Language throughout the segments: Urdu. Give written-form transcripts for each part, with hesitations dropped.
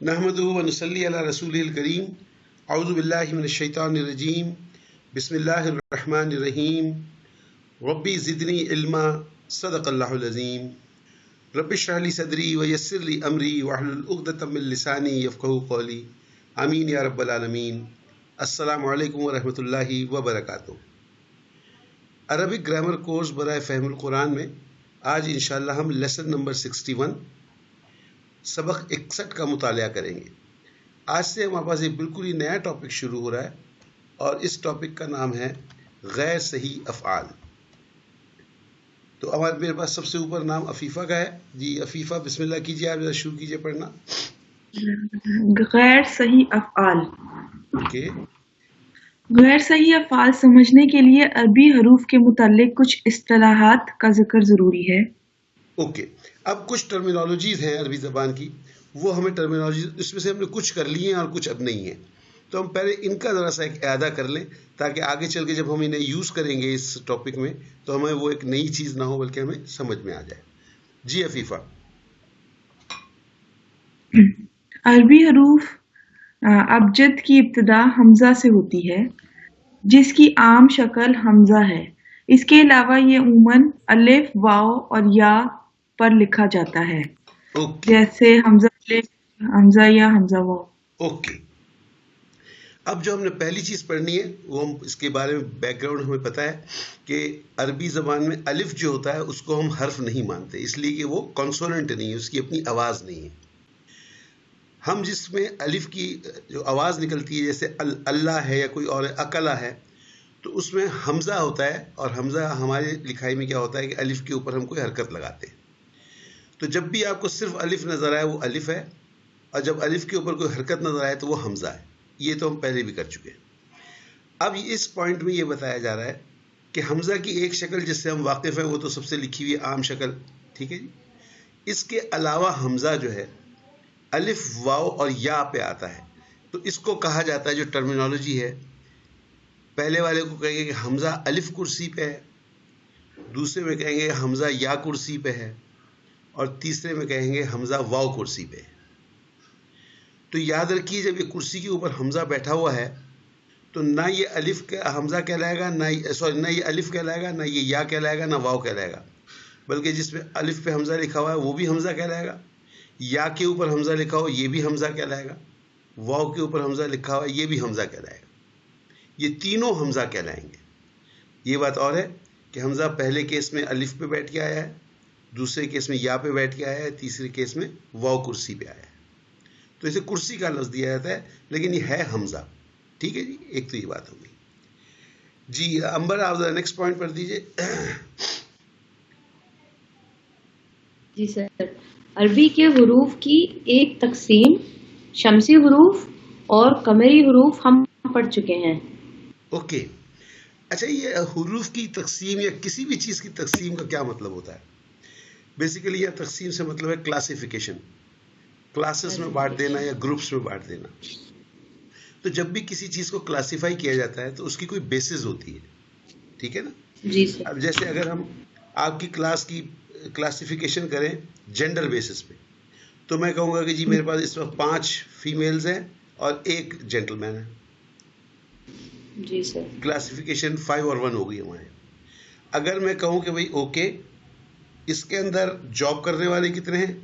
نحمدہ و نصلی علی رسول الکریم اعوذ باللہ من الشیطان الرجیم بسم اللہ الرحمن الرحیم ربی زدنی علما صدق اللہ العظیم رب اشرح لی صدری ویسر لی امری واحلل عقدۃ من لسانی یفقہوا قولی آمین یا رب العالمین۔ السلام علیکم ورحمۃ اللہ وبرکاتہ۔ عربک گرامر کورس برائے فہم القرآن میں آج انشاءاللہ ہم لیسن نمبر 61 سبق 61 کا مطالعہ کریں گے۔ آج سے ہمارے پاس ایک بالکل ہی نیا ٹاپک شروع ہو رہا ہے اور اس ٹاپک کا نام ہے غیر صحیح افعال۔ تو میرے پاس سب سے اوپر نام عفیفہ کا ہے۔ جی عفیفہ بسم اللہ کیجیے، آپ شروع کیجیے پڑھنا۔ غیر صحیح افعال۔ اوکے، غیر صحیح افعال سمجھنے کے لیے عربی حروف کے متعلق کچھ اصطلاحات کا ذکر ضروری ہے۔ اوکے، اب کچھ ٹرمینالوجیز ہیں عربی زبان کی، وہ ہمیں ٹرمینالوجیز اس میں سے ہم نے کچھ کر لی ہیں اور کچھ اب نہیں ہیں، تو ہم پہلے ان کا ذرا سا ایک اعادہ کر لیں تاکہ آگے چل کے جب ہم انہیں یوز کریں گے اس ٹاپک میں تو ہمیں وہ ایک نئی چیز نہ ہو بلکہ ہمیں سمجھ میں آ جائے۔ جی عفیفہ۔ عربی حروف ابجد کی ابتدا حمزہ سے ہوتی ہے، جس کی عام شکل حمزہ ہے۔ اس کے علاوہ یہ عموماً الف، واو اور یا پر لکھا جاتا ہے، اوکے جیسے حمزہ الف، حمزہ یا حمزہ واو۔ اوکے، اب جو ہم نے پہلی چیز پڑھنی ہے وہ ہم اس کے بارے میں بیک گراؤنڈ ہمیں پتہ ہے کہ عربی زبان میں الف جو ہوتا ہے اس کو ہم حرف نہیں مانتے، اس لیے کہ وہ کانسوننٹ نہیں ہے، اس کی اپنی آواز نہیں ہے۔ ہم جس میں الف کی جو آواز نکلتی ہے جیسے اللہ ہے یا کوئی اور اکلا ہے، تو اس میں حمزہ ہوتا ہے، اور حمزہ ہمارے لکھائی میں کیا ہوتا ہے کہ الف کے اوپر ہم کوئی حرکت لگاتے ہیں۔ تو جب بھی آپ کو صرف الف نظر آئے وہ الف ہے، اور جب الف کے اوپر کوئی حرکت نظر آئے تو وہ حمزہ ہے۔ یہ تو ہم پہلے بھی کر چکے ہیں۔ اب اس پوائنٹ میں یہ بتایا جا رہا ہے کہ حمزہ کی ایک شکل جس سے ہم واقف ہیں وہ تو سب سے لکھی ہوئی عام شکل، ٹھیک ہے جی۔ اس کے علاوہ حمزہ جو ہے الف، واو اور یا پہ آتا ہے، تو اس کو کہا جاتا ہے، جو ٹرمینالوجی ہے، پہلے والے کو کہیں گے کہ حمزہ الف کرسی پہ ہے، دوسرے میں کہیں گے حمزہ یا کرسی پہ ہے، اور تیسرے میں کہیں گے حمزہ واو کرسی پہ ہے۔ تو یاد رکھیے جب یہ کرسی کے اوپر حمزہ بیٹھا ہوا ہے تو نہ یہ الف کا حمزہ کہلائے گا، نہ یہ الف کہلائے گا، نہ یہ یا کہلائے گا، نہ واو کہلائے گا، بلکہ جس میں الف پہ حمزہ لکھا ہوا ہے وہ بھی حمزہ کہلائے گا، یا کے اوپر حمزہ لکھا ہوا یہ بھی حمزہ کہلائے گا، واو کے اوپر حمزہ لکھا ہوا یہ بھی حمزہ کہلائے گا۔ یہ تینوں حمزہ کہلائیں گے۔ یہ بات اور ہے کہ حمزہ پہلے کیس میں الف پہ بیٹھ کے آیا ہے، دوسرے کیس میں یا پہ بیٹھ کے آیا ہے، تیسرے کیس میں واو کرسی پہ آیا ہے، تو اسے کرسی کا لفظ دیا جاتا ہے، لیکن یہ ہے حمزہ، ٹھیک ہے جی۔ ایک تو یہ بات ہوگی۔ جی امبر آپ نیکسٹ پوائنٹ پر دیجیے۔ جی سر، عربی کے حروف کی ایک تقسیم شمسی حروف اور قمری حروف ہم پڑھ چکے ہیں۔ اوکے، اچھا یہ حروف کی تقسیم یا کسی بھی چیز کی تقسیم کا کیا مطلب ہوتا ہے؟ بیسیکلی یہ تقسیم سے مطلب ہے کلاسیفیکیشن، کلاسز میں بانٹ دینا یا گروپس میں بانٹ دینا۔ تو جب بھی کسی چیز کو کلاسیفائی کیا جاتا ہے تو اس کی کوئی بیسز ہوتی ہے، ٹھیک ہے نا۔ جی سر۔ اب جیسے اگر ہم آپ کی کلاس کی کلاسیفیکیشن کریں جینڈر بیسس پہ، تو میں کہوں گا کہ جی میرے پاس اس وقت 5 فیمیلز ہیں اور 1 جینٹل مین ہے۔ جی سر۔ کلاسیفیکیشن 5 اور 1 ہو گئی ہمارے۔ اگر میں کہوں کہ بھائی اوکے اس کے اندر جاب کرنے والے کتنے ہیں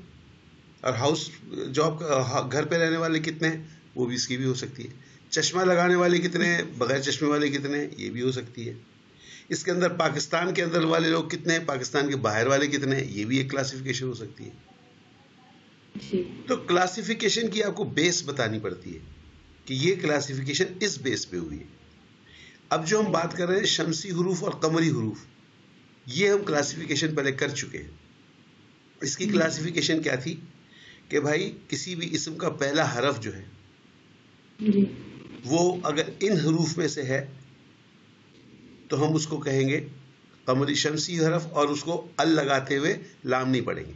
اور ہاؤس جاب گھر پہ رہنے والے کتنے ہیں، وہ بھی اس کی بھی ہو سکتی ہے۔ چشمہ لگانے والے کتنے ہیں، بغیر چشمے والے کتنے ہیں، یہ بھی ہو سکتی ہے۔ اس کے اندر پاکستان کے اندر والے لوگ کتنے ہیں، پاکستان کے باہر والے کتنے ہیں، یہ بھی ایک کلاسیفیکیشن ہو سکتی ہے۔ جی۔ تو کلاسیفیکیشن کی آپ کو بیس بتانی پڑتی ہے کہ یہ کلاسیفیکیشن اس بیس پہ ہوئی ہے۔ اب جو ہم بات کر رہے ہیں شمسی حروف اور قمری حروف، یہ ہم کلاسیفیکیشن پہلے کر چکے ہیں۔ اس کی کلاسیفیکیشن کیا تھی کہ بھائی کسی بھی اسم کا پہلا حرف جو ہے جی۔ وہ اگر ان حروف میں سے ہے تو ہم اس کو کہیں گے قمری شمسی حرف، اور اس کو ال لگاتے ہوئے لام نہیں پڑھیں گے۔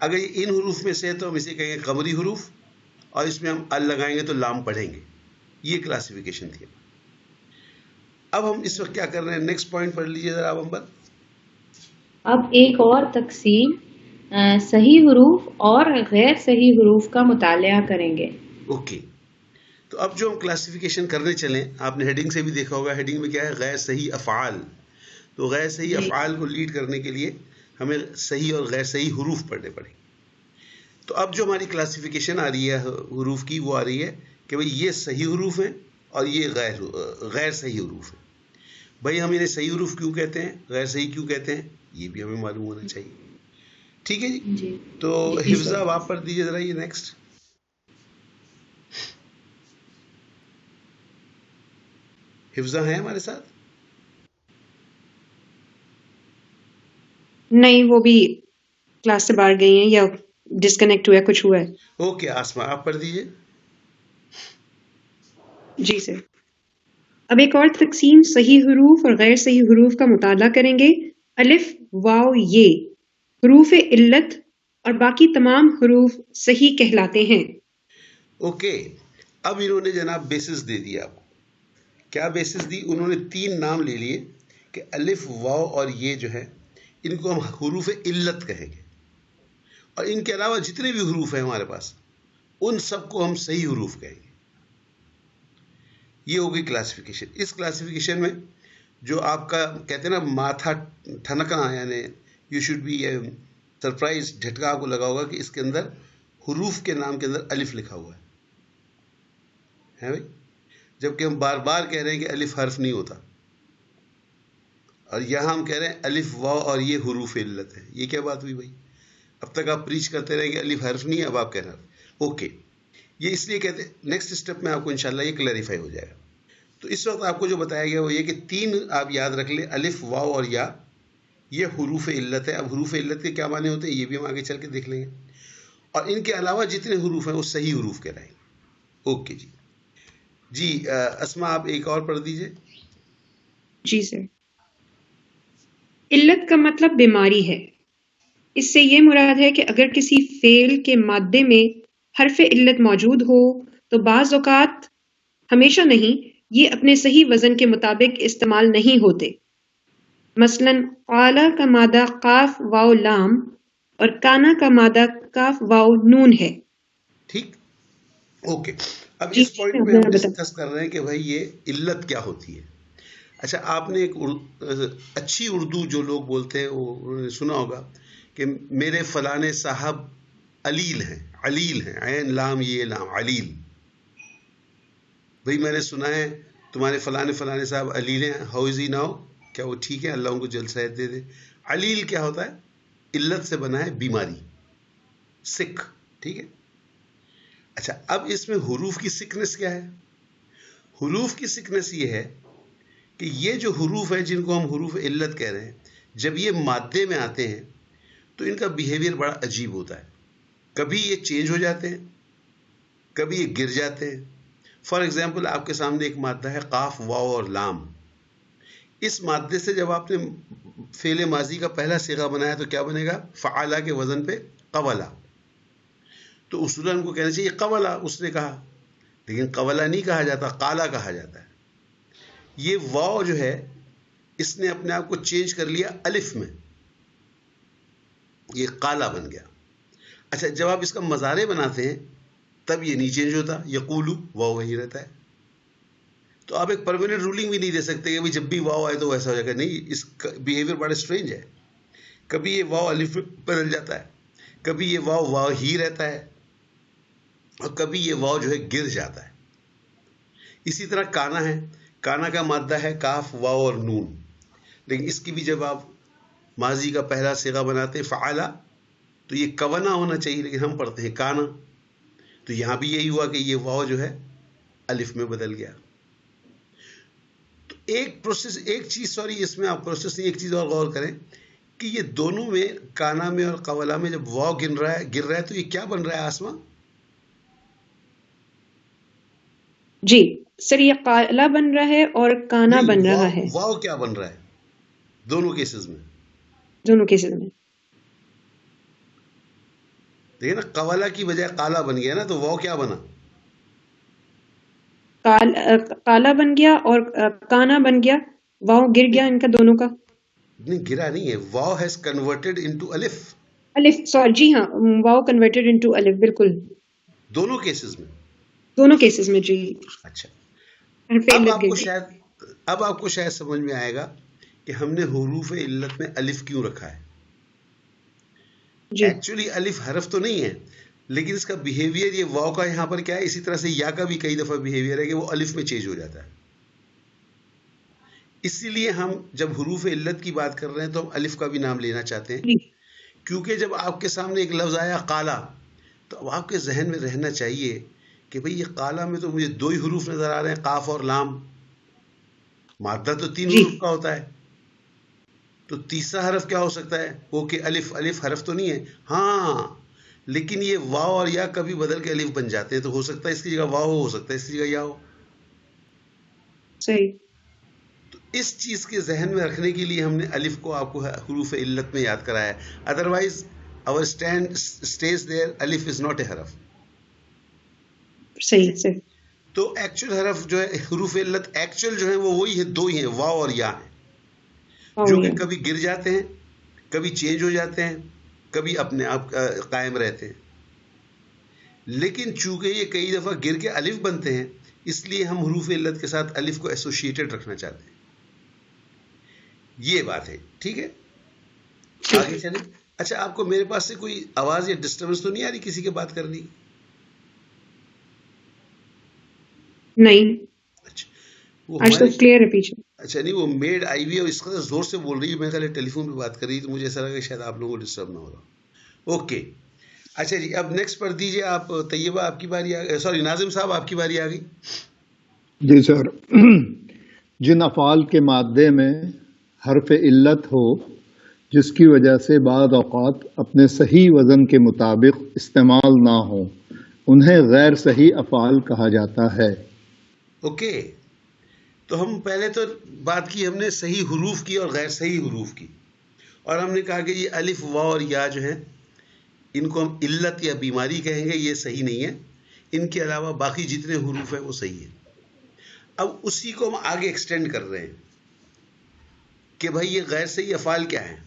اگر یہ ان حروف میں سے ہے تو ہم اسے کہیں گے قمری حروف، اور اس میں ہم ال لگائیں گے تو لام پڑھیں گے۔ یہ کلاسیفیکیشن تھی۔ اب ہم اس وقت کیا کر رہے ہیں، نیکسٹ پوائنٹ پڑھ لیجیے ذرا آپ امبر۔ اب ایک اور تقسیم صحیح حروف اور غیر صحیح حروف کا مطالعہ کریں گے. اوکے. تو اب جو ہم کلاسیفیکیشن کرنے چلیں، آپ نے ہیڈنگ سے بھی دیکھا ہوگا، ہیڈنگ میں کیا ہے؟ غیر صحیح افعال. تو غیر صحیح جی افعال کو لیڈ کرنے کے لیے ہمیں صحیح اور غیر صحیح حروف پڑھنے پڑیں. تو اب جو ہماری کلاسیفیکیشن آ رہی ہے حروف کی، وہ آ رہی ہے کہ بھئی یہ صحیح حروف ہیں اور یہ غیر صحیح حروف ہیں. بھئی ہم انہیں صحیح حروف کیوں کہتے ہیں، غیر صحیح کیوں کہتے ہیں، یہ بھی ہمیں معلوم ہونا چاہیے. ٹھیک ہے جی. جی تو جی حفظہ سر. اب آپ پڑھ دیجیے ذرا یہ نیکسٹ. حفظہ ہیں ہمارے ساتھ؟ نہیں، وہ بھی کلاس سے باہر گئی ہیں یا ڈسکنیکٹ ہوا ہے، کچھ ہوا ہے. اوکے آسما آپ پڑھ دیجیے. جی سر. اب ایک اور تقسیم صحیح حروف اور غیر صحیح حروف کا مطالعہ کریں گے. الف، واو، یہ حروف علت اور باقی تمام حروف صحیح کہلاتے ہیں. اوکے. اب انہوں نے جناب بیسس دے دیا آپ کو. کیا بیسس دی؟ انہوں نے 3 نام لے لیے کہ الف، واو اور یہ جو ہے ان کو ہم حروف علت کہیں گے، اور ان کے علاوہ جتنے بھی حروف ہیں ہمارے پاس ان سب کو ہم صحیح حروف کہیں گے. یہ ہوگی کلاسیفیکیشن. اس کلاسیفیکیشن میں جو آپ کا کہتے ہیں نا ماتھا ٹھنکنا، یعنی یو شوڈ بی سرپرائز، جھٹکا آپ کو لگا ہوگا کہ اس کے اندر حروف کے نام کے اندر الف لکھا ہوا ہے بھائی، جبکہ ہم بار بار کہہ رہے ہیں کہ الف حرف نہیں ہوتا، اور یہاں ہم کہہ رہے ہیں الف، واو اور یہ حروف علت ہے. یہ کیا بات ہوئی بھائی؟ اب تک آپ پریچ کرتے رہے کہ الف حرف نہیں ہے، اب آپ کہہ رہے ہیں اوکے. یہ اس لیے کہتے ہیں نیکسٹ اسٹیپ میں آپ کو انشاءاللہ یہ کلیریفائی ہو جائے گا. تو اس وقت آپ کو جو بتایا گیا وہ یہ کہ 3 آپ یاد رکھ لیں، الف، واو اور یا، یہ حروف علت ہے. اب حروف علت کے کیا معنی ہوتے ہیں یہ بھی ہم آگے چل کے دیکھ لیں گے، اور ان کے علاوہ جتنے حروف ہیں وہ صحیح حروف کہلائیں گے. اوکے جی. جی اسما آپ ایک اور پڑھ دیجئے. جی سر. علت کا مطلب بیماری ہے. اس سے یہ مراد ہے کہ اگر کسی فعل کے مادے میں حرف علت موجود ہو تو بعض اوقات، ہمیشہ نہیں، یہ اپنے صحیح وزن کے مطابق استعمال نہیں ہوتے. مثلا قالا کا مادہ قاف واو لام اور کانا کا مادہ کاف واو نون ہے. ٹھیک. اوکے. اب جی اس پوائنٹ پہ ہم ڈسکس کر رہے ہیں کہ بھائی یہ علت کیا ہوتی ہے. اچھا آپ نے ایک اچھی اردو جو لوگ بولتے ہیں وہ انہوں نے سنا ہوگا کہ میرے فلانے صاحب علیل ہیں. علیل ہیں، عین لام یہ لام، علیل. بھئی میں نے سنا ہے تمہارے فلانے فلانے صاحب علیل ہیں. How is he now? کیا وہ ٹھیک ہے؟ اللہ ان کو جلد صحت دے دے. علیل کیا ہوتا ہے؟ علت سے بنا ہے، بیماری، سکھ. ٹھیک ہے. اچھا اب اس میں حروف کی سکنس کیا ہے؟ حروف کی سکنس یہ ہے کہ یہ جو حروف ہیں جن کو ہم حروف علت کہہ رہے ہیں، جب یہ مادے میں آتے ہیں تو ان کا بیہیویئر بڑا عجیب ہوتا ہے. کبھی یہ چینج ہو جاتے ہیں، کبھی یہ گر جاتے ہیں. فار ایگزامپل آپ کے سامنے ایک مادہ ہے قاف واو اور لام. اس مادے سے جب آپ نے فعل ماضی کا پہلا صیغہ بنایا تو کیا بنے گا؟ فعلا کے وزن پہ قولا. تو اصولاً ان کو کہنا چاہیے قولا، اس نے کہا، لیکن قولا نہیں کہا جاتا، قالا کہا جاتا ہے. یہ واو جو ہے اس نے اپنے آپ کو چینج کر لیا الف میں، یہ قالا بن گیا. اچھا جب آپ اس کا مضارع بناتے ہیں تب یہ نہیں چینج ہوتا، یقولو، واو وہی رہتا ہے. تو آپ ایک پرماننٹ رولنگ بھی نہیں دے سکتے کہ جب بھی واو آئے تو ویسا ہو جائے گا. نہیں، اس کا بیہیویئر بڑا اسٹرینج ہے. کبھی یہ واو الف بدل جاتا ہے، کبھی یہ واو واو ہی رہتا ہے، اور کبھی یہ واو جو ہے گر جاتا ہے. اسی طرح کانا ہے، کانا کا مادہ ہے کاف واو اور نون، لیکن اس کی بھی جب آپ ماضی کا پہلا صیغہ بناتے ہیں فعلا تو یہ کونا ہونا چاہیے، لیکن ہم پڑھتے ہیں کانا. تو یہاں بھی یہی ہوا کہ یہ واو جو ہے الف میں بدل گیا. تو ایک پروسیس، ایک چیز، سوری اس میں آپ پروسیس نہیں، ایک چیز اور غور کریں کہ یہ دونوں میں، کانا میں اور قولا میں، جب واو گر رہا ہے تو یہ کیا بن رہا ہے آسما؟ جی سر، یہ قالا بن رہا ہے اور کانا نہیں، بن رہا ہے. واو کیا بن رہا ہے دونوں کیسز میں؟ دونوں کیسز میں دیکھیں نا، قولا کی بجائے قالا بن گیا نا، تو واو کیا بنا؟ کالا بن گیا اور کانا بن گیا. واو گر گیا ان کا دونوں کا. نہیں، گرا نہیں ہے، واو ہیز کنورٹڈ انٹو الف. الف سوری جی ہاں واو کنورٹڈ انٹو الف بالکل دونوں کیسز میں. دونوں کیسز میں جی. اچھا حرف اب علت آپ کو گئی. شاید سمجھ میں آئے گا کہ ہم نے حروف علت میں الف کیوں رکھا ہے. جی ایکچولی الف حرف تو نہیں ہے لیکن اس کا بیہیویئر یہ واو کا یہاں پر کیا ہے, اسی طرح سے یا کا بھی کئی دفعہ بیہیویئر ہے کہ وہ الف میں چینج ہو جاتا ہے. اسی لیے ہم جب حروف علت کی بات کر رہے ہیں تو ہم الف کا بھی نام لینا چاہتے ہیں, جی کیونکہ جب آپ کے سامنے ایک لفظ آیا قالا تو اب آپ کے ذہن میں رہنا چاہیے کہ بھئی یہ قالا میں تو مجھے 2 ہی حروف نظر آ رہے ہیں, قاف اور لام. مادہ تو 3 جی حروف کا ہوتا ہے, تو تیسرا حرف کیا ہو سکتا ہے؟ وہ کہ الف. الف حرف تو نہیں ہے ہاں, لیکن یہ واو اور یا کبھی بدل کے الف بن جاتے ہیں, تو ہو سکتا ہے اس کی جگہ واو ہو سکتا ہے اس کی جگہ یا ہو. صحیح. تو اس چیز کے ذہن میں رکھنے کے لیے ہم نے الف کو آپ کو حروف علت میں یاد کرایا ہے. Otherwise our stand stays there, الف is not a حرف. صحیح صحیح. تو ایکچوئل حرف جو ہے حروف علت ایکچوئل جو ہے وہ وہی ہے, 2 ہی ہیں, واو اور یا ہیں, جو کہ کبھی گر جاتے ہیں, کبھی چینج ہو جاتے ہیں, کبھی اپنے آپ قائم رہتے ہیں. لیکن چونکہ یہ کئی دفعہ گر کے الف بنتے ہیں اس لیے ہم حروف علت کے ساتھ الف کو ایسوسیٹڈ رکھنا چاہتے ہیں. یہ بات ہے, ٹھیک ہے, آگے چلیں. اچھا آپ کو میرے پاس سے کوئی آواز یا ڈسٹربنس تو نہیں آ رہی کسی کے بات کرنے کی؟ نہیں اچھا وہ آج تو کلیئر ہے پیچھے. اچھا نہیں, وہ میڈ آئی ہوئی ہے اور اس قدر زور سے بول رہی ہے, میں خیال ٹیلی فون پہ بات کر رہی ہے, تو مجھے ایسا لگا کہ شاید آپ لوگوں کو ڈسٹرب نہ ہو رہا. اوکے اچھا جی, اب نیکسٹ پڑھ دیجیے آپ. طیبہ آپ کی باری آ گئی, سوری ناظم صاحب آپ کی باری آ گئی. جی سر. جن افعال کے مادے میں حرف علت ہو جس کی وجہ سے بعض اوقات اپنے صحیح وزن کے مطابق استعمال نہ ہوں انہیں غیر صحیح افعال کہا جاتا ہے. اوکے تو ہم پہلے تو بات کی ہم نے صحیح حروف کی اور غیر صحیح حروف کی, اور ہم نے کہا کہ یہ الف واو اور یا جو ہیں ان کو ہم علت یا بیماری کہیں گے, یہ صحیح نہیں ہے. ان کے علاوہ باقی جتنے حروف ہیں وہ صحیح ہیں. اب اسی کو ہم آگے ایکسٹینڈ کر رہے ہیں کہ بھائی یہ غیر صحیح افعال کیا ہیں.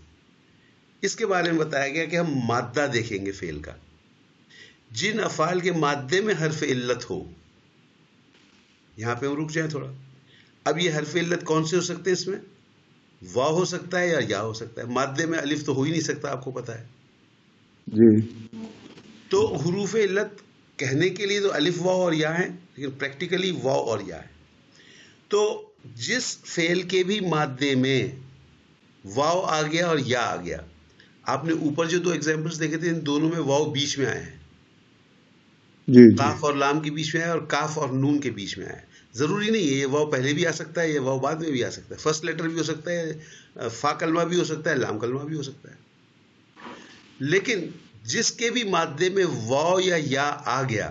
اس کے بارے میں بتایا گیا کہ ہم مادہ دیکھیں گے فعل کا. جن افعال کے مادے میں حرف علت ہو, یہاں پہ ہم رک جائیں تھوڑا. اب یہ حرف علت کون سے ہو سکتے ہیں؟ اس میں واو ہو سکتا ہے یا ہو سکتا ہے. مادے میں الف تو ہو ہی نہیں سکتا, آپ کو پتا ہے. جی تو حروف علت کہنے کے لیے تو الف واو اور یا ہیں, لیکن پریکٹیکلی واو اور یا ہے. تو جس فعل کے بھی مادے میں واو آ گیا اور یا آ گیا, آپ نے اوپر جو 2 ایگزامپلس دیکھے تھے ان دونوں میں واو بیچ میں آئے ہیں. جی کاف اور لام کے بیچ میں آیا اور کاف اور نون کے بیچ میں آیا. ضروری نہیں ہے یہ واو پہلے بھی آ سکتا ہے, یہ واو بعد میں بھی آ سکتا ہے. فرسٹ لیٹر بھی ہو سکتا ہے, فا کلمہ بھی ہو سکتا ہے, لام کلمہ بھی ہو سکتا ہے. لیکن جس کے بھی مادے میں واو یا آ گیا,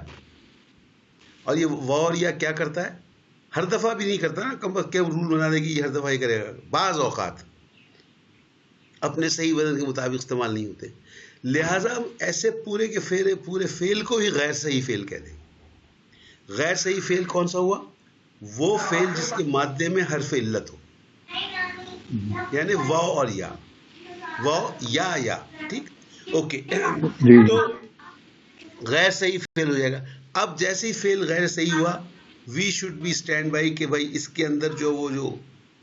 اور یہ واو اور یا کیا کرتا ہے, ہر دفعہ بھی نہیں کرتا نا, کم از کم رول بنا دے گی یہ ہر دفعہ ہی کرے گا. بعض اوقات اپنے صحیح وزن کے مطابق استعمال نہیں ہوتے, لہٰذا ہم ایسے پورے کے پورے فعل کو ہی غیر صحیح فعل کہہ دیں. غیر صحیح فعل کون سا ہوا؟ وہ فعل جس کے مادے میں حرف علت ہو, یعنی واو اور یا, واو یا ٹھیک. اوکے تو غیر صحیح فعل ہو جائے گا. اب جیسے ہی فعل غیر صحیح ہوا, we should be stand by کہ بھائی اس کے اندر جو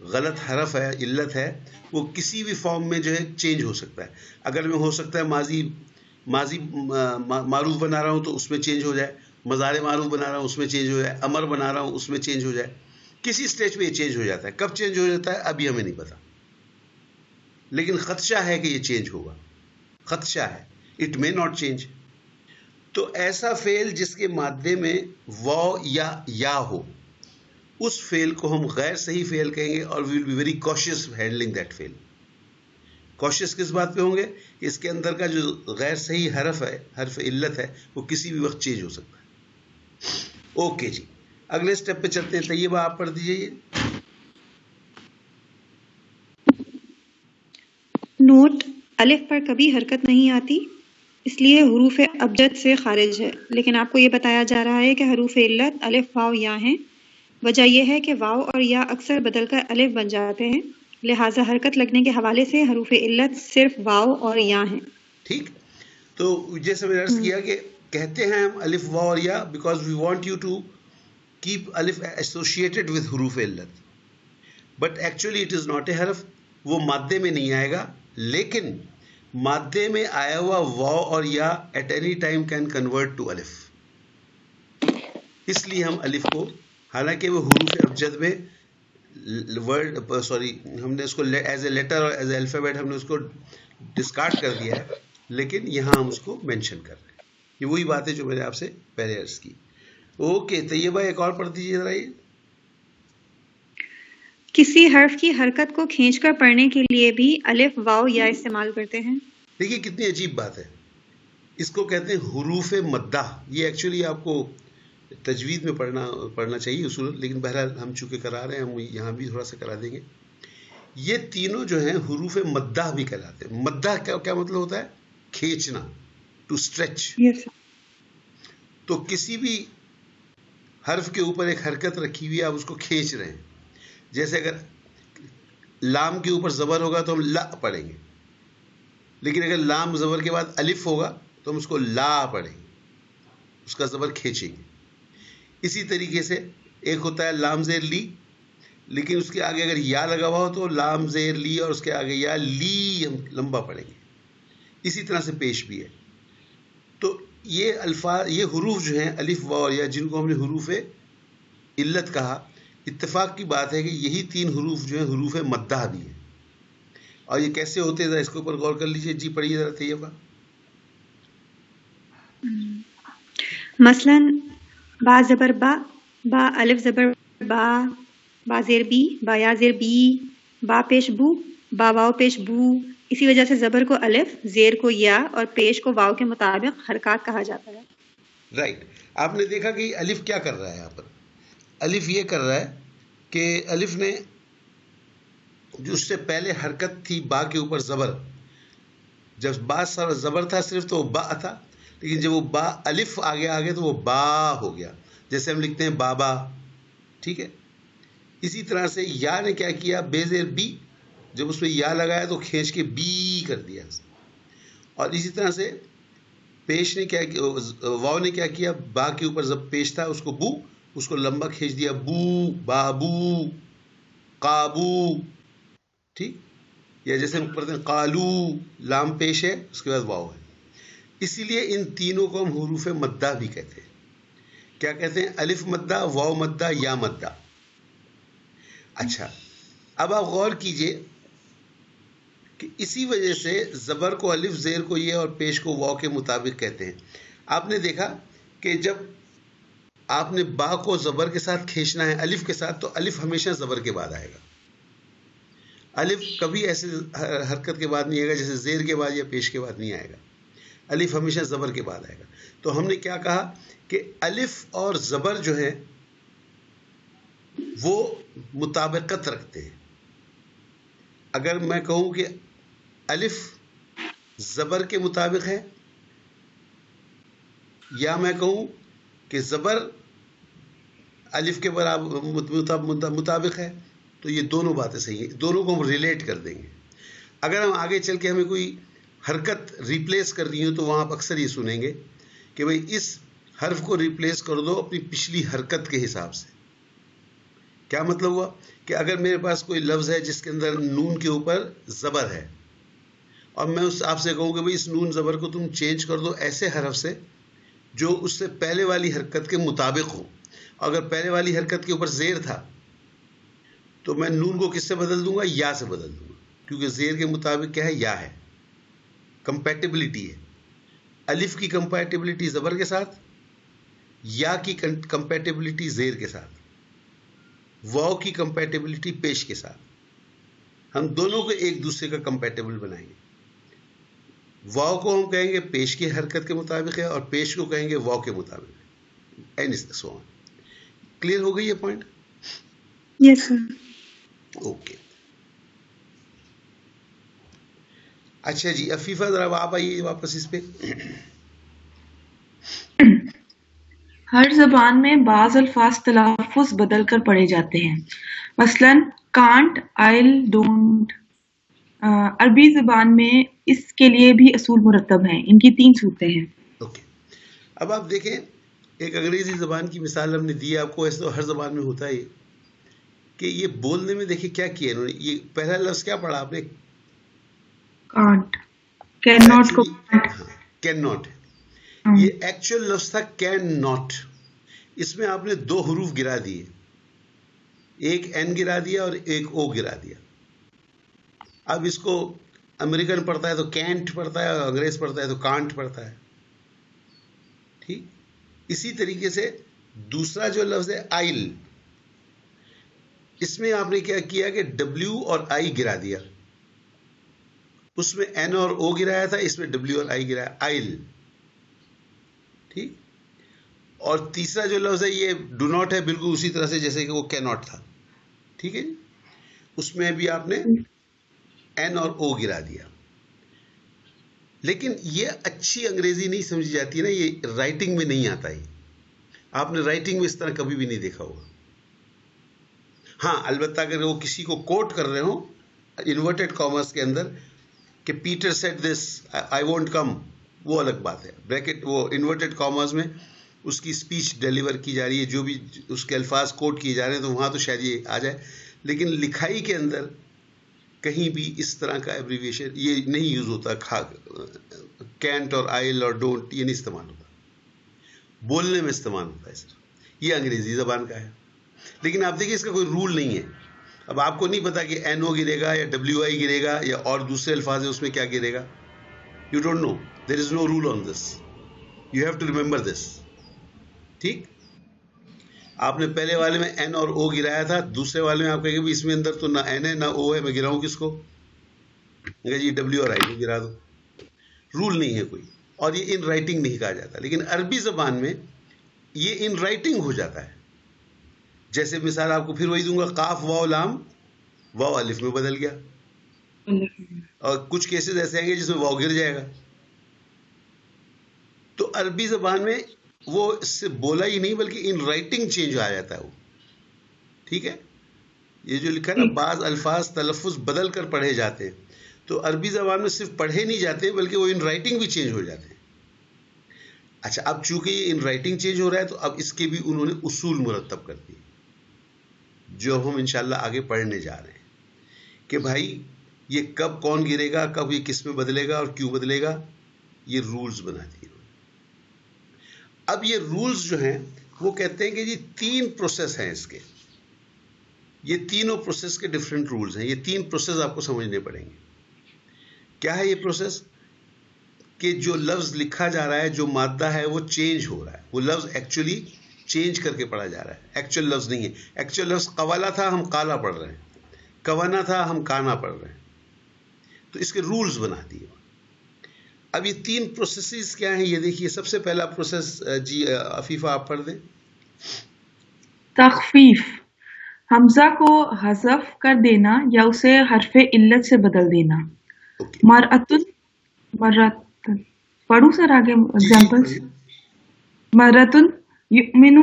غلط حرف ہے, علت ہے, وہ کسی بھی فارم میں جو ہے چینج ہو سکتا ہے. اگر میں ہو سکتا ہے ماضی معروف بنا رہا ہوں تو اس میں چینج ہو جائے, مضارع معروف بنا رہا ہوں اس میں چینج ہو جائے, امر بنا رہا ہوں اس میں چینج ہو جائے. کسی سٹیج پہ یہ چینج ہو جاتا ہے. کب چینج ہو جاتا ہے ابھی ہمیں نہیں پتا, لیکن خدشہ ہے کہ یہ چینج ہوگا, خدشہ ہے. It may not change. تو ایسا فعل جس کے مادے میں واو یا ہو, اس فعل کو ہم غیر صحیح فعل کہیں گے, اور we will be very cautious handling that فعل. کوشیس کس بات پہ ہوں گے؟ اس کے اندر کا جو غیر صحیح حرف ہے, حرف علت ہے, وہ کسی بھی وقت چینج ہو سکتا ہے. اوکے جی, اگلے سٹیپ پہ چلتے ہیں. طیبہ آپ پڑھ دیجئے یہ. نوٹ: الف پر کبھی حرکت نہیں آتی اس لیے حروف ابجد سے خارج ہے، لیکن آپ کو یہ بتایا جا رہا ہے کہ حروف علت الف واو یا ہیں۔ وجہ یہ ہے کہ واو اور یا اکثر بدل کر الف بن جاتے ہیں، لہٰذا حرکت لگنے کے حوالے سے حروف علت صرف واو اور یا ہیں۔ ٹھیک، تو جیسے میں نے عرض کیا کہ کہتے ہیں ہم الف واو اور یا because we want you to keep alif associated with حروف علت, but actually it is not a حرف. وہ مادے میں نہیں آئے گا, لیکن مادے میں آیا ہوا واو اور یا at any time can convert to الف. اس لیے ہم الف کو, حالانکہ وہ حروف ابجد میں ہم نے اس کو ایز اے لیٹر اور ایز اے الفابیٹ ہم نے اس کو ڈسکارڈ کر دیا ہے, لیکن یہاں ہم اس کو مینشن کر رہے ہیں. یہ وہی بات ہے جو میں نے آپ سے پہلے عرض کی. اوکے طیبہ ایک اور پڑھ دیجیے ذرا. یہ کسی حرف کی حرکت کو کھینچ کر پڑھنے کے لیے بھی الف واو یا استعمال کرتے ہیں. دیکھیے کتنی عجیب بات ہے, اس کو کہتے ہیں حروف مدہ. یہ ایکچولی آپ کو تجوید میں پڑھنا چاہیے اصول, لیکن بہرحال ہم چونکہ کرا رہے ہیں ہم یہاں بھی تھوڑا سا کرا دیں گے. یہ تینوں جو ہیں حروف مدہ بھی کہلاتے ہیں. مدہ کیا مطلب ہوتا ہے؟ کھینچنا, ٹو اسٹریچ. تو کسی بھی حرف کے اوپر ایک حرکت رکھی ہوئی ہے, آپ اس کو کھینچ رہے ہیں. جیسے اگر لام کے اوپر زبر ہوگا تو ہم لا پڑھیں گے, لیکن اگر لام زبر کے بعد الف ہوگا تو ہم اس کو لا پڑھیں گے, اس کا زبر کھینچیں گے. اسی طریقے سے ایک ہوتا ہے لام زیر لی, لیکن اس کے آگے اگر یا لگا ہوا ہو تو لام زیر لی اور اس کے آگے یا لی ہم لمبا پڑھیں گے. اسی طرح سے پیش بھی ہے. تو یہ الفاظ, یہ حروف جو ہیں الف واو اور یا, جن کو ہم نے حروف علت کہا, اتفاق کی بات ہے کہ یہی تین حروف جو ہیں حروف مدہ بھی ہیں. اور یہ کیسے ہوتے ہیں ذرا اس کے اوپر غور کر لیجئے. جی پڑھیے ذرا طیبہ. مثلا با زبر با, با الف زبر با, با زیر بی, با یا زیر بی, با پیش بو, با واو پیش بو. اسی وجہ سے زبر کو الف, زیر کو یا اور پیش کو واو کے مطابق حرکات کہا جاتا ہے. رائٹ. آپ نے دیکھا کہ الف کیا کر رہا ہے یہاں پر. الف یہ کر رہا ہے کہ الف نے جو اس سے پہلے حرکت تھی با کے اوپر زبر, جب با زبر تھا صرف تو وہ با تھا, لیکن جب وہ با الف آگے آگے تو وہ با ہو گیا. جیسے ہم لکھتے ہیں بابا, ٹھیک ہے. اسی طرح سے یا نے کیا کیا, بے زیر بی, جب اس میں یا لگایا تو کھینچ کے بی کر دیا. اور اسی طرح سے پیش نے کیا کیا, واو نے کیا کیا, با کے اوپر جب پیش تھا اس کو بو, اس کو لمبا کھینچ دیا, بو, بابو, قابو, ٹھیک. یا جیسے ہم پڑھتے ہیں قالو, لام پیش ہے اس کے بعد واو ہے. اسی لیے ان تینوں کو ہم حروف مدہ بھی کہتے ہیں. کیا کہتے ہیں؟ الف مدہ, واو مدہ, یا مدہ. اچھا, اب آپ غور کیجئے کہ اسی وجہ سے زبر کو الف, زیر کو یہ اور پیش کو واو کے مطابق کہتے ہیں. آپ نے دیکھا کہ جب آپ نے با کو زبر کے ساتھ کھینچنا ہے الف کے ساتھ, تو الف ہمیشہ زبر کے بعد آئے گا. الف کبھی ایسے حرکت کے بعد نہیں آئے گا جیسے زیر کے بعد یا پیش کے بعد نہیں آئے گا. الف ہمیشہ زبر کے بعد آئے گا. تو ہم نے کیا کہا کہ الف اور زبر جو ہے وہ مطابقت رکھتے ہیں. اگر میں کہوں کہ الف زبر کے مطابق ہے, یا میں کہوں کہ زبر الف کے برابر مطابق ہے, تو یہ دونوں باتیں صحیح ہیں. دونوں کو ہم ریلیٹ کر دیں گے. اگر ہم آگے چل کے ہمیں کوئی حرکت ریپلیس کر رہی ہوں تو وہاں آپ اکثر یہ سنیں گے کہ بھئی اس حرف کو ریپلیس کر دو اپنی پچھلی حرکت کے حساب سے. کیا مطلب ہوا کہ اگر میرے پاس کوئی لفظ ہے جس کے اندر نون کے اوپر زبر ہے, اور میں آپ سے کہوں کہ بھئی اس نون زبر کو تم چینج کر دو ایسے حرف سے جو اس سے پہلے والی حرکت کے مطابق ہو. اگر پہلے والی حرکت کے اوپر زیر تھا تو میں نون کو کس سے بدل دوں گا؟ یا سے بدل دوں گا, کیونکہ زیر کے مطابق کیا ہے؟ یا ہے. کمپیٹیبلٹی ہے. الف کی کمپیٹیبلٹی زبر کے ساتھ, یا کی کمپیٹیبلٹی زیر کے ساتھ, واو کی کمپیٹیبلٹی پیش کے ساتھ. ہم دونوں کو ایک دوسرے کا کمپیٹیبل بنائیں گے. واو کو ہم کہیں گے پیش کی حرکت کے مطابق ہے, اور پیش کو کہیں گے واو کے مطابق ہے. And so on. کلیئر ہو گئی یہ پوائنٹ؟ یس سر. اوکے. اچھا جی, عفیفہ ذرا آپ آئیے واپس اس پہ. ہر زبان میں بعض الفاظ تلفظ بدل کر پڑھے جاتے ہیں. مثلا کانٹ, آئل, ڈونٹ. عربی زبان میں اس کے لیے بھی اصول مرتب ہیں. ان کی 3 صورتیں ہیں. اوکے. اب آپ دیکھیں ایک انگریزی زبان کی مثال ہم نے دی آپ کو. ایسے تو ہر زبان میں ہوتا ہے یہ کہ یہ بولنے میں دیکھیں کیا کیا انہوں نے. یہ پہلا لفظ کیا پڑھا آپ نے؟ کانٹ. کین ناٹ کو کین ناٹ. یہ ایکچوئل لفظ تھا کین ناٹ. اس میں آپ نے 2 حروف گرا دیے, ایک این گرا دیا اور ایک او گرا دیا. اب اس کو امریکن پڑھتا ہے تو کینٹ پڑھتا ہے, اور انگریز پڑھتا ہے تو کانٹ پڑھتا ہے. ٹھیک. اسی طریقے سے دوسرا جو لفظ ہے آئل, اس میں آپ نے کیا کیا کہ ڈبلیو اور آئی گرا دیا. اس میں این اور او گرایا تھا, اس میں ڈبلیو اور آئی گرایا, آئل. ٹھیک. اور تیسرا جو لفظ ہے یہ ڈو ناٹ ہے, بالکل اسی طرح سے جیسے کہ وہ کی ناٹ تھا. ٹھیک ہے جی. اس میں بھی آپ نے این اور او گرا دیا. لیکن یہ اچھی انگریزی نہیں سمجھی جاتی نا, یہ رائٹنگ میں نہیں آتا. ہی آپ نے رائٹنگ میں اس طرح کبھی بھی نہیں دیکھا ہوگا. ہاں البتہ اگر وہ کسی کو کوٹ کر رہے ہوں انورٹیڈ کامرس کے اندر کہ Peter said this I won't come, وہ الگ بات ہے. بریکٹ وہ انورٹیڈ کامرس میں اس کی اسپیچ ڈیلیور کی جا رہی ہے, جو بھی اس کے الفاظ کوٹ کیے جا رہے ہیں, تو وہاں تو شاید یہ آ جائے. لیکن لکھائی کے اندر کہیں بھی اس طرح کا ایبریویشن یہ نہیں یوز ہوتا. کینٹ اور آئل اور ڈونٹ یہ نہیں استعمال ہوتا, بولنے میں استعمال ہوتا ہے سر. یہ انگریزی زبان کا ہے. لیکن آپ دیکھیں اس کا کوئی رول نہیں ہے. اب آپ کو نہیں پتا کہ این او گرے گا یا ڈبلیو آئی گرے گا یا اور دوسرے الفاظ ہیں اس میں کیا گرے گا. You don't know, there is no rule on this, you have to remember this. ٹھیک. آپ نے پہلے والے میں این اور او گرایا تھا, دوسرے والے میں آپ کہیں گے اس میں اندر تو نہ این ہے نہ او ہے, میں گراؤں کس کو؟ جی ڈبلیو اور آئی کو گرا دو. رول نہیں ہے کوئی, اور یہ ان رائٹنگ نہیں کہا جاتا. لیکن عربی زبان میں یہ ان رائٹنگ ہو جاتا ہے. جیسے مثال آپ کو پھر وہی دوں گا, قاف واو لام واو الف میں بدل گیا, اور کچھ کیسز ایسے آئیں گے جس میں واو گر جائے گا. تو عربی زبان میں وہ اس سے بولا ہی نہیں بلکہ ان رائٹنگ چینج آ جاتا ہے وہ. ٹھیک ہے. یہ جو لکھا نا بعض الفاظ تلفظ بدل کر پڑھے جاتے ہیں, تو عربی زبان میں صرف پڑھے نہیں جاتے بلکہ وہ ان رائٹنگ بھی چینج ہو جاتے ہیں. اچھا, اب چونکہ یہ ان رائٹنگ چینج ہو رہا ہے تو اب اس کے بھی انہوں نے اصول مرتب کر دیے, جو ہم انشاءاللہ آگے پڑھنے جا رہے ہیں کہ بھائی یہ کب کون گرے گا, کب یہ کس میں بدلے گا اور کیوں بدلے گا. یہ رولز بنا دیے. اب یہ رولز جو ہیں وہ کہتے ہیں کہ جی 3 پروسیس ہیں اس کے. یہ تینوں پروسیس کے ڈفرینٹ رولز ہیں. یہ 3 پروسیس آپ کو سمجھنے پڑیں گے. کیا ہے یہ پروسیس؟ کہ جو لفظ لکھا جا رہا ہے, جو مادہ ہے وہ چینج ہو رہا ہے. وہ لفظ ایکچولی چینج کر کے پڑھا جا رہا ہے, ایکچوئل لفظ نہیں ہے. ایکچوئل لفظ قوالا تھا, ہم قالا پڑھ رہے ہیں. کوانا تھا, ہم کانا پڑھ رہے ہیں. تو اس کے رولز بنا دیے. اب یہ 3 پروسیسز کیا ہیں یہ دیکھیے. سب سے پہلا پروسیس جی عفیفہ آپ پڑھ دیں. تخفیف, حمزہ کو حذف کر دینا یا اسے حرف علت سے بدل دینا. مرأتن, مرأتن پڑھوں سر آگے ایگزامپلس. مرأتن یؤمنو,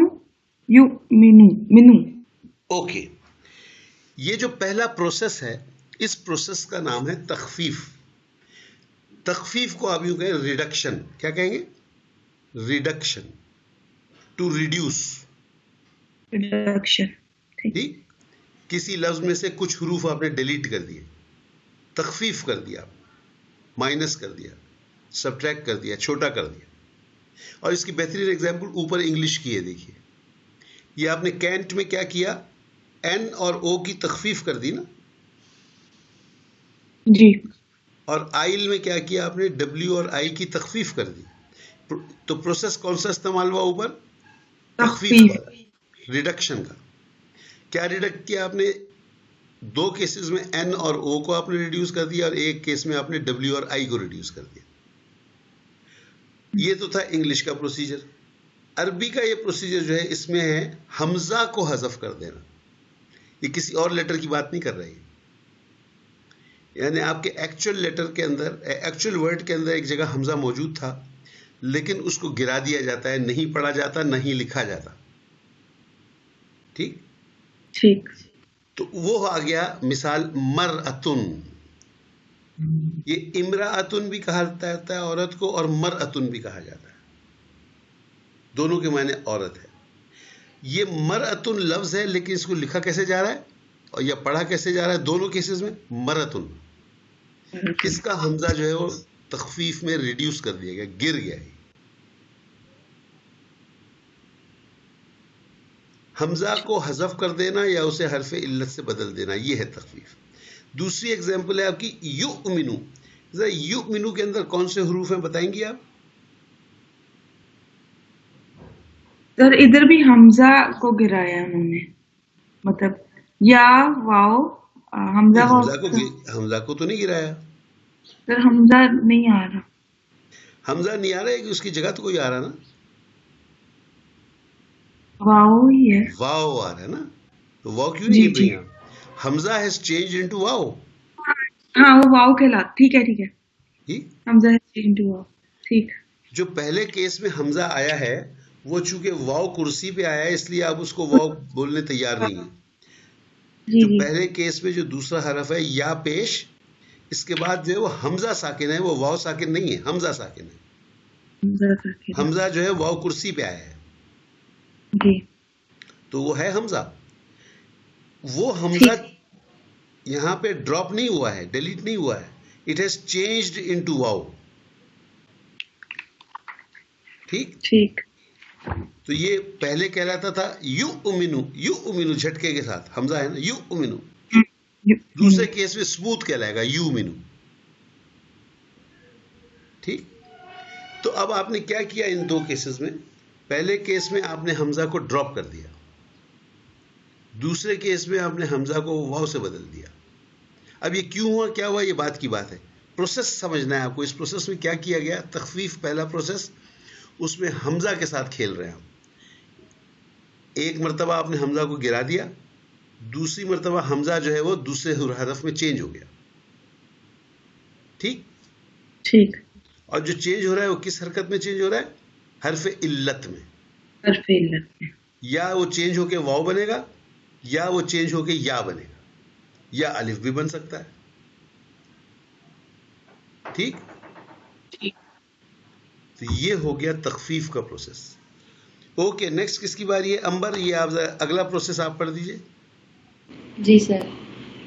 یؤمنو, منو. اوکے. یہ جو پہلا پروسیس ہے, اس پروسیس کا نام ہے تخفیف. تخفیف کو آپ یوں کہیں ریڈکشن. کیا کہیں گے؟ ریڈکشن. To reduce. ریڈکشن. ٹھیک. کسی لفظ میں سے کچھ حروف آپ نے ڈیلیٹ کر دیے, تخفیف کر دیا, مائنس کر دیا, سبٹریکٹ کر دیا, چھوٹا کر دیا. اور اس کی بہترین ایگزامپل اوپر انگلش کی ہے. دیکھیے یہ آپ نے کینٹ میں کیا کیا, این اور او کی تخفیف کر دی نا جی. اور آئل میں کیا کیا آپ نے, ڈبلیو اور آئی کی تخفیف کر دی. تو پروسیس کون سا استعمال ہوا اوپر؟ تخفیف والا, ریڈکشن کا. کیا ریڈکٹ کیا آپ نے؟ 2 کیسز میں این اور او کو آپ نے ریڈیوس کر دیا, اور ایک کیس میں آپ نے ڈبلیو اور آئی کو ریڈیوس کر دیا. یہ تو تھا انگلش کا پروسیجر. عربی کا یہ پروسیجر جو ہے اس میں ہے حمزہ کو حذف کر دینا. یہ کسی اور لیٹر کی بات نہیں کر رہی, یعنی آپ کے ایکچوئل لیٹر کے اندر, ایکچوئل ورڈ کے اندر ایک جگہ حمزہ موجود تھا, لیکن اس کو گرا دیا جاتا ہے, نہیں پڑھا جاتا, نہیں لکھا جاتا. ٹھیک. ٹھیک. تو وہ آ گیا مثال مرأتن. یہ امراۃن بھی کہا جاتا ہے عورت کو، اور مرأتن بھی کہا جاتا ہے، دونوں کے معنی عورت ہے. یہ مرأتن لفظ ہے، لیکن اس کو لکھا کیسے جا رہا ہے اور یا پڑھا کیسے جا رہا ہے؟ دونوں کیسز میں مرأتن. اس کا حمزہ جو ہے وہ تخفیف میں ریڈیوس کر دیا گیا، گر گیا ہے. حمزہ کو حذف کر دینا یا اسے حرف علت سے بدل دینا، یہ ہے تخفیف. دوسری ایگزامپل ہے آپ کی یؤمنو. ذرا یؤمنو کے اندر کون سے حروف ہیں بتائیں گی آپ؟ سر ادھر بھی حمزہ کو گرایا انہوں نے، مطلب یا واو حمزہ حمزہ کو تو نہیں گرایا سر، حمزہ نہیں آ رہا. حمزہ نہیں آ رہا ہے کہ اس کی جگہ تو کوئی آ رہا نا، واو ہی ہے. واو آ رہا ہے نا، تو واو کیوں نہیں گر رہی ہیں؟ حمزہ ہیز چینج انٹو واو. ہاں وہ واو کہلا، ٹھیک ہے حمزہ ہیز چینج انٹو واو. ٹھیک. جو پہلے کیس میں حمزہ آیا ہے وہ چونکہ واو کرسی پہ آیا ہے، اس لیے آپ اس کو واو بولنے تیار نہیں ہیں. جو پہلے کیس میں جو دوسرا حرف ہے یا پیش، اس کے بعد جو ہے وہ حمزہ ساکن ہے، وہ واو ساکن نہیں ہے، حمزہ ساکن ہے. حمزہ جو ہے واو کرسی پہ آیا ہے تو وہ ہے حمزہ. وہ حمزہ یہاں پہ ڈراپ نہیں ہوا ہے، ڈیلیٹ نہیں ہوا ہے، اٹ ہیز چینجڈ انٹو واو. ٹھیک. تو یہ پہلے کہلاتا تھا یؤمنو، یؤمنو جھٹکے کے ساتھ حمزہ ہے نا، یؤمنو. دوسرے کیس میں سموتھ کہلائے گا یؤمنو. ٹھیک. تو اب آپ نے کیا کیا ان دو کیسز میں؟ پہلے کیس میں آپ نے حمزہ کو ڈراپ کر دیا، دوسرے کیس میں آپ نے حمزہ کو واو سے بدل دیا. اب یہ کیوں ہوا، کیا ہوا، یہ بات کی بات ہے. پروسیس سمجھنا ہے آپ کو. اس پروسیس میں کیا کیا گیا؟ تخفیف پہلا پروسیس، اس میں حمزہ کے ساتھ کھیل رہے ہیں ہم. ایک مرتبہ آپ نے حمزہ کو گرا دیا، دوسری مرتبہ حمزہ جو ہے وہ دوسرے حرف میں چینج ہو گیا. ٹھیک. اور جو چینج ہو رہا ہے وہ کس حرکت میں چینج ہو رہا ہے؟ حرف علت میں. یا وہ چینج ہو کے واو بنے گا، یا وہ چینج ہو کے یا بنے گا، یا الف بھی بن سکتا ہے. ٹھیک. تو یہ ہو گیا تخفیف کا پروسیس. اوکے، نیکسٹ کس کی باری ہے؟ امبر، یہ آپ اگلا پروسیس آپ پڑھ دیجئے. جی سر.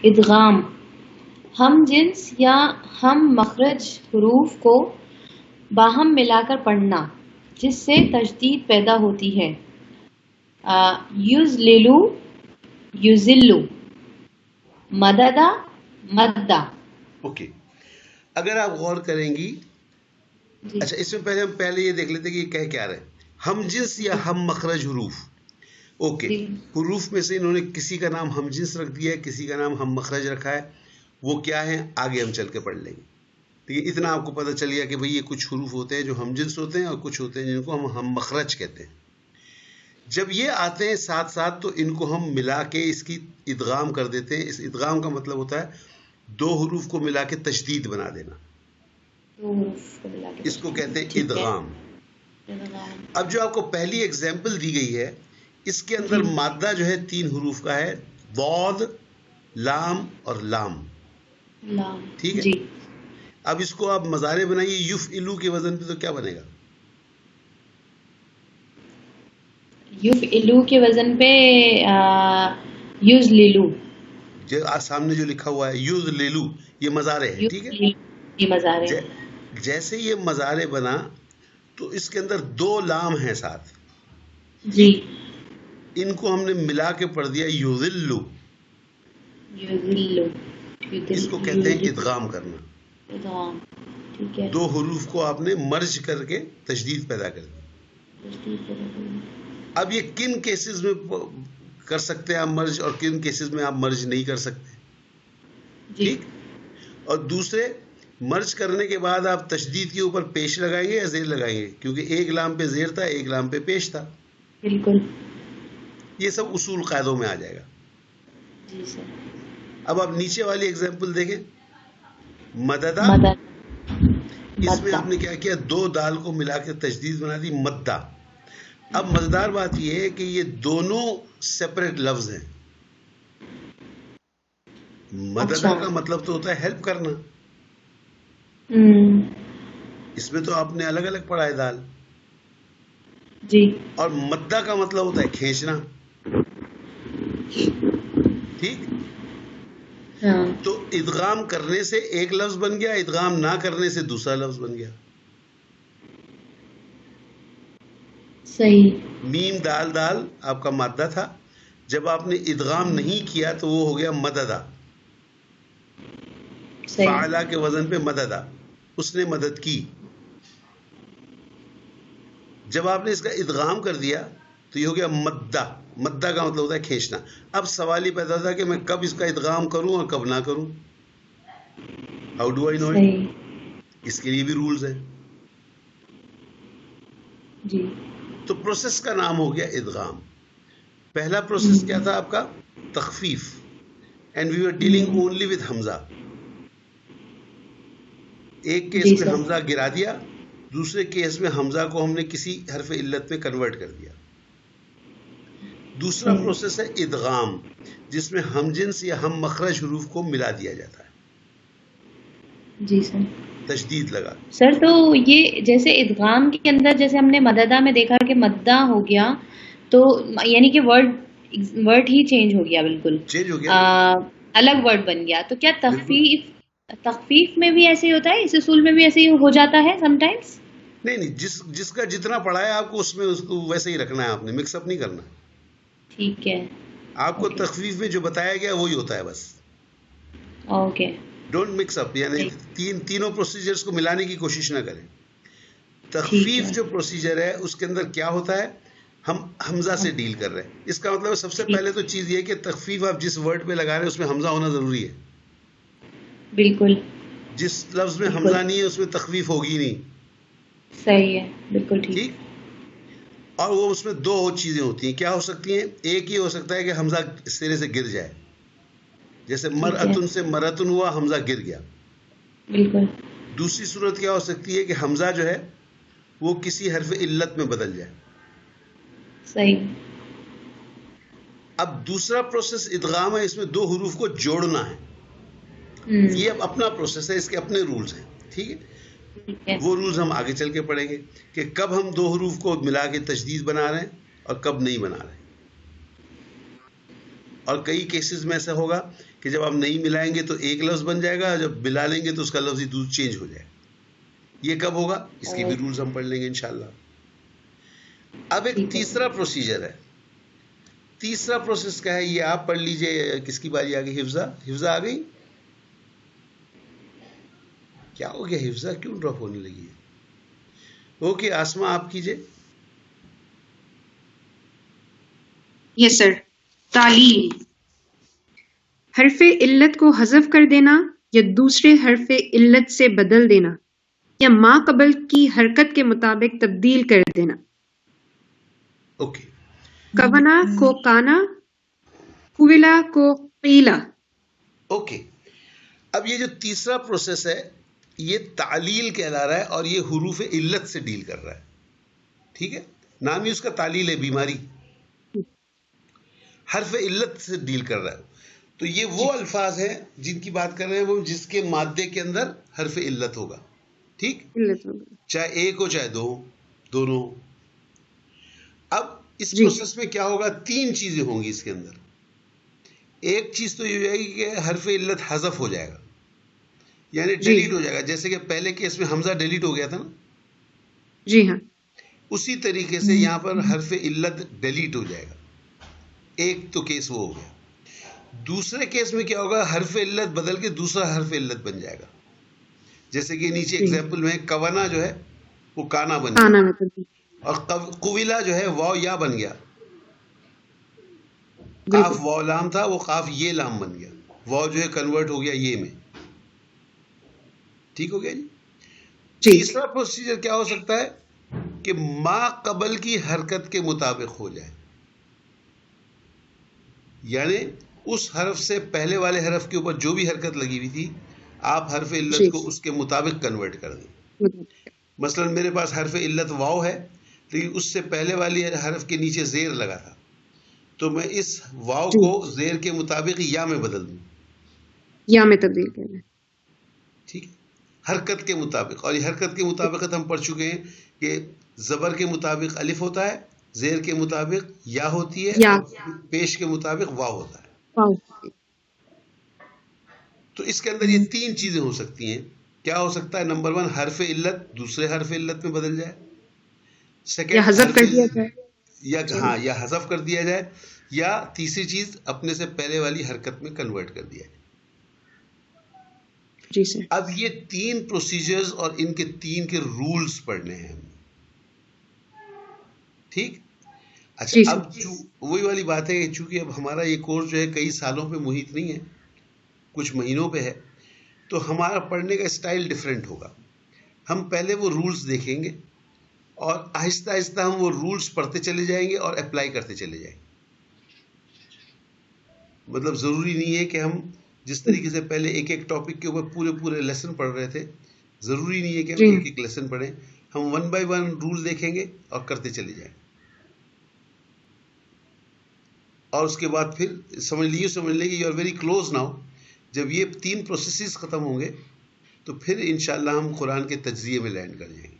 ادغام، ہم جنس یا ہم مخرج حروف کو باہم ملا کر پڑھنا جس سے تجدید پیدا ہوتی ہے. یزللو، یزلو، مددا، مددا. اوکے، اگر آپ غور کریں گی، اچھا اس میں پہلے ہم یہ دیکھ لیتے کہ یہ کہہ کیا رہے ہیں. ہم جنس یا ہم مخرج حروف. اوکے، حروف میں سے انہوں نے کسی کا نام ہم جنس رکھ دیا ہے، کسی کا نام ہم مخرج رکھا ہے. وہ کیا ہے آگے ہم چل کے پڑھ لیں گے. ٹھیک ہے، اتنا آپ کو پتہ چل گیا کہ بھئی یہ کچھ حروف ہوتے ہیں جو ہم جنس ہوتے ہیں اور کچھ ہوتے ہیں جن کو ہم مخرج کہتے ہیں. جب یہ آتے ہیں ساتھ ساتھ تو ان کو ہم ملا کے اس کی ادغام کر دیتے ہیں. اس ادغام کا مطلب ہوتا ہے دو حروف کو ملا کے تشدید بنا دینا، اس کو کہتے ہیں ادغام. اب جو آپ کو پہلی ایگزامپل دی گئی ہے اس کے اندر مادہ جو ہے 3 حروف کا ہے، ضاد، لام اور لام. ٹھیک ہے. اب اس کو آپ مضارع بنائیے یفعلو کے وزن پہ تو کیا بنے گا؟ یفعلو کے وزن پہ یزللو. جو سامنے جو لکھا ہوا ہے یزللو، یہ مضارع ہے. ٹھیک ہے، یہ مضارع. جیسے یہ مضارع بنا تو اس کے اندر 2 لام ہیں ساتھ. جی. ان کو ہم نے ملا کے پڑھ دیا یذلو. یذلو، اس کو کہتے ہیں ادغام کرنا. ادغام. ٹھیک ہے. 2 حروف کو آپ نے مرج کر کے تشدید پیدا کر دی. اب یہ کن کیسز میں کر سکتے ہیں آپ مرج اور کن کیسز میں آپ مرج نہیں کر سکتے؟ ٹھیک. اور دوسرے، مرج کرنے کے بعد آپ تشدید کے اوپر پیش لگائیں گے یا زیر لگائیں گے؟ کیونکہ ایک لام پہ زیر تھا، ایک لام پہ پیش تھا. بالکل. یہ سب اصول قاعدوں میں آ جائے گا. جی سر. اب آپ نیچے والی ایگزامپل دیکھیں، مددا. اس میں آپ نے کیا کیا؟ 2 دال کو ملا کے تشدید بنا دی، مدہ. اب مزیدار بات یہ ہے کہ یہ دونوں سیپریٹ لفظ ہیں. مددہ کا مطلب تو ہوتا ہے ہیلپ کرنا. اس میں تو آپ نے الگ الگ پڑھا ہے دال. جی. اور مدہ کا مطلب ہوتا ہے کھینچنا. ٹھیک. ہاں تو ادغام کرنے سے ایک لفظ بن گیا, ادغام نہ کرنے سے دوسرا لفظ بن گیا. صحیح. میم دال دال آپ کا مادہ تھا, جب آپ نے ادغام نہیں کیا تو وہ ہو گیا مددہ. صحیح. فعلا کے وزن پہ مددہ, اس نے مدد کی. جب آپ نے اس کا ادغام کر دیا تو یہ ہو گیا مدہ. مدہ کا مطلب ہوتا ہے کھینچنا. اب سوال ہی پیدا تھا کہ میں کب اس کا ادغام کروں اور کب نہ کروں. How do I know it? صحیح. اس کے لیے بھی رولز ہیں. جی. تو پروسیس کا نام ہو گیا ادغام. پہلا پروسیس کیا تھا آپ کا؟ تخفیف. And we are dealing only with Hamza. ایک کیس جی میں سر. حمزہ گرا دیا, دوسرے کیس میں حمزہ کو ہم نے کسی حرف علت میں کنورٹ کر دیا. دوسرا پروسیس ہے ادغام, جس میں ہم جنس یا ہم مخرج حروف کو ملا دیا جاتا ہے جی سر. تشدید لگا. سر تو یہ جیسے ادغام کے اندر جیسے ہم نے مددہ میں دیکھا کہ مدہ ہو گیا تو یعنی کہ ورڈ ہی چینج ہو گیا, بالکل چینج ہو گیا, الگ ورڈ بن گیا. تو کیا تخفیف میں بھی ایسے ہی ہوتا ہے, اس اصول میں بھی ایسے ہی ہو جاتا ہے سم ٹائمس؟ نہیں, جس کا جتنا پڑھا ہے آپ کو اس میں اس کو ویسے ہی رکھنا ہے, آپ نے مکس اپ نہیں کرنا. ٹھیک ہے. آپ کو تخفیف میں جو بتایا گیا وہی ہوتا ہے بس. اوکے. ڈونٹ مکس اپ, یعنی تینوں پروسیجرز کو ملانے کی کوشش نہ کریں. ٹھیک تخفیف ہے. جو پروسیجر ہے اس کے اندر کیا ہوتا ہے, ہم حمزہ سے ڈیل کر رہے ہیں. اس کا مطلب سب سے پہلے تو چیز یہ ہے کہ تخفیف آپ جس ورڈ پہ لگا رہے ہیں اس میں حمزہ ہونا ضروری ہے. بالکل. جس لفظ میں حمزہ نہیں ہے اس میں تخفیف ہوگی نہیں. صحیح ہے, بالکل ٹھیک. ٹھیک. اور وہ اس میں دو چیزیں ہوتی ہیں. کیا ہو سکتی ہیں؟ ایک یہ ہو سکتا ہے کہ حمزہ سرے سے گر جائے, جیسے مرأتن سے مرأتن ہوا, حمزہ گر گیا. بالکل. دوسری صورت کیا ہو سکتی ہے کہ حمزہ جو ہے وہ کسی حرف علت میں بدل جائے. صحیح. اب دوسرا پروسیس ادغام ہے, اس میں دو حروف کو جوڑنا ہے. یہ اب اپنا پروسیس ہے, اس کے اپنے رولز ہیں. ٹھیک ہے. وہ رولز ہم آگے چل کے پڑھیں گے کہ کب ہم دو حروف کو ملا کے تشدید بنا رہے ہیں اور کب نہیں بنا رہے ہیں. اور کئی کیسز میں ایسا ہوگا کہ جب آپ نہیں ملائیں گے تو ایک لفظ بن جائے گا, جب ملا لیں گے تو اس کا لفظ ہی چینج ہو جائے گا. یہ کب ہوگا اس کے بھی رولز ہم پڑھ لیں گے انشاءاللہ. اب ایک تیسرا پروسیجر ہے. تیسرا پروسیس کیا ہے یہ آپ پڑھ لیجئے. کس کی باری آ گئی؟ حفظہ آ گئی. کیا ہو گیا, حفظہ کیوں ڈراپ ہونے لگی ہے؟ اوکے آسما آپ کیجئے. یس سر. تعلیل. حرف علت کو حذف کر دینا یا دوسرے حرف علت سے بدل دینا یا ما قبل کی حرکت کے مطابق تبدیل کر دینا. اوکے. کونا کو کانا, کویلا کو قیلا. اوکے. اب یہ جو تیسرا پروسیس ہے یہ تعلیل کہلا رہا ہے اور یہ حروف علت سے ڈیل کر رہا ہے. ٹھیک ہے. نام ہی اس کا تعلیل ہے, بیماری. حرف علت سے ڈیل کر رہا ہے. تو یہ وہ الفاظ ہیں جن کی بات کر رہے ہیں, وہ جس کے مادے کے اندر حرف علت ہوگا. ٹھیک. چاہے ایک ہو چاہے دو, دونوں. اب اس پروسیس میں کیا ہوگا, تین چیزیں ہوں گی اس کے اندر. ایک چیز تو یہ ہو جائے گی کہ حرف علت حذف ہو جائے گا, یعنی ڈیلیٹ ہو جائے گا. جیسے کہ پہلے کیس میں حمزہ ڈیلیٹ ہو گیا تھا نا. جی ہاں. اسی طریقے سے یہاں پر حرف علت ڈیلیٹ ہو جائے گا. ایک تو کیس وہ ہو گیا. دوسرے کیس میں کیا ہوگا, حرف علت بدل کے دوسرا حرف علت بن جائے گا. جیسے کہ نیچے ایگزامپل میں کونا جو ہے وہ کانا بن گیا, اور قویلا جو ہے واو یا بن گیا. قاف واو لام تھا, وہ قاف یہ لام بن گیا. واو جو ہے کنورٹ ہو گیا یہ میں. ٹھیک ہو گیا جی. تیسرا پروسیجر کیا ہو سکتا ہے کہ ما قبل کی حرکت کے مطابق ہو جائے, یعنی اس حرف سے پہلے والے حرف کے اوپر جو بھی حرکت لگی ہوئی تھی آپ حرف علت کو اس کے مطابق کنورٹ کر دیں. مثلا میرے پاس حرف علت واو ہے لیکن اس سے پہلے والی حرف کے نیچے زیر لگا تھا, تو میں اس واو کو زیر کے مطابق یا میں بدل دوں, یا میں تبدیل کر دیں. ٹھیک ہے. حرکت کے مطابق. اور یہ حرکت کے مطابقت ہم پڑھ چکے ہیں کہ زبر کے مطابق الف ہوتا ہے, زیر کے مطابق یا ہوتی ہے, یا اور پیش کے مطابق واو ہوتا ہے. واو. تو اس کے اندر یہ تین چیزیں ہو سکتی ہیں. کیا ہو سکتا ہے؟ نمبر 1 حرف علت دوسرے حرف علت میں بدل جائے. یا سیکنڈ حذف کر دیا جائے. یا حذف کر دیا جائے, یا تیسری چیز اپنے سے پہلے والی حرکت میں کنورٹ کر دیا جائے. جی سر. اب یہ 3 پروسیجرز اور ان کے 3 کے رولز پڑھنے ہیں. ٹھیک. اچھا, اب وہی والی بات ہے کہ چونکہ اب ہمارا یہ کورس جو ہے کئی سالوں پہ محیط نہیں ہے, کچھ مہینوں پہ ہے, تو ہمارا پڑھنے کا اسٹائل ڈیفرنٹ ہوگا. ہم پہلے وہ رولز دیکھیں گے اور آہستہ آہستہ ہم وہ رولز پڑھتے چلے جائیں گے اور اپلائی کرتے چلے جائیں گے. مطلب ضروری نہیں ہے کہ ہم جس طریقے سے پہلے ایک ایک ٹاپک کے اوپر پورے لیسن پڑھ رہے تھے, ضروری نہیں ہے کہ ہم ایک ایک لیسن پڑھیں. ہم 1 by 1 رول دیکھیں گے اور کرتے چلے جائیں. اور اس کے بعد پھر سمجھ لیں کہ you are very close now. جب یہ 3 پروسیسز ختم ہوں گے تو پھر انشاءاللہ ہم قرآن کے تجزیے میں لینڈ کر جائیں گے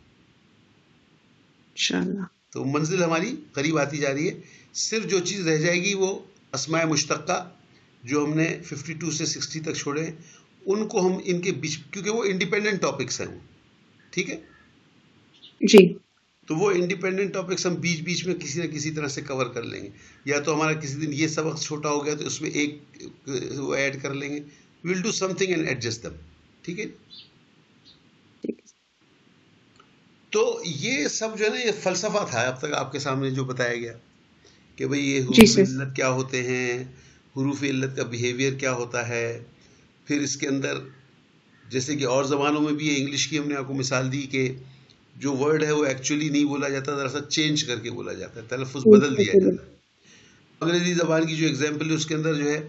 انشاءاللہ. تو منزل ہماری قریب آتی جا رہی ہے. صرف جو چیز رہ جائے گی وہ اسماء مشتقہ جو ہم نے 52 سے 60 تک چھوڑے ہیں, ان کو ہم ان کے بیچ, کیونکہ وہ انڈیپینڈنٹ ٹاپکس ہیں. ٹھیک ہے جی. تو وہ انڈیپینڈنٹ ٹاپکس ہم بیچ بیچ میں کسی نہ کسی طرح سے کور کر لیں گے. یا تو ہمارا کسی دن یہ سبق چھوٹا ہو گیا تو اس میں ایک وہ ایڈ کر لیں گے. We will do something and adjust them. ٹھیک ہے. تو یہ سب جو ہے نا یہ فلسفہ تھا اب تک آپ کے سامنے جو بتایا گیا کہ بھئی یہ حروف علت کیا ہوتے ہیں, حروف علت کا بیہیویئر کیا ہوتا ہے. پھر اس کے اندر جیسے کہ اور زبانوں میں بھی انگلش کی ہم نے آپ کو مثال دی کہ جو ورڈ ہے وہ ایکچولی نہیں بولا جاتا, دراصل چینج کر کے بولا جاتا ہے, تلفظ بدل دیا جاتا ہے. انگریزی زبان کی جو ایگزامپل ہے اس کے اندر جو ہے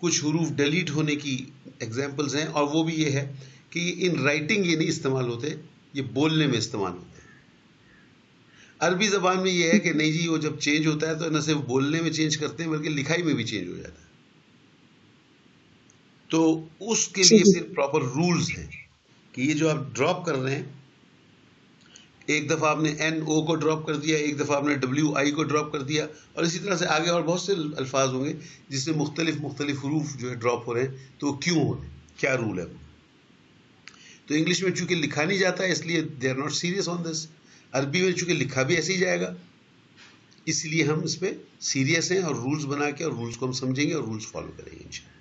کچھ حروف ڈیلیٹ ہونے کی ایگزامپلز ہیں, اور وہ بھی یہ ہے کہ ان رائٹنگ یہ نہیں استعمال ہوتے, یہ بولنے میں استعمال ہوتے ہیں. عربی زبان میں یہ ہے کہ نہیں جی وہ جب چینج ہوتا ہے تو نہ صرف بولنے میں چینج کرتے ہیں بلکہ لکھائی میں بھی چینج ہو جاتا ہے. تو اس کے لیے پھر پراپر رولز ہیں کہ یہ جو آپ ڈراپ کر رہے ہیں, ایک دفعہ آپ نے NO کو ڈراپ کر دیا, ایک دفعہ آپ نے WI کو ڈراپ کر دیا, اور اسی طرح سے آگے اور بہت سے الفاظ ہوں گے جس میں مختلف حروف جو ہے ڈراپ ہو رہے ہیں. تو وہ کیوں ہو رہے ہیں, کیا رول ہے وہ. تو انگلش میں چونکہ لکھا نہیں جاتا ہے اس لیے دے آر ناٹ سیریس آن دس. عربی میں چونکہ لکھا بھی ایسے ہی جائے گا اس لیے ہم اس پہ سیریس ہیں, اور رولز بنا کے اور رولز کو ہم سمجھیں گے اور رولز فالو کریں گے انشاءاللہ.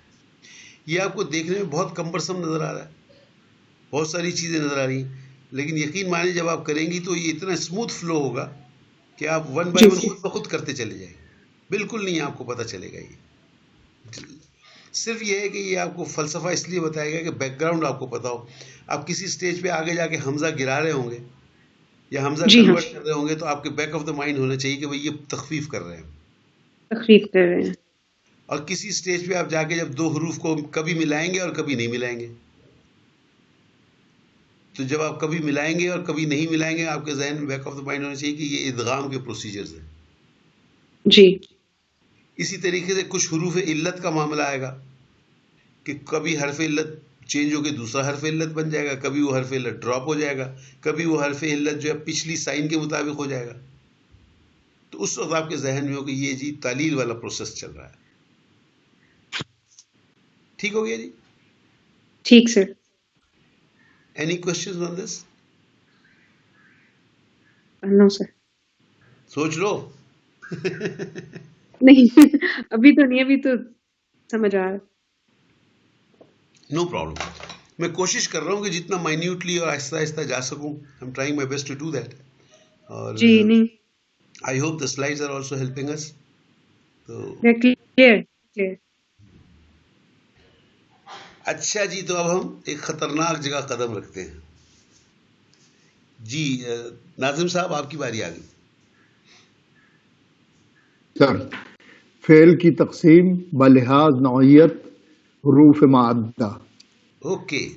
یہ آپ کو دیکھنے میں بہت کمبرسم نظر آ رہا ہے, بہت ساری چیزیں نظر آ رہی ہیں, لیکن یقین مانیں جب آپ کریں گی تو یہ اتنا اسموتھ فلو ہوگا کہ آپ 1 by 1 خود بخود کرتے چلے جائیں. بالکل نہیں آپ کو پتہ چلے گا. یہ صرف یہ ہے کہ یہ آپ کو فلسفہ اس لیے بتایا گیا کہ بیک گراؤنڈ آپ کو پتا ہو. آپ کسی سٹیج پہ آگے جا کے حمزہ گرا رہے ہوں گے یا حمزہ کنورٹ کر رہے ہوں گے تو آپ کے بیک آف دا مائنڈ ہونا چاہیے کہ بھئی یہ تخفیف کر رہے ہیں. اور کسی سٹیج پہ آپ جا کے جب 2 حروف کو کبھی ملائیں گے اور کبھی نہیں ملائیں گے, تو جب آپ کبھی ملائیں گے اور کبھی نہیں ملائیں گے آپ کے ذہن میں بیک آف دا مائنڈ ہونا چاہیے کہ یہ ادغام کے پروسیجرز ہیں. جی. اسی طریقے سے کچھ حروف علت کا معاملہ آئے گا کہ کبھی حرف علت چینج ہو کے دوسرا حرف علت بن جائے گا, کبھی وہ حرف علت ڈراپ ہو جائے گا, کبھی وہ حرف علت جو ہے پچھلی سائن کے مطابق ہو جائے گا. تو اس وقت آپ کے ذہن میں ہو کہ یہ جی تعلیل والا پروسیس چل رہا ہے. ٹھیک ہو گیا جی. ٹھیک سر. Any questions on this? No sir. سوچ لو. نہیں ابھی تو نہیں, ابھی تو سمجھ آ رہا. No problem. میں کوشش کر رہا ہوں کہ جتنا مائنیوٹلی اور آہستہ آہستہ جا سکوں. I'm trying my best to do that. اور جی نہیں. I hope the slides are also helping us. تو clear. اچھا جی, تو اب ہم ایک خطرناک جگہ قدم رکھتے ہیں. جی ناظم صاحب آپ کی باری آ گئی. سر فعل کی تقسیم بلحاظ نوعیت حروف معدہ. اوکے,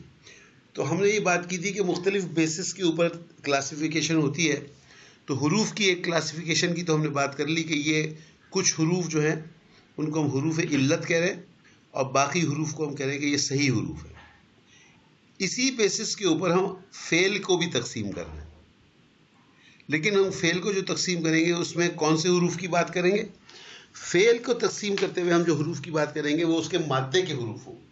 تو ہم نے یہ بات کی تھی کہ مختلف بیسس کے اوپر کلاسیفیکیشن ہوتی ہے. تو حروف کی ایک کلاسیفیکیشن کی تو ہم نے بات کر لی کہ یہ کچھ حروف جو ہیں ان کو ہم حروف علت کہہ رہے ہیں, اور باقی حروف کو ہم کہہ رہے ہیں کہ یہ صحیح حروف ہے. اسی بیسس کے اوپر ہم فعل کو بھی تقسیم کر رہے ہیں، لیکن ہم فعل کو جو تقسیم کریں گے اس میں کون سے حروف کی بات کریں گے؟ فعل کو تقسیم کرتے ہوئے ہم جو حروف کی بات کریں گے وہ اس کے مادے کے حروف ہوں گے.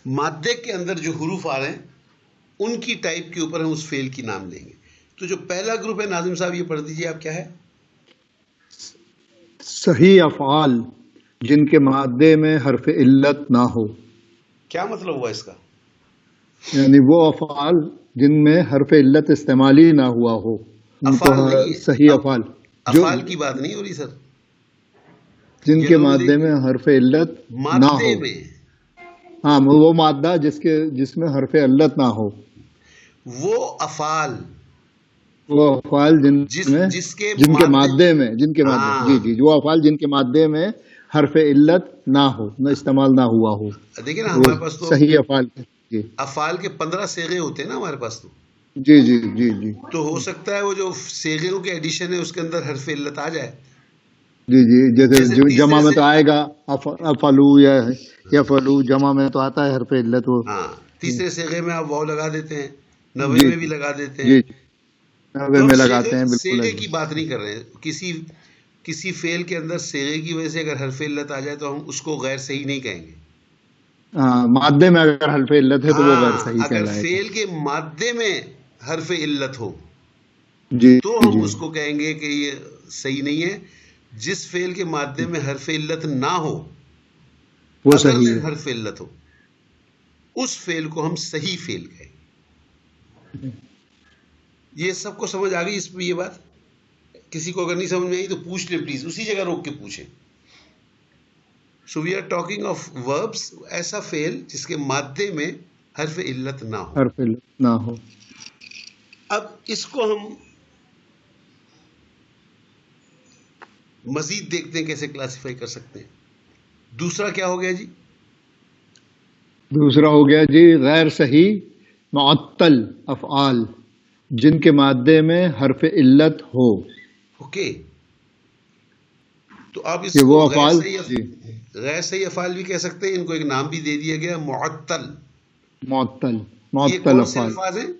مادے کے اندر جو حروف آ رہے ہیں ان کی ٹائپ کے اوپر ہم اس فعل کی نام لیں گے. تو جو پہلا گروپ ہے ناظم صاحب یہ پڑھ دیجئے آپ، کیا ہے؟ صحیح افعال جن کے مادے میں حرف علت نہ ہو. کیا مطلب ہوا اس کا؟ یعنی وہ افعال جن میں حرف علت استعمال ہی نہ ہوا ہو ان کو افعال نہیں، صحیح افعال. جو افعال کی بات نہیں ہو رہی سر، جن یہ کے لوگ مادے میں حرف علت نہ ہو. مادے میں ہاں وہ مادہ جس میں حرف علت نہ ہو، وہ افعال وہ افعال جس کے جن کے مادے مادے میں ہاں جی وہ افعال جن کے مادے میں حرف علت نہ ہو، نہ استعمال نہ ہوا ہو، دیکھیں نا وہ ہمارے پاس تو صحیح افعال. جی افعال کے 15 صیغے ہوتے ہیں نا ہمارے پاس، جی جی جی جی تو ہو سکتا ہے وہ جو صیغوں کے ایڈیشن ہے اس کے اندر حرف علت آ جائے. جی جی جیسے جیسے جمع تیسرے میں سے تو آئے گا افلو یا فلو، جمع میں تو آتا ہے حرف علت. وہ ہاں تیسرے صیغے میں آپ واو لگا دیتے ہیں، نوے جی میں بھی لگا دیتے ہیں. جی نوے تو ہم میں لگاتے ہیں، بالکل صیغے ہے. کی بات نہیں کر رہے ہیں. کسی فعل کے اندر صیغے کی وجہ سے اگر حرف علت آ جائے تو ہم اس کو غیر صحیح نہیں کہیں گے. ہاں مادے میں اگر حرف علت ہے تو وہ غیر ہاں صحیح اگر کہلائے گا. فعل کے مادے میں حرف علت ہو جی تو ہم جی اس کو کہیں گے کہ یہ صحیح نہیں ہے. جس فعل کے مادے میں حرف علت نہ ہو، وہ اگر صحیح ہے. حرف علت ہو، اس فعل کو ہم صحیح فعل کہیں. یہ سب کو سمجھ آ گئی اس میں یہ بات؟ کسی کو اگر نہیں سمجھ میں آئی تو پوچھ لے پلیز، اسی جگہ روک کے پوچھیں. So we are talking of verbs, ایسا فعل جس کے مادے میں حرف علت نہ ہو. حرف علت نہ ہو. اب اس کو ہم مزید دیکھتے ہیں کیسے کلاسیفائی کر سکتے ہیں. دوسرا کیا ہو گیا جی؟ دوسرا ہو گیا جی غیر صحیح معطل افعال جن کے مادے میں حرف علت ہو. اوکے، تو آپ اس یہ کو وہ افعال جی غیر صحیح افعال بھی کہہ سکتے ہیں. ان کو ایک نام بھی دے دیا گیا، معطل. معطل یہ معطل کون سے افعال الفاظ ہیں؟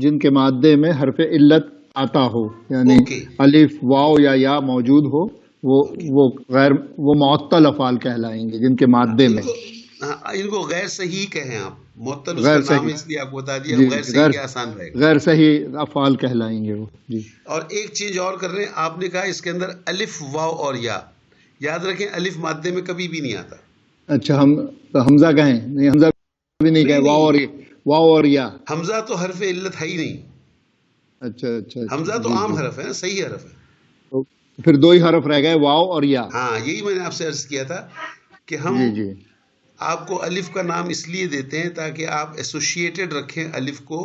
جن کے مادے میں حرف علت آتا ہو، یعنی اوکے الف واو یا موجود ہو، وہ معطل افعال کہلائیں گے جن کے مادے میں. ان کو غیر صحیح کہیں آپ. معطل اس کا غیر نام صحیح اس لیے آپ کو بتا دیا، جی غیر صحیح کے آسان رہے گا. غیر صحیح افعال کہلائیں گے وہ. جی اور ایک چیز اور کر رہے ہیں، آپ نے کہا اس کے اندر الف واو اور یا. یاد رکھیں الف مادے میں کبھی بھی نہیں آتا. اچھا ہم حمزہ کہیں نہیں، حمزہ بھی نہیں کہیں، واو اور یا. حمزہ تو حرف علت ہے ہی نہیں. اچھا اچھا حمزہ تو جی عام جی حرف ہے نا، صحیح حرف ہے. تو پھر دو ہی حرف رہ گئے، واو اور یا. ہاں یہی میں نے آپ سے عرض کیا تھا کہ ہم جی جی آپ کو الف کا نام اس لیے دیتے ہیں تاکہ آپ ایسوسیٹڈ رکھیں الف کو،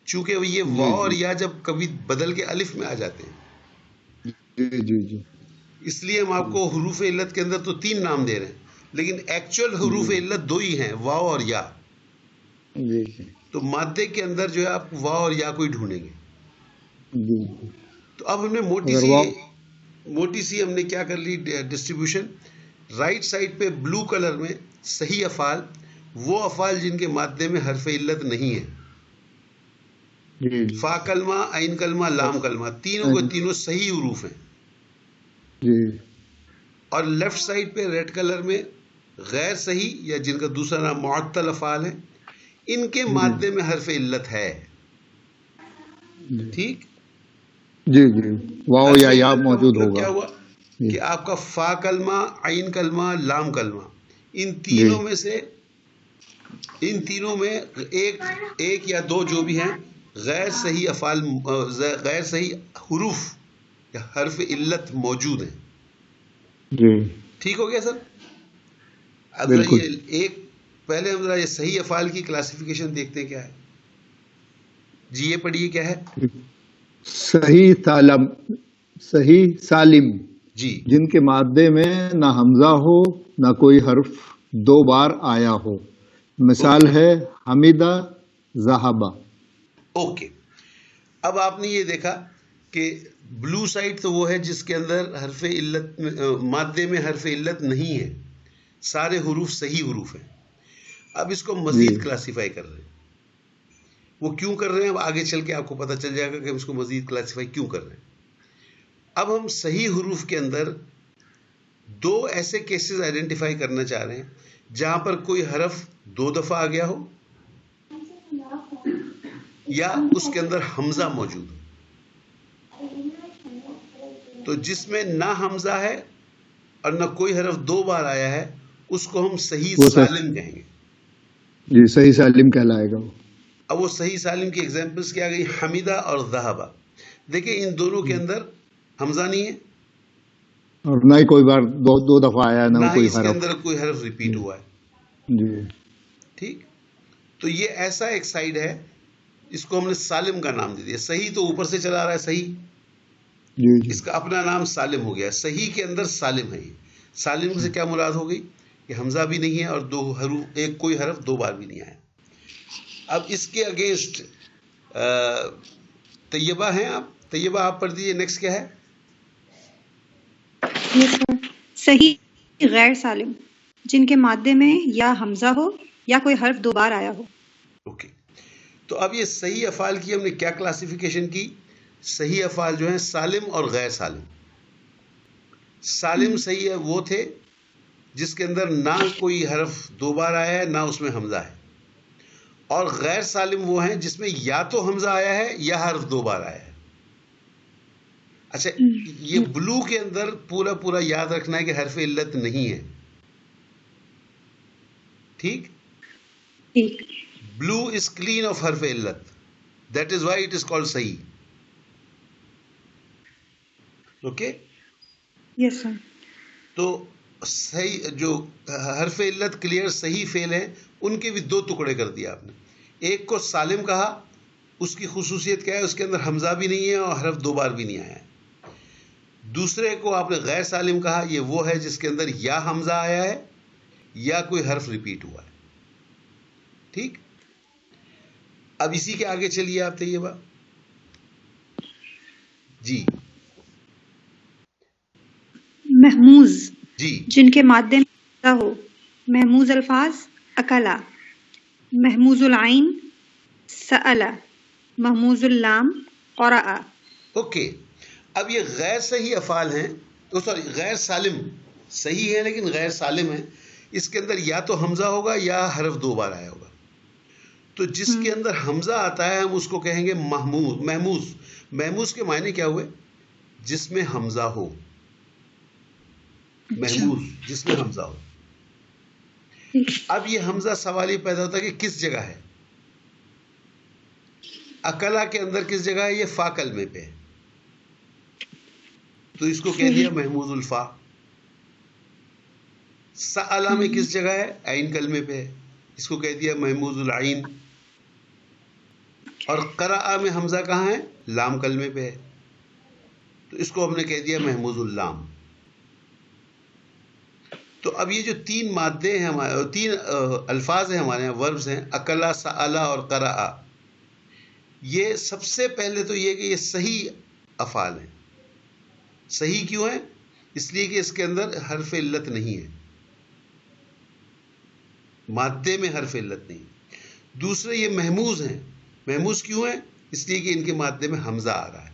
چونکہ یہ جی واو اور جی یا جب کبھی بدل کے الف میں آ جاتے ہیں. جی جی جی اس لیے ہم آپ کو حروف علت کے اندر تو 3 نام دے رہے ہیں، لیکن ایکچوئل حروف علت 2 ہی ہیں، واو اور یا. جی جی تو مادے کے اندر جو ہے آپ واو اور یا کو ہی ڈھونڈیں گے. جی. تو اب ہم نے اگر واو موٹی سی ہم نے کیا کر لی ڈسٹریبیوشن. رائٹ سائڈ پہ بلو کلر میں صحیح افعال، وہ افعال جن کے مادے میں حرف علت نہیں ہے. جی فا کلمہ، عین کلمہ، لام کلمہ، تینوں کے تینوں صحیح حروف ہیں. جی اور لیفٹ سائڈ پہ ریڈ کلر میں غیر صحیح یا جن کا دوسرا نام معطل افعال ہے، ان کے مادے میں حرف علت ہے. ٹھیک. جی جی واو حرف یا علت کا موجود مطلب ہوگا. کیا ہوا جی کہ آپ کا فا کلمہ، عین کلمہ، لام کلمہ، ان جی تینوں میں سے ان تینوں میں ایک یا دو جو بھی ہیں غیر صحیح افعال، غیر صحیح حروف یا حرف علت موجود ہیں. جی ٹھیک ہو گیا سر؟ اب ذرا بالکل. یہ پہلے ہم ذرا یہ صحیح افعال کی کلاسیفیکیشن دیکھتے ہیں کیا ہے. جی یہ پڑھیے کیا ہے. صحیح سالم جی جن کے مادے میں نہ حمزہ ہو نہ کوئی حرف 2 بار آیا ہو. مثال ہے حمیدہ، ذہبہ. اوکے. اب آپ نے یہ دیکھا کہ بلو سائڈ تو وہ ہے جس کے اندر حرف علت مادے میں حرف علت نہیں ہے، سارے حروف صحیح حروف ہیں. اب اس کو مزید کلاسیفائی کر رہے ہیں. وہ کیوں کر رہے ہیں اب آگے چل کے آپ کو پتہ چل جائے گا کہ ہم اس کو مزید کلاسیفائی کیوں کر رہے ہیں. اب ہم صحیح حروف کے اندر دو ایسے کیسز آئیڈینٹیفائی کرنا چاہ رہے ہیں جہاں پر کوئی حرف 2 دفعہ آ گیا ہو یا اس کے اندر حمزہ موجود ہو. تو جس میں نہ حمزہ ہے اور نہ کوئی حرف 2 بار آیا ہے اس کو ہم صحیح سالم کہیں گے. جی صحیح سالم کہلائے گا. اب وہ صحیح سالم کی ایگزامپلس کیا گئی؟ حمیدہ اور ذہبہ. دیکھیں ان دونوں کے اندر حمزہ نہیں ہے اور نہ ہی کوئی بار دو دفعہ آیا، نہ کوئی اس کے اندر کوئی حرف ریپیٹ ہوا ہے. جی ٹھیک. تو یہ ایسا ایک سائڈ ہے، اس کو ہم نے سالم کا نام دے دیا. صحیح تو اوپر سے چلا رہا ہے صحیح، جی اس کا اپنا نام سالم ہو گیا. صحیح کے اندر سالم ہے. یہ سالم سے کیا مراد ہو گئی کہ حمزہ بھی نہیں ہے اور کوئی حرف 2 بار بھی نہیں آیا. اب اس کے اگینسٹ طیبہ ہیں. آپ طیبہ آپ پڑھ دیجیے. نیکسٹ کیا ہے؟ صحیح غیر سالم، جن کے مادے میں یا حمزہ ہو یا کوئی حرف 2 بار آیا ہو. اوکے. تو اب یہ صحیح افعال کی ہم نے کیا کلاسیفیکیشن کی؟ صحیح افعال جو ہیں سالم اور غیر سالم. سالم صحیح ہے وہ تھے جس کے اندر نہ کوئی حرف 2 بار آیا ہے نہ اس میں حمزہ ہے. اور غیر سالم وہ ہیں جس میں یا تو حمزہ آیا ہے یا حرف 2 بار آیا ہے. اچھا یہ بلو کے اندر پورا یاد رکھنا ہے کہ حرف علت نہیں ہے. ٹھیک. بلو از کلین آف حرف علت. That is why it is called صحیح. اوکے. یس سر. تو صحیح جو حرف علت کلیئر صحیح فعل ہیں ان کے بھی 2 ٹکڑے کر دیا آپ نے. ایک کو سالم کہا، اس کی خصوصیت کیا ہے؟ اس کے اندر حمزہ بھی نہیں ہے اور حرف 2 بار بھی نہیں آیا ہے. دوسرے کو آپ نے غیر سالم کہا، یہ وہ ہے جس کے اندر یا حمزہ آیا ہے یا کوئی حرف ریپیٹ ہوا ہے. ٹھیک. اب اسی کے آگے چلیے آپ طیبہ. جی محموز، جی جن کے مادے میں حمزہ ہو. محموز الفاظ اکلا، محموز العین سألا، محموز اللام قرأ. اوکے. اب یہ غیر صحیح افعال ہیں، سوری غیر سالم، صحیح ہے لیکن غیر سالم ہے. اس کے اندر یا تو حمزہ ہوگا یا حرف 2 بار آیا ہوگا. تو جس کے اندر حمزہ آتا ہے ہم اس کو کہیں گے محموز. محموز کے معنی کیا ہوئے؟ جس میں حمزہ ہو. محموز جس میں حمزہ ہو. اب یہ حمزہ سوال یہ پیدا ہوتا ہے کہ کس جگہ ہے؟ اکلا کے اندر کس جگہ ہے؟ یہ فا کلمے پہ ہے تو اس کو کہہ دیا محموز الفا. سألا میں کس جگہ ہے؟ عین کلمے پہ ہے، اس کو کہہ دیا محموز العین. اور قرأ میں حمزہ کہاں ہے؟ لام کلمے پہ ہے تو اس کو ہم نے کہہ دیا محموز اللام. تو اب یہ جو 3 مادے ہیں ہمارے، 3 الفاظ ہیں ہمارے یہاں، وربز ہیں، اکلا، سألا اور قرأ. یہ سب سے پہلے تو یہ کہ یہ صحیح افعال ہیں. صحیح کیوں ہیں؟ اس لیے کہ اس کے اندر حرف علت نہیں ہے، مادے میں حرف علت نہیں. دوسرے یہ محموز ہیں. محموز کیوں ہیں؟ اس لیے کہ ان کے مادے میں حمزہ آ رہا ہے.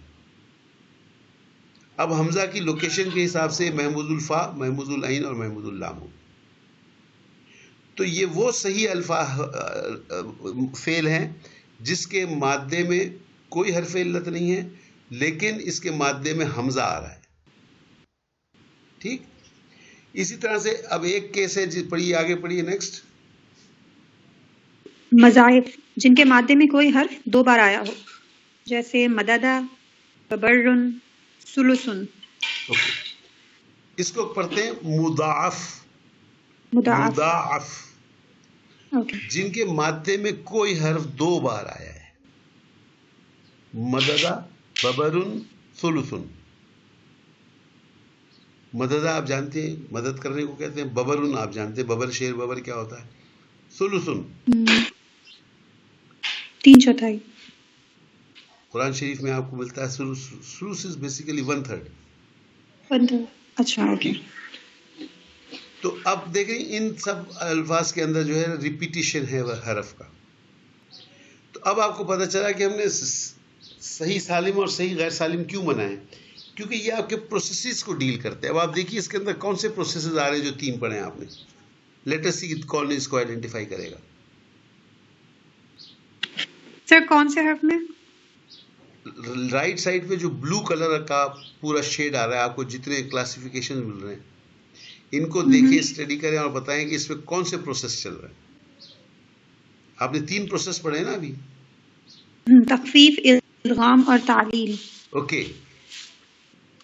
اب حمزہ کی لوکیشن کے حساب سے محموز الفا، محموز العین اور محموز اللام ہو. تو یہ وہ صحیح فعل ہیں جس کے مادے میں کوئی حرف علت نہیں ہے لیکن اس کے مادے میں حمزہ آ رہا ہے. ٹھیک. اسی طرح سے اب ایک کیس ہے، پڑھیے آگے پڑھیے. نیکسٹ. مضاعف، جن کے مادے میں کوئی حرف 2 بار آیا ہو، جیسے مددہ، ببرن، سلسن. اس کو پڑھتے ہیں مضاعف. مضاعف. جن کے مادے میں کوئی حرف 2 بار آیا ہے. مددہ، ببرن، سلسن. مددہ آپ جانتے ہیں مدد کرنے کو کہتے ہیں. ببرن آپ جانتے ہیں ببر شیر ببر کیا ہوتا ہے. سلسن 3/4. قرآن شریف میں آپ کو ملتا ہے سلوس از بیسیکلی 1/3. اچھا اوکے. تو اب دیکھیں ان سب الفاظ کے اندر جو ہے ریپیٹیشن ہے حرف کا. تو اب آپ کو پتہ چلا کہ ہم نے صحیح سالم اور صحیح غیر سالم کیوں بنائے، کیونکہ یہ آپ کے پروسیسز کو ڈیل کرتے ہیں. اب آپ دیکھیے اس کے اندر کون سے پروسیسز آ رہے ہیں جو 3 پڑھے ہیں آپ نے. لیٹ اس سی کون اس کو آئیڈینٹیفائی کرے گا. سر کون سے حرف میں؟ رائٹ سائڈ پہ جو بلو کلر کا پورا شیڈ آ رہا ہے، آپ کو جتنے کلاسیفیکیشن مل رہے ہیں ان کو دیکھیں، اسٹڈی کریں اور بتائیں کہ اس میں کون سے پروسیس چل رہے ہیں. آپ نے 3 پروسیس پڑھے نا ابھی. تخفیف، ادغام اور تعلیل. اوکے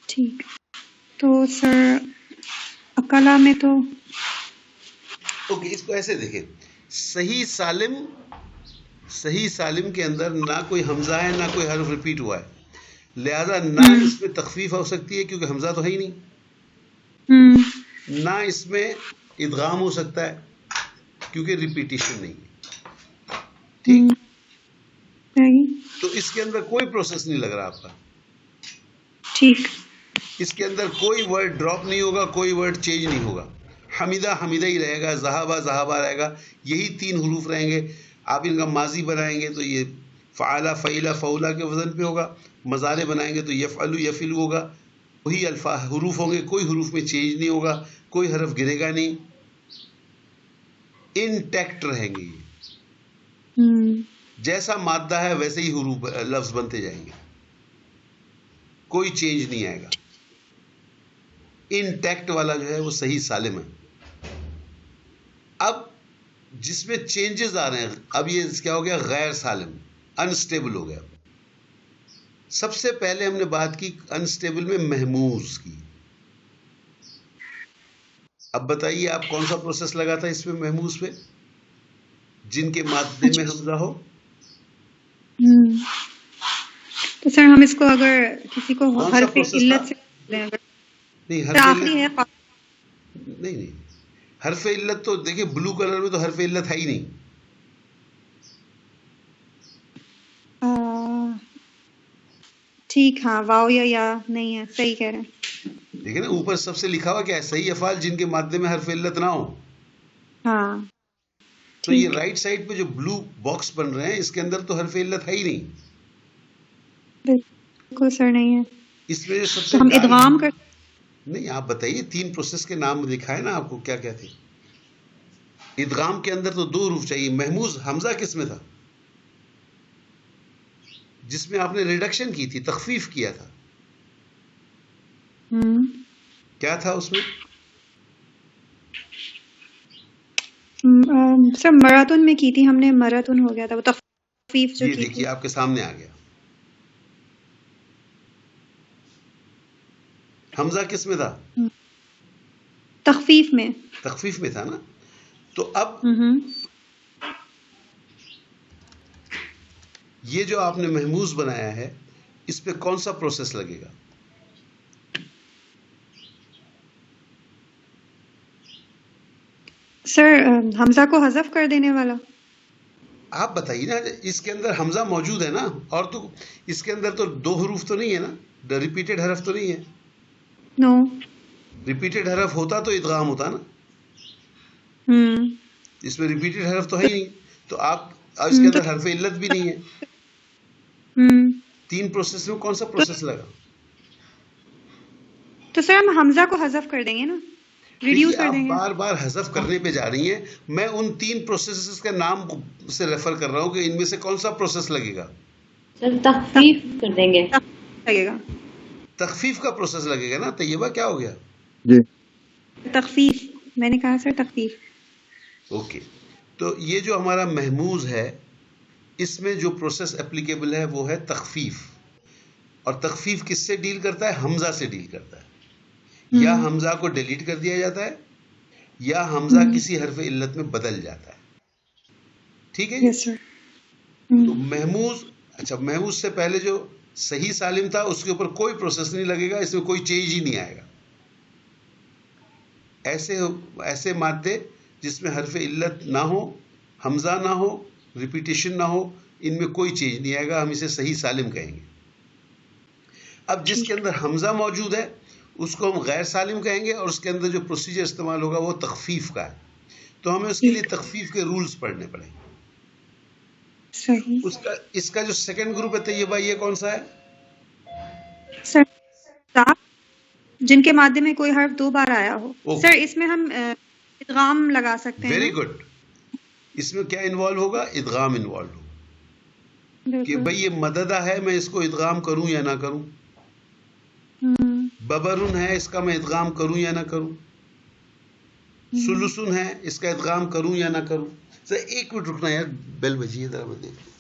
ٹھیک. تو سر اکلا میں تو اوکے، اس کو ایسے دیکھیں. صحیح سالم کے اندر نہ کوئی حمزہ ہے نہ کوئی حرف ریپیٹ ہوا ہے، لہذا نہ اس میں تخفیف ہو سکتی ہے کیونکہ حمزہ تو ہے ہی نہیں، نہ اس میں ادغام ہو سکتا ہے کیونکہ ریپیٹیشن نہیں ہے. ٹھیک. تو اس کے اندر کوئی پروسیس نہیں لگ رہا آپ کا. ٹھیک. اس کے اندر کوئی ورڈ ڈراپ نہیں ہوگا، کوئی ورڈ چینج نہیں ہوگا. حمیدہ حمیدہ ہی رہے گا، ذہابہ ذہابہ رہے گا. یہی 3 حروف رہیں گے. آپ ان کا ماضی بنائیں گے تو یہ فعالہ فعیلہ فعولہ کے وزن پہ ہوگا. مضارع بنائیں گے تو یفعلو یفعلو ہوگا. وہی حروف ہوں گے، کوئی حروف میں چینج نہیں ہوگا، کوئی حرف گرے گا نہیں، انٹیکٹ رہیں گے. یہ جیسا مادہ ہے ویسے ہی حروف لفظ بنتے جائیں گے، کوئی چینج نہیں آئے گا. انٹیکٹ والا جو ہے وہ صحیح سالم ہے. اب جس میں چینجز آ رہے ہیں، اب یہ کیا ہو گیا؟ غیر سالم، انسٹیبل ہو گیا. سب سے پہلے ہم نے بات کی انسٹیبل میں محموز کی. اب بتائیے آپ کون سا پروسیس لگا تھا اس میں محموز پہ، جن کے مادے میں حمزہ ہو. تو سر ہم اس کو اگر کسی کو حرف علت سے نہیں، حرف علت نہیں، حرف علت تو دیکھیں بلو کلر میں تو حرف علت ہے ہی نہیں. ٹھیک. ہاں واو یا نہیں ہے، صحیح کہہ رہے ہیں. دیکھیں نا اوپر سب سے لکھا ہوا کیا ہے؟ صحیح افعال جن کے مادے میں حرف علت نہ ہو. ہاں. تو یہ رائٹ سائڈ پہ جو بلو باکس بن رہے ہیں اس کے اندر تو حرف علت ہے ہی نہیں. بالکل سر نہیں ہے. اس میں جو سب سے ہم ادغام کر نہیں، آپ بتائیے 3 پروسیس کے نام دکھائے نا آپ کو، کیا کیا تھے. ادغام کے اندر تو 2 حروف چاہیے. محموز حمزہ کس میں تھا؟ جس میں آپ نے ریڈکشن کی تھی، تخفیف کیا تھا. کیا تھا اس میں؟ سر مراتن میں کی تھی ہم نے، مراتن ہو گیا تھا وہ تخفیف جو یہ کی تھی. دیکھیے آپ کے سامنے آ گیا. حمزہ کس میں تھا؟ تخفیف میں. تخفیف میں تھا نا. تو اب یہ جو آپ نے محموز بنایا ہے اس پہ کون سا پروسیس لگے گا؟ سر حمزہ کو حذف کر دینے والا. آپ بتائیے نا، اس کے اندر حمزہ موجود ہے نا، اور تو اس کے اندر تو 2 حروف تو نہیں ہے نا، ریپیٹڈ حرف تو نہیں ہے. نو. ریپیٹڈ حرف ہوتا تو ادغام ہوتا نا. اس میں ریپیٹڈ حرف تو ہے ہی نہیں، تو آپ اس کے اندر حرف علت بھی نہیں ہے. 3 پروسیس میں کون سا پروسیس لگا؟ تو سر ہم حمزہ کو حذف کر دیں گے نا، ریڈیوس کر دیں گے. آپ بار بار حذف کرنے پہ جا رہی ہیں. میں ان 3 پروسیسز کا نام سے ریفر کر رہا ہوں کہ ان میں سے کون سا پروسیس لگے گا. سر تخفیف کر دیں گے. لگے گا. تخفیف کا پروسیس لگے گا نا. طیبہ کیا ہو گیا؟ جی تخفیف میں نے کہا سر، تخفیف. اوکے. تو یہ جو ہمارا محموز ہے اس میں جو پروسیس اپلیکیبل ہے وہ ہے تخفیف. اور تخفیف کس سے ڈیل کرتا ہے؟ حمزہ سے ڈیل کرتا ہے. یا حمزہ کو ڈیلیٹ کر دیا جاتا ہے یا حمزہ کسی حرف علت میں بدل جاتا ہے. ٹھیک ہے. یس سر. تو محموز، اچھا محموز سے پہلے جو صحیح سالم تھا اس کے اوپر کوئی پروسیس نہیں لگے گا، اس میں کوئی چینج ہی نہیں آئے گا. ایسے مادے جس میں حرف علت نہ ہو، حمزہ نہ ہو، ریپیٹیشن نہ ہو، ان میں کوئی چینج نہیں آئے گا, ہم اسے صحیح سالم کہیں گے. اب جس کے اندر حمزہ موجود ہے اس کو ہم غیر سالم کہیں گے, اور اس کے اندر جو پروسیجر استعمال ہوگا وہ تخفیف کا ہے, تو ہمیں اس کے لیے تخفیف کے رولز پڑھنے پڑیں گے. صحیح اس کا جو سیکنڈ گروپ ہے طیبہ, یہ کون سا ہے؟ سر جن کے مادے میں کوئی حرف 2 بار آیا ہو. سر اس میں ہم ادغام لگا سکتے ہیں. Very good. اس میں کیا انوالو ہوگا؟ ادغام انوالو ہوگا کہ بھئی یہ مددہ ہے, میں اس کو ادغام کروں یا نہ کروں. ببرن ہے, اس کا میں ادغام کروں یا نہ کروں. سلسن ہے, اس کا ادغام کروں یا نہ کروں. سر ایک منٹ رکنا یار, بیل بجی ہے, ذرا میں دیکھ لوں.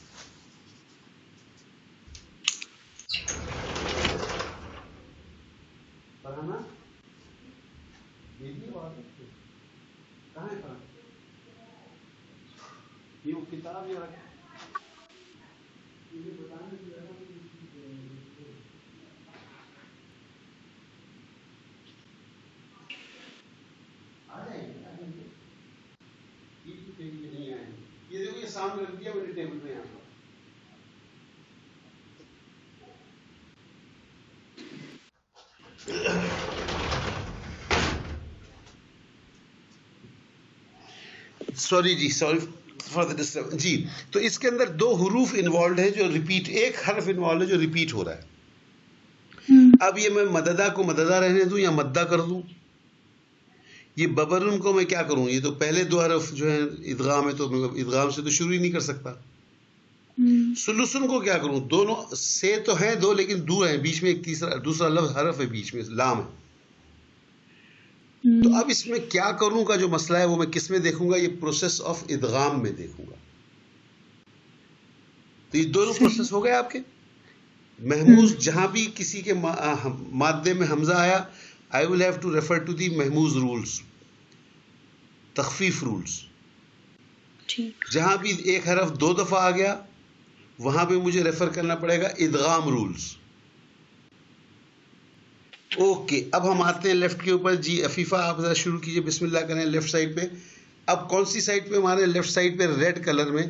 یہ کتاب یہ دیکھو, یہ سامنے رکھ دیا میں نے ٹیبل پہ. یہاں سوری جی, سوری فار دا ڈسٹرب. جی, تو اس کے اندر 2 حروف انوالوڈ ہیں جو ریپیٹ, ایک حرف انوالوڈ ہے جو ریپیٹ ہو رہا ہے. اب یہ میں مددہ کو مددہ رہنے دوں یا مدہ کر دوں؟ یہ ببرن کو میں کیا کروں؟ یہ تو پہلے 2 حرف جو ہیں ادغام ہے, تو ادغام سے تو شروع ہی نہیں کر سکتا. سلسن کو کیا کروں؟ دونوں سے تو ہیں 2 لیکن دور ہیں, بیچ میں ایک دوسرا لفظ حرف ہے, بیچ میں لام ہے. تو اب اس میں کیا کروں کا جو مسئلہ ہے وہ میں کس میں دیکھوں گا؟ یہ پروسیس آف ادغام میں دیکھوں گا. تو یہ دونوں پروسیس ہو گئے آپ کے. محموز جہاں بھی کسی کے مادے میں حمزہ آیا, I will have to refer to the محموز رولز, تخفیف رولز. جہاں بھی ایک حرف 2 دفعہ آ گیا وہاں پہ مجھے ریفر کرنا پڑے گا ادغام رولز. اوکے, اب ہم آتے ہیں لیفٹ کے اوپر. جی عفیفہ آپ ذرا شروع کیجئے, بسم اللہ کریں لیفٹ سائڈ پہ. اب کون سی سائڈ پہ ہمارے لیفٹ سائڈ پہ؟ ریڈ کلر میں,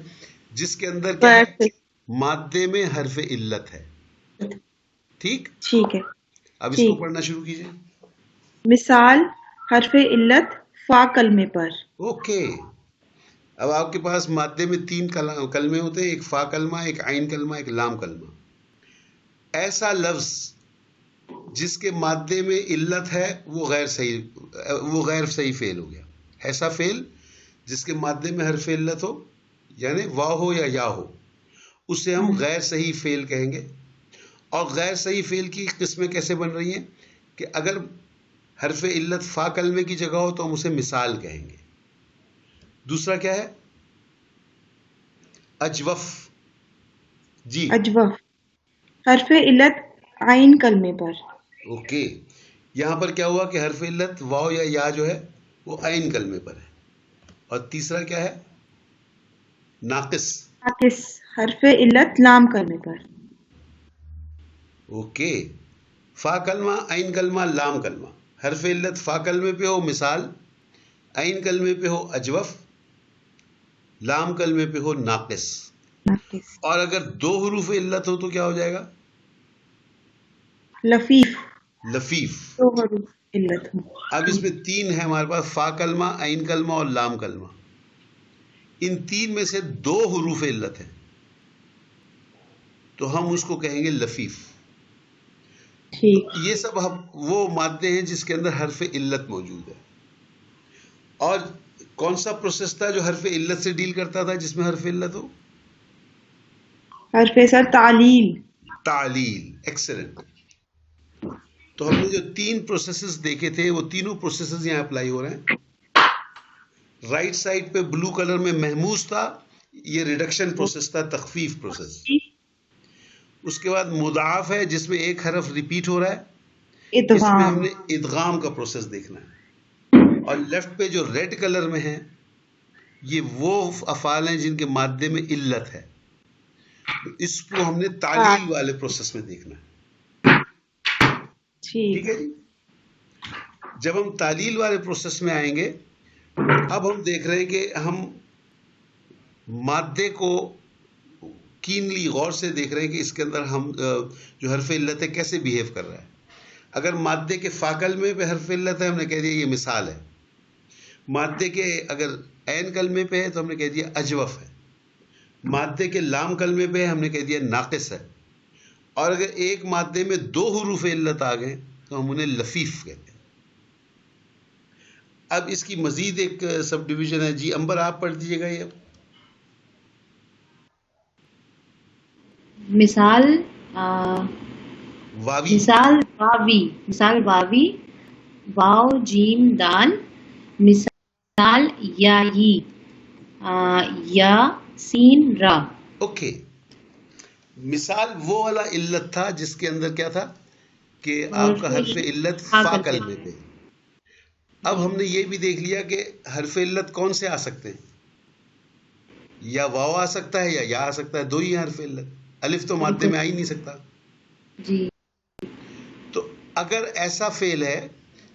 جس کے اندر کیا ہے؟ مادے میں حرف علت ہے. ٹھیک ہے. اب اس کو پڑھنا شروع کیجئے. مثال حرف علت فا کلمے پر. اوکے, اب آپ کے پاس مادے میں 3 کلمے ہوتے ہیں, ایک فا کلمہ, ایک عین کلمہ, ایک لام کلمہ. ایسا لفظ جس کے مادے میں علت ہے وہ غیر صحیح فعل ہو گیا. ایسا فعل جس کے مادے میں حرف علت ہو, یعنی وا ہو یا یا ہو, اسے ہم غیر صحیح فعل کہیں گے. اور غیر صحیح فعل کی قسمیں کیسے بن رہی ہیں کہ اگر حرف علت فا کلمے کی جگہ ہو تو ہم اسے مثال کہیں گے. دوسرا کیا ہے؟ اجوف. جی اجوف حرف علت عین کلمے پر. اوکے, یہاں پر کیا ہوا کہ حرف علت واو یا یا جو ہے وہ عین کلمے پر ہے. اور تیسرا کیا ہے؟ ناقص. ناقص حرف علت لام کلمے پر. اوکے, فا کلمہ, عین کلمہ, لام کلمہ. حرف علت فا کلمے پہ ہو مثال, عین کلمے پہ ہو اجوف, لام کلمے پہ ہو ناقص. اور اگر 2 حروف علت ہو تو کیا ہو جائے گا؟ لفیف. لفیف. 2 حروف علت ہو. اب اس میں 3 ہے ہمارے پاس, فا کلمہ, عین کلمہ اور لام کلمہ. ان 3 میں سے 2 حروف علت ہیں تو ہم اس کو کہیں گے لفیف. یہ سب وہ مادے ہیں جس کے اندر حرف علت موجود ہے. اور کون سا پروسیس تھا جو حرف علت سے ڈیل کرتا تھا, جس میں حرف علت ہو؟ حرف سر تعلیل. تعلیل. ایکسلنٹ. تو ہم نے جو 3 پروسیسز دیکھے تھے وہ تینوں پروسیسز یہاں اپلائی ہو رہے ہیں. رائٹ سائڈ پہ بلو کلر میں محموز تھا, یہ ریڈکشن پروسیس تھا, تخفیف پروسیس. اس کے بعد مضاعف ہے جس میں ایک حرف ریپیٹ ہو رہا ہے, اس میں ہم نے ادغام کا پروسیس دیکھنا ہے. اور لیفٹ پہ جو ریڈ کلر میں ہے یہ وہ افعال ہیں جن کے مادے میں علت ہے, اس کو ہم نے تعلیل والے پروسیس میں دیکھنا ہے. ٹھیک ہے جی. جب ہم تعلیل والے پروسیس میں آئیں گے, اب ہم دیکھ رہے ہیں کہ ہم مادے کو کینلی غور سے دیکھ رہے ہیں کہ اس کے اندر ہم جو حرف علت ہے کیسے بیہیو کر رہا ہے. اگر مادے کے فا کلمے پہ حرف علت ہے ہم نے کہہ دیا یہ مثال ہے. مادے کے اگر عین کلمے پہ ہے تو ہم نے کہہ دیا اجوف ہے. مادے کے لام کلمے پہ ہم نے کہہ دیا ناقص ہے. اور اگر ایک مادے میں 2 حروف علت آ گئے تو ہم انہیں لفیف کہتے ہیں. اب اس کی مزید ایک سب ڈویژن ہے. جی امبر آپ پڑھ دیجیے گا یہ. مثال واوی. مثال واوی واو جیم دال. مثال یائی یا سین را. اوکے. مثال وہ والا علت تھا جس کے اندر کیا تھا کہ آپ کا حرف علت فا کلمے پہ. اب ہم نے یہ بھی دیکھ لیا کہ حرف علت کون سے آ سکتے ہیں. یا واو آ سکتا ہے یا آ سکتا ہے. 2 ہی حرف علت. الف تو مادے میں آ ہی نہیں سکتا. جی. تو اگر ایسا فعل ہے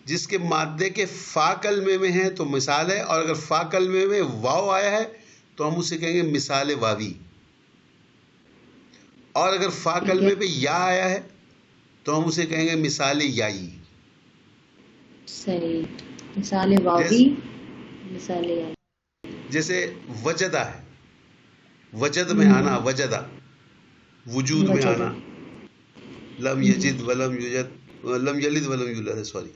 جس کے مادے کے فا کلمے میں ہے تو مثال ہے. اور اگر فا کلمے میں واو آیا ہے تو ہم اسے کہیں گے مثال واوی. اور اگر فا کلمے پہ یا آیا ہے تو ہم اسے کہیں گے مثال یائی. صحیح. مثال واوی مثال یائی. جیسے وجدہ ہے. وجد میں آنا. وجدہ وجود میں آنا. لم یجد ولم یوجد لم یلد ولم یولد. سوری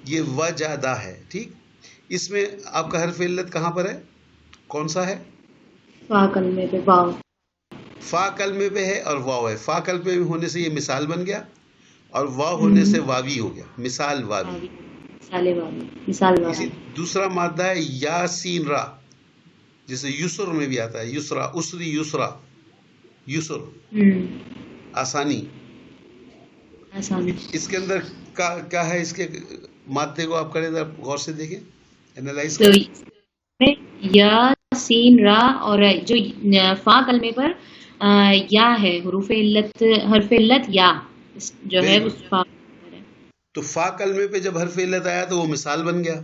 یہ وجدہ ہے. ٹھیک. اس میں آپ کا حرف علت کہاں پر ہے؟ کون سا ہے؟ فا کلمے پہ واو. فا کلمے پہ ہے اور واو ہے. فا کلمے میں ہونے سے یہ مثال بن گیا اور واو ہونے سے واوی ہو گیا. مثال واوی. مثال واوی. اسی دوسرا مادہ ہے یا سین را جیسے یسر میں بھی آتا ہے. یسرا اسری یسرا. یسر آسانی. اس کے اندر کیا ہے؟ اس کے مادے کو آپ کریں ذرا غور سے دیکھیں. اینالائز کریں. یا سین را اور جو فا کلمے پر یا ہے حروف علت حرف علت یا جو ہے اس فا. تو فا کلمے پہ جب حرف علت آیا تو وہ مثال بن گیا.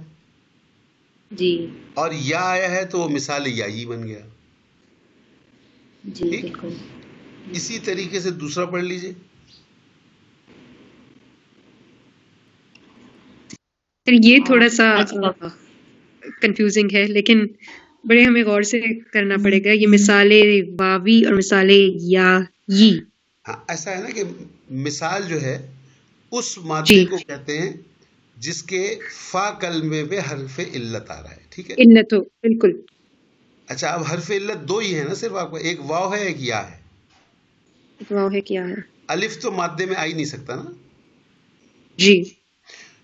جی. اور یا آیا ہے تو وہ مثال یائی بن گیا. جی بالکل. اسی طریقے سے دوسرا پڑھ لیجئے. یہ تھوڑا سا کنفیوزنگ ہے لیکن بڑے ہمیں غور سے کرنا پڑے گا. یہ مثال واوی اور مثال یائی. ہاں ایسا ہے نا کہ مثال جو ہے اس مادے کو کہتے ہیں جس کے فا کلمے پہ حرف علت آ رہا ہے. ٹھیک ہے. علت ہو. بالکل. اچھا اب حرف علت 2 ہی ہے نا صرف آپ کو. ایک واو ہے ایک یا ہے. ایک واو ہے کیا ہے. الف تو مادے میں آ ہی نہیں سکتا نا. جی.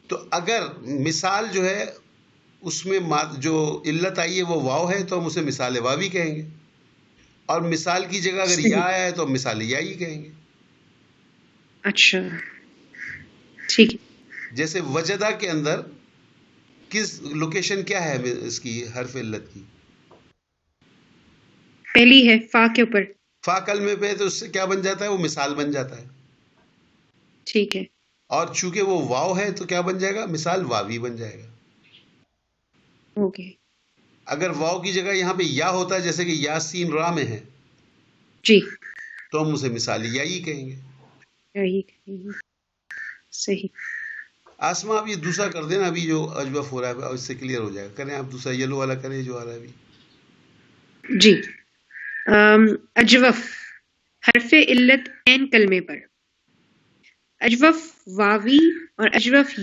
تو اگر مثال جو ہے اس میں جو علت آئی ہے وہ واو ہے تو ہم اسے مثال واوی کہیں گے. اور مثال کی جگہ اگر یا آیا ہے تو ہم مثال یائی کہیں گے. اچھا ٹھیک ہے. جیسے وجدہ کے اندر کس لوکیشن کیا ہے اس کی حرف علت کی؟ پہلی ہے فا کے اوپر. فا کلمے پہ تو اس سے کیا بن جاتا ہے؟ وہ مثال بن جاتا ہے. ٹھیک ہے. اور چونکہ وہ واو ہے تو کیا بن جائے گا؟ مثال واوی بن جائے گا. اوکے. اگر واو کی جگہ یہاں پہ یا ہوتا ہے جیسے کہ یا سین را میں ہے جی تو ہم اسے مثال یائی کہیں گے. صحیح. آسما آپ یہ دوسرا کر دیں نا. ابھی جو اجوف ہو رہا ہے اس سے کلیئر ہو جائے گا. کریں آپ دوسرا یلو والا کریں جو آ رہا ہے ابھی. جی. اجوف حرف علت عین کلمے پر. اجوف واوی اور اجوف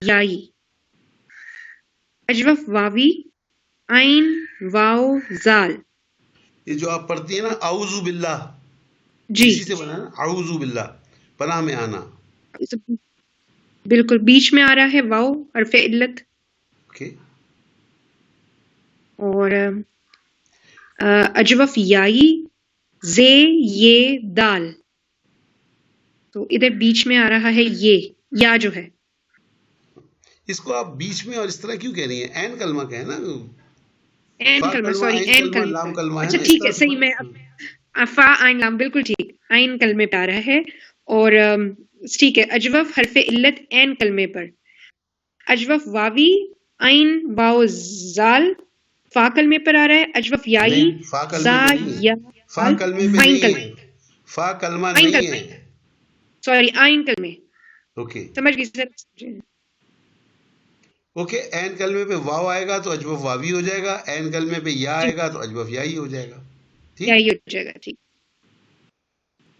یائی. اجوف واوی عین واو زال. یہ جو آپ پڑھتی ہیں نا اعوذ باللہ. جی اسی سے بنا نا اعوذ باللہ پناہ میں آنا. بالکل بیچ میں آ رہا ہے واو حرف علت. اوکے. اور اجوف یائی زے یہ دال. تو ادھر بیچ میں آ رہا ہے یہ یا جو ہے. اس کو آپ بیچ میں اور اس طرح کیوں کہہ رہی ہیں؟ عین کلمہ کا ہے نا. عین کلمہ. سوری عین کلمہ. لام کلمہ ہے. اچھا ٹھیک ہے صحیح. میں فا عین لام بالکل ٹھیک. عین کلمے پہ آ رہا ہے. اور ٹھیک ہے. اجوف حرف علت عین کلمے پر. اجوف واوی عین واو زال فا کلمے پر آ رہا ہے، اجوف یائی نہیں، فا کلمے زا پہ نہیں یا ہے، فا کلمے پہ آئین نہیں کلمے، ہے، فا کلمہ آئین نہیں کلمے، ہے. سوری آئین کلمے، اوکے سمجھ گئی سر. اوکے، این کلمے پہ واو آئے گا تو اجوف واوی ہو جائے گا، این کلمے پہ یا جی آئے گا تو اجوف یائی ہو جائے گا. ٹھیک، یائی ہو جائے گا. ٹھیک.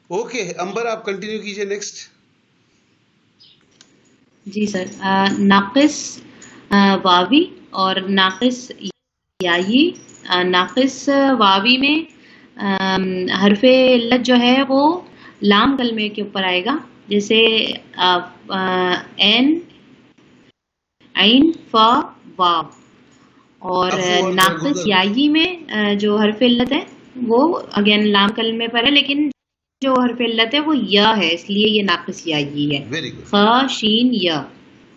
اوکے امبر آپ کنٹینیو کیجئے نیکسٹ. جی سر. ناقص واوی اور ناقص یائی. ناقص واوی میں حرف علت جو ہے وہ لام کلمے کے اوپر آئے گا، جیسے این، عین، فا، واو. اور افو اور ناقص درگزر. یائی میں جو حرف علت ہے وہ اگین لام کلمے پر ہے، لیکن جو حرف علت ہے وہ یا ہے، اس لیے یہ ناقص یائی ہے. Very good. خ، شین، یا.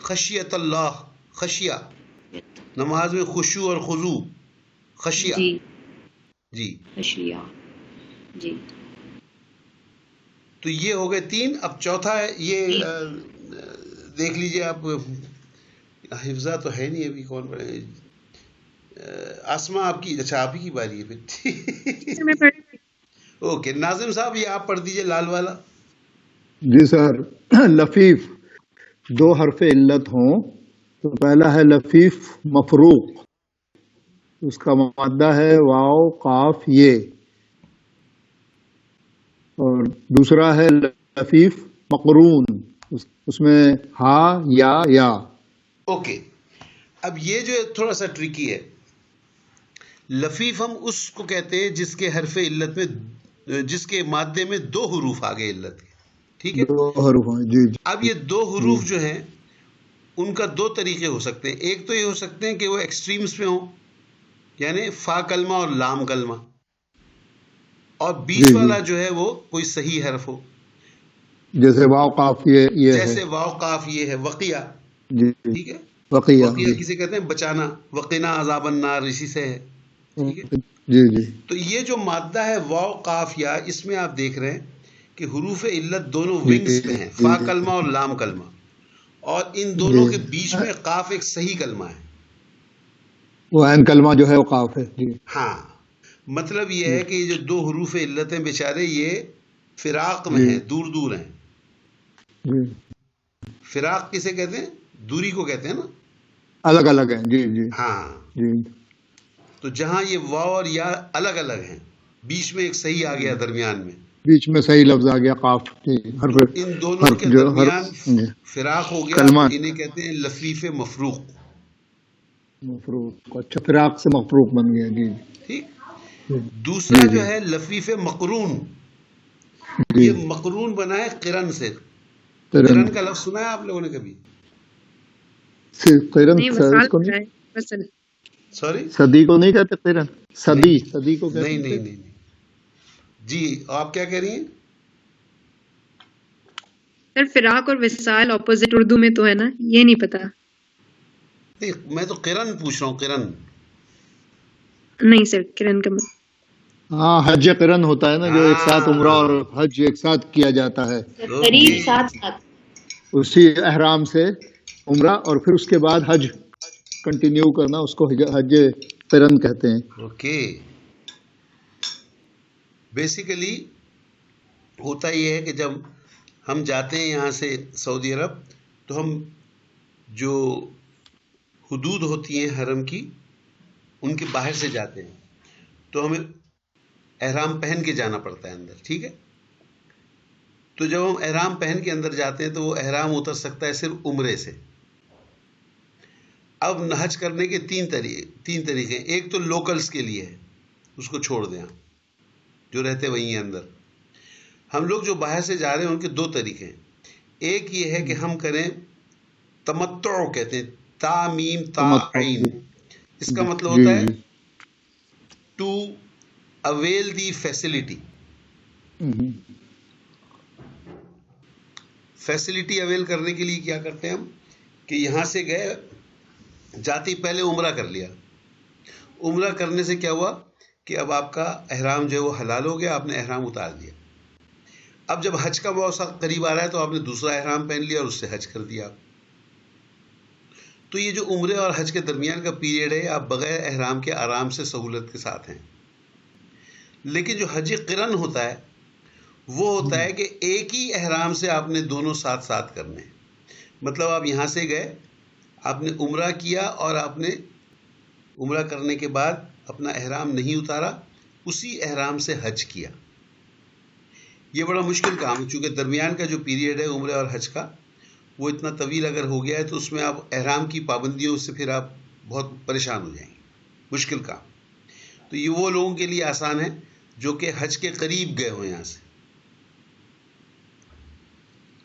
خشیت اللہ، خشیہ، نماز میں خشوع اور خضوع، خشیہ. جی، جی خشیہ. جی تو یہ ہو گئے 3. اب چوتھا ہے یہ دیکھ لیجئے آپ. حفظہ تو ہے نہیں ابھی، کون پڑھے؟ آسما آپ کی، اچھا آپ ہی کی باری ہے پھر. میں پڑھ اوکے ناظم صاحب یہ آپ پڑھ دیجئے لال والا. جی سر. لفیف 2 حرف علت ہوں تو پہلا ہے لفیف مفروق، اس کا مادہ ہے واو قاف یہ، اور دوسرا ہے لفیف مقرون، اس میں ہا یا. اوکے اب یہ جو تھوڑا سا ٹرکی ہے. لفیف ہم اس کو کہتے ہیں جس کے حرف علت میں، جس کے مادے میں 2 حروف آگے علت کے. ٹھیک ہے، 2 حروف ہیں. جی جی. اب یہ 2 حروف جو ہیں ان کا 2 طریقے ہو سکتے ہیں. ایک تو یہ ہو سکتے ہیں کہ وہ ایکسٹریمز پہ ہوں، یعنی فا کلمہ اور لام کلمہ، اور بیچ جی جی. والا جو ہے وہ کوئی صحیح حرف ہو، جیسے واو قاف یہ ہے. جیسے واو قاف یہ ہے، وقیہ. جی ٹھیک ہے، وقیہ. وقیہ کسے کہتے ہیں؟ بچانا، وقنا عذاب النار اسی سے ہے. ٹھیک ہے، جی جی. تو یہ جو مادہ ہے واو قاف یا، اس میں آپ دیکھ رہے ہیں کہ حروف علت دونوں جی ونگز پہ ہیں، جی فا کلمہ اور لام کلمہ، اور ان دونوں کے بیچ میں قاف ایک صحیح کلمہ ہے. وہ عین کلمہ جو ہے وہ قاف ہے. جی ہاں، مطلب یہ ہے کہ یہ جو 2 حروف علت ہیں بیچارے یہ فراق میں ہیں، دور دور ہیں. جی. فراق کسے کہتے ہیں؟ دوری کو کہتے ہیں نا. الگ الگ ہیں. جی جی. ہاں، جی تو جہاں یہ واو اور یا الگ الگ ہیں، بیچ میں ایک صحیح آ گیا درمیان میں، بیچ میں صحیح لفظ آ گیا قاف. جی. تو ان دونوں کے جو درمیان جی. فراق ہو گیا، کلمہ تو انہیں کہتے ہیں لفیف مفروق. مفروق. اچھا، فراق سے مفروق بن گیا. جی ٹھیک. جی. دوسرا جی جو ہے لفیف مقرون. جی. یہ مقرون بنا ہے قرن سے. قرن قرن کا لفظ سنا ہے آپ لوگوں نے کبھی؟ قرن نہیں، وصال اس کو کر رہا نہیں، ہے وصل. سوری، صدی کو نہیں کہتے قرن. صدی کو کہتے نہیں ہیں. نہیں نہیں. جی آپ کیا کہہ رہی ہیں؟ سر فراق اور وصال اپوزٹ اردو میں تو ہے نا، یہ نہیں پتا. نہیں میں تو قرن پوچھ رہا ہوں، قرن. نہیں سر، کرن کا ہاں، حج قرن ہوتا ہے نا، جو ایک ساتھ عمرہ اور حج ایک ساتھ کیا جاتا ہے. قریب ساتھ ساتھ. اسی احرام سے عمرہ اور پھر اس کے بعد حج کنٹینیو کرنا، اس کو حج قرن کہتے ہیں. اوکے. بیسیکلی ہوتا یہ ہے کہ جب ہم جاتے ہیں یہاں سے سعودی عرب، تو ہم جو حدود ہوتی ہیں حرم کی، ان کے باہر سے جاتے ہیں، تو ہمیں احرام پہن کے جانا پڑتا ہے اندر. ٹھیک ہے، تو جب ہم احرام پہن کے اندر جاتے ہیں تو وہ احرام اتر سکتا ہے صرف عمرے سے. اب حج کرنے کے 3 طریقے. ایک تو لوکلز کے لیے ہے، اس کو چھوڑ دیں جو رہتے وہیں ہیں اندر. ہم لوگ جو باہر سے جا رہے ہیں ان کے 2 طریقے ہیں. ایک یہ ہے کہ ہم کریں تمتع، کہتے ہیں تا میم تا عین. اس کا مطلب ہوتا ہے to avail the facility. Facility avail کرنے کے لیے کیا کرتے ہیں ہم کہ یہاں سے گئے، جاتی پہلے عمرہ کر لیا. عمرہ کرنے سے کیا ہوا کہ اب آپ کا احرام جو ہے وہ حلال ہو گیا، آپ نے احرام اتار دیا. اب جب حج کا موقع قریب آ رہا ہے تو آپ نے دوسرا احرام پہن لیا اور اس سے حج کر دیا. تو یہ جو عمرے اور حج کے درمیان کا پیریڈ ہے آپ بغیر احرام کے آرام سے سہولت کے ساتھ ہیں. لیکن جو حج قرن ہوتا ہے وہ ہوتا ہے کہ ایک ہی احرام سے آپ نے دونوں ساتھ ساتھ کرنے. مطلب آپ یہاں سے گئے, آپ نے عمرہ کیا اور آپ نے عمرہ کرنے کے بعد اپنا احرام نہیں اتارا, اسی احرام سے حج کیا. یہ بڑا مشکل کام ہے چونکہ درمیان کا جو پیریڈ ہے عمرے اور حج کا وہ اتنا طویل اگر ہو گیا ہے تو اس میں آپ احرام کی پابندیوں سے پھر آپ بہت پریشان ہو جائیں گے. مشکل کام. تو یہ وہ لوگوں کے لیے آسان ہے جو کہ حج کے قریب گئے ہوں یہاں سے.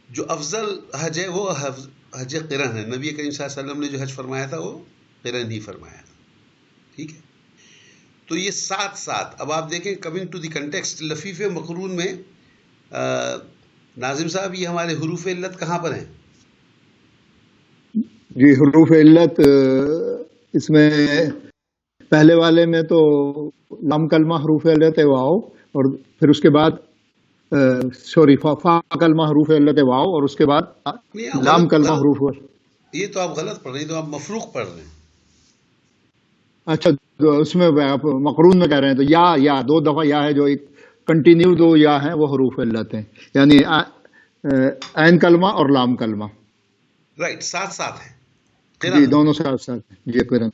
جو افضل حج ہے وہ حج قرن ہے. نبی کریم صلی اللہ علیہ وسلم نے جو حج فرمایا تھا وہ قرن ہی فرمایا تھا. ٹھیک ہے, تو یہ ساتھ ساتھ. اب آپ دیکھیں کمنگ ٹو دی کنٹیکسٹ, لفیف مقرون میں ناظم صاحب یہ ہمارے حروف علت کہاں پر ہیں؟ جی حروف علت اس میں پہلے والے میں تو لام کلمہ حروف علت ہے واو, اور پھر اس کے بعد سوری فا کلمہ حروف علت ہے واو, اور اس کے بعد لام کلمہ حروف. یہ تو آپ غلط پڑھ رہے ہیں, تو آپ مفروق پڑھ رہے ہیں. اچھا اس میں آپ مقرون میں کہہ رہے ہیں تو یا دو دفعہ یا ہے, جو ایک کنٹینیو دو یا ہیں وہ حروف علت ہیں, یعنی عین کلمہ اور لام کلمہ. رائٹ, ساتھ ساتھ ہیں. جی دونوں ساتھ ساتھ. جی قرن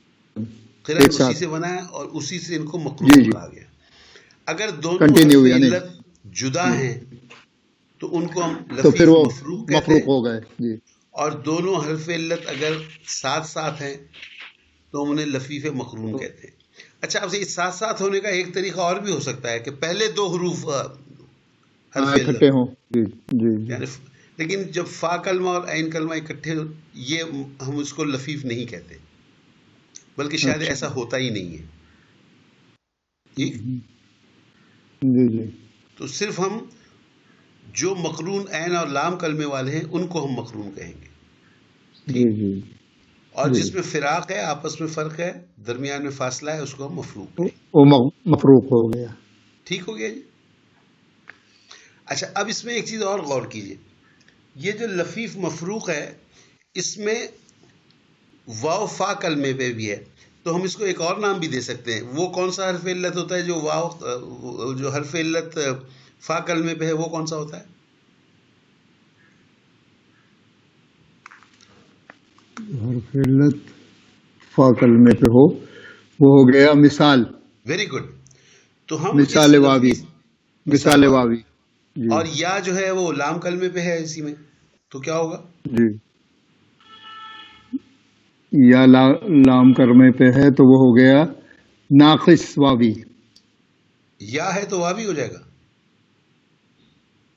اسی سے بنا ہے اور اسی سے ان کو مقرون کہا گیا. اگر دونوں حروف علت جدا ہیں تو ان کو ہم لفیف مفروق کہتے ہیں. ہو گئے. جی. اور دونوں حرف علت اگر ساتھ ساتھ ہیں تو ہم انہیں لفیف مقرون کہتے ہیں. اچھا, اب اس ساتھ ساتھ ہونے کا ایک طریقہ اور بھی ہو سکتا ہے کہ پہلے دو حروف حرف اکٹھے ہوں. یعنی لیکن جب فا کلمہ اور عین کلمہ اکٹھے, یہ ہم اس کو لفیف نہیں کہتے, بلکہ شاید ایسا ہوتا ہی نہیں ہے. ٹھیک. جی. تو صرف ہم جو مقرون عین اور لام کلمے والے ہیں ان کو ہم مقرون کہیں گے. جی. اور جس میں فراق ہے, آپس میں فرق ہے, درمیان میں فاصلہ ہے, اس کو ہم مفروق کہیں گے. وہ مفروق ہو گیا. ٹھیک ہو گیا جی. اچھا, اب اس میں ایک چیز اور غور کیجئے. یہ جو لفیف مفروق ہے اس میں واو فا کلمے پہ بھی ہے, تو ہم اس کو ایک اور نام بھی دے سکتے ہیں. وہ کون سا حرف علت ہوتا ہے جو واو جو حرف علت فا کلمے پہ ہے, وہ کون سا ہوتا ہے؟ حرف علت فا کلمے پہ ہو وہ ہو گیا مثال. Very good. تو ہم مثال واوی. اور یا جو ہے وہ لام کلمے پہ ہے اسی میں, تو کیا ہوگا؟ جی یا لام کلمے پہ ہے تو وہ ہو گیا ناقص واوی. یا ہے تو واوی ہو جائے گا.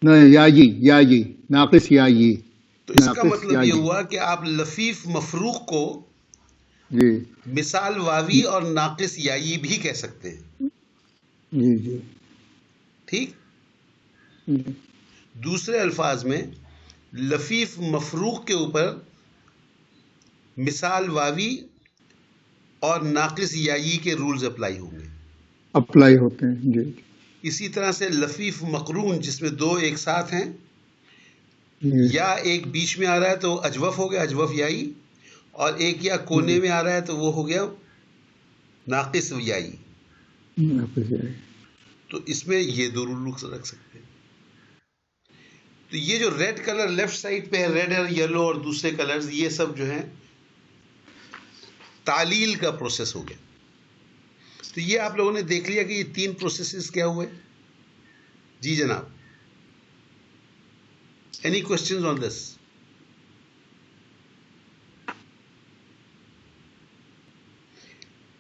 نہیں, یا جی ناقص یا یہ. تو اس کا مطلب یہ ہوا کہ آپ لفیف مفروق کو جی مثال واوی اور ناقص یائی بھی کہہ سکتے ہیں. جی. ٹھیک. دوسرے الفاظ میں لفیف مفروق کے اوپر مثال واوی اور ناقص یائی کے رولز اپلائی ہوں گے, اپلائی ہوتے ہیں. جی. اسی طرح سے لفیف مقرون جس میں دو ایک ساتھ ہیں, یا ایک بیچ میں آ رہا ہے تو اجوف ہو گیا, اجوف یائی, اور ایک یا کونے میں آ رہا ہے تو وہ ہو گیا ناقص یائی. تو اس میں یہ دو رول رکھ سکتے ہیں. تو یہ جو ریڈ کلر لیفٹ سائڈ پہ ہے, ریڈ اور یلو اور دوسرے کلرز, یہ سب جو ہیں تعلیل کا پروسیس ہو گیا. تو یہ آپ لوگوں نے دیکھ لیا کہ یہ تین پروسیسز کیا ہوئے. جی جناب, اینی کوشچنز آن دس؟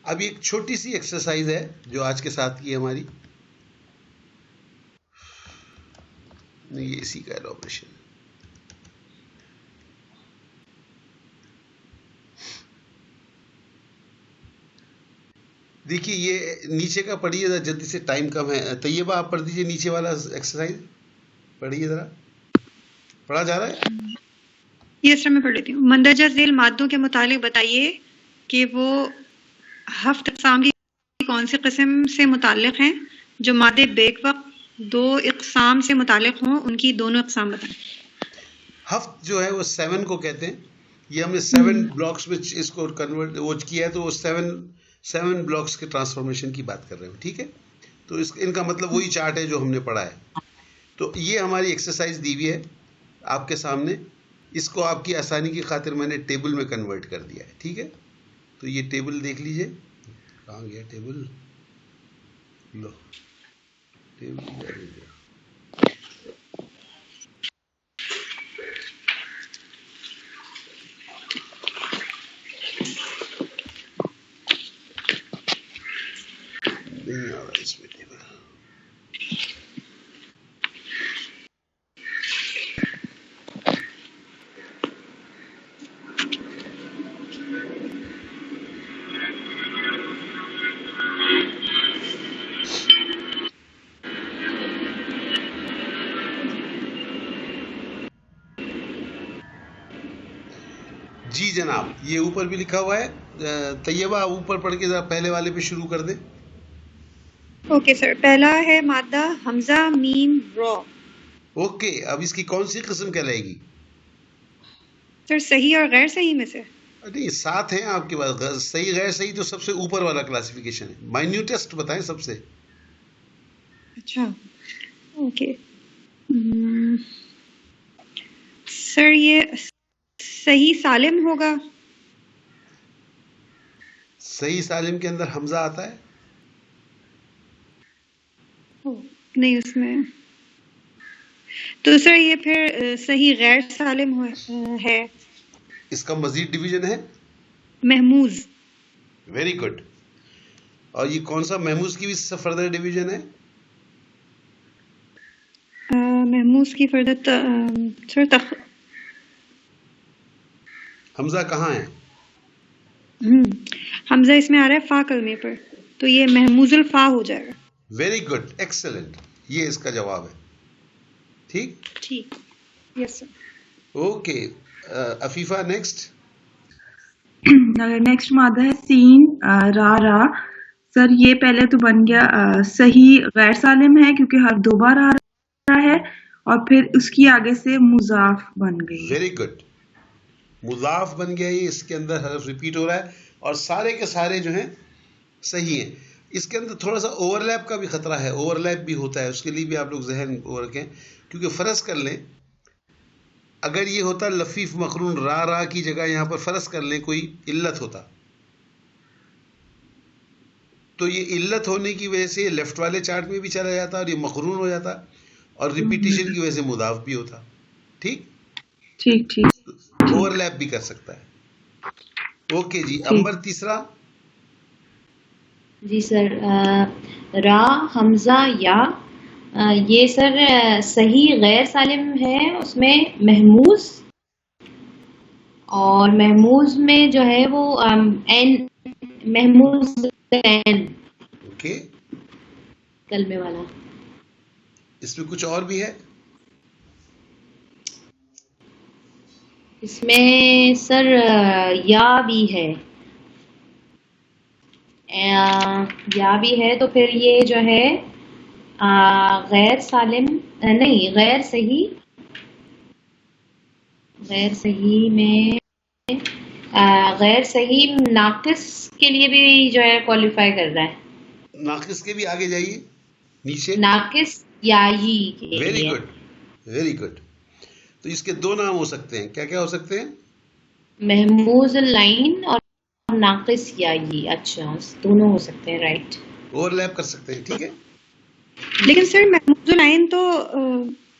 اب ایک چھوٹی سی ایکسرسائز ہے جو آج کے ساتھ کی ہماری. یہ اسی کا آپریشن. دیکھیے یہ نیچے کا پڑھیے ذرا جلدی سے, ٹائم کم ہے. طیبہ آپ پڑھ دیجئے نیچے والا ایکسرسائز, پڑھیے ذرا. پڑھا جا رہا ہے؟ یس سر, میں پڑھ لیتی ہوں. مندرجہ ذیل مادوں کے متعلق بتائیے کہ وہ ہفت اقسام کی کون سی قسم سے متعلق ہیں. جو مادے بیک وقت دو اقسام سے متعلق ہوں ان کی دونوں اقسام بتائیں. ہفت جو ہے وہ 7 کو کہتے ہیں, یہ ہم نے 7 بلاکس میں اس کو کنورٹ وہ کیا ہے، تو وہ 7 بلاکس کے ٹرانسفارمیشن کی بات کر رہے ہیں، ٹھیک ہے. تو ان کا مطلب وہی چارٹ ہے جو ہم نے پڑھا ہے. تو یہ ہماری ایکسرسائز دی ہوئی ہے آپ کے سامنے. اس کو آپ کی آسانی کی خاطر میں نے ٹیبل میں کنورٹ کر دیا ہے، ٹھیک ہے. تو یہ ٹیبل دیکھ لیجئے، کہاں گیا ٹیبل، لو ٹیبل گیا. نہیں آ رہا اس میں ٹیبل. جی جناب، یہ اوپر بھی لکھا ہوا ہے. طیبہ اوپر پڑھ کے ذرا پہلے والے پہ شروع کر دیں. اوکے سر، پہلا ہے مادہ حمزہ میم را. اوکے، اب اس کی کون سی قسم کہلائے گی؟ سر صحیح اور غیر صحیح میں سے. نہیں، 7 ہیں آپ کے پاس. صحیح غیر صحیح تو سب سے اوپر والا کلاسیفیکیشن ہے. مائنیوٹسٹ بتائیں سب سے. اچھا اوکے. سر یہ صحیح سالم ہوگا. صحیح سالم کے اندر حمزہ آتا ہے؟ نہیں اس میں. تو سر یہ پھر صحیح غیر سالم ہے. اس کا مزید ڈویژن ہے محموز. Very good. اور یہ کون سا محموز کی بھی فردر ڈویژن ہے؟ محموز کی فردر سر حمزہ کہاں ہے؟ حمزہ اس میں آ رہا ہے فا کلمے پر، تو یہ محموز الفا ہو جائے گا. Very good, excellent. یہ اس کا جواب ہے. ٹھیک ٹھیک. Yes sir. Okay Afifa, next. Next مادہ ہے سین را. سر یہ پہلے تو بن گیا صحیح غیر سالم ہے کیونکہ حرف 2 بار آ رہا ہے، اور پھر اس کی آگے سے مضاف بن گئی. ویری گڈ، مضاف بن گیا. یہ اس کے اندر حرف ریپیٹ ہو رہا ہے اور سارے کے سارے جو ہیں صحیح ہیں. اس کے اندر تھوڑا سا اوور لیپ کا بھی خطرہ ہے. اوور لیپ بھی ہوتا ہے، اس کے لیے بھی آپ لوگ ذہن رکھیں. کیونکہ فرض کر لیں اگر یہ ہوتا لفیف مقرون را کی جگہ یہاں پر فرض کر لیں کوئی علت ہوتا، تو یہ علت ہونے کی وجہ سے یہ لیفٹ والے چارٹ میں بھی چلا جاتا اور یہ مقرون ہو جاتا، اور ریپیٹیشن کی وجہ سے مضاف بھی ہوتا. ٹھیک ٹھیک. اوور لیپ بھی کر سکتا ہے. اوکے جی، امبر تیسرا. جی سر، را حمزہ یا یہ سر صحیح غیر سالم ہے، اس میں محموز، اور محموز میں جو ہے وہ محموز اوکے، کلمے والا. اس میں کچھ اور بھی ہے؟ اس میں سر یا بھی ہے، یا بھی ہے. تو پھر یہ جو ہے غیر سالم نہیں، غیر صحیح میں غیر صحیح ناقص کے لیے بھی جو ہے کوالیفائی کر رہا ہے. ناقص کے بھی آگے جائیے نیچے. ناقص یائی کے لیے. Very good, very good. تو اس کے 2 نام ہو سکتے ہیں. کیا کیا ہو سکتے ہیں؟ محموز العین اور ناقص یائی. اچھا، دونوں ہو سکتے ہیں. رائٹ، اوور لیپ کر سکتے ہیں. ٹھیک ہے. لیکن سر محموز العین تو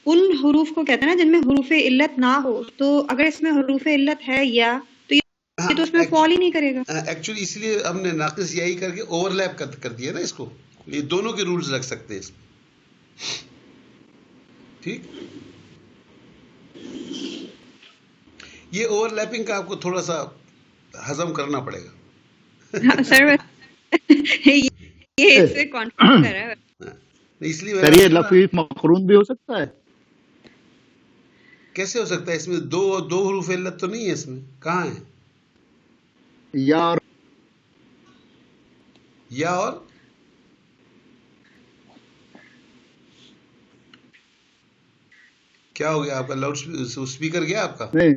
ان حروف کو کہتے ہیں نا جن میں حروف علت نہ ہو، تو اگر اس میں حروف علت ہے یا تو یہ تو اس میں فال ہی نہیں کرے گا. ایکچولی اس لیے ہم نے ناقص یائی کر کے اوور لیپ کر دیا نا اس کو. یہ دونوں کے رولز لگ سکتے ہیں اس میں. ٹھیک، یہ اوور لیپنگ کا آپ کو تھوڑا سا ہضم کرنا پڑے گا. سر یہ اس سے کانفیڈنس کر رہا ہے. اس لیے سر یہ لفیف مقرون بھی ہو سکتا ہے. کیسے ہو سکتا ہے؟ اس میں دو حروف علت تو نہیں ہے. اس میں کہاں ہے؟ یا اور کیا ہو گیا آپ کا؟ لاؤڈ اسپیکر گیا آپ کا؟ نہیں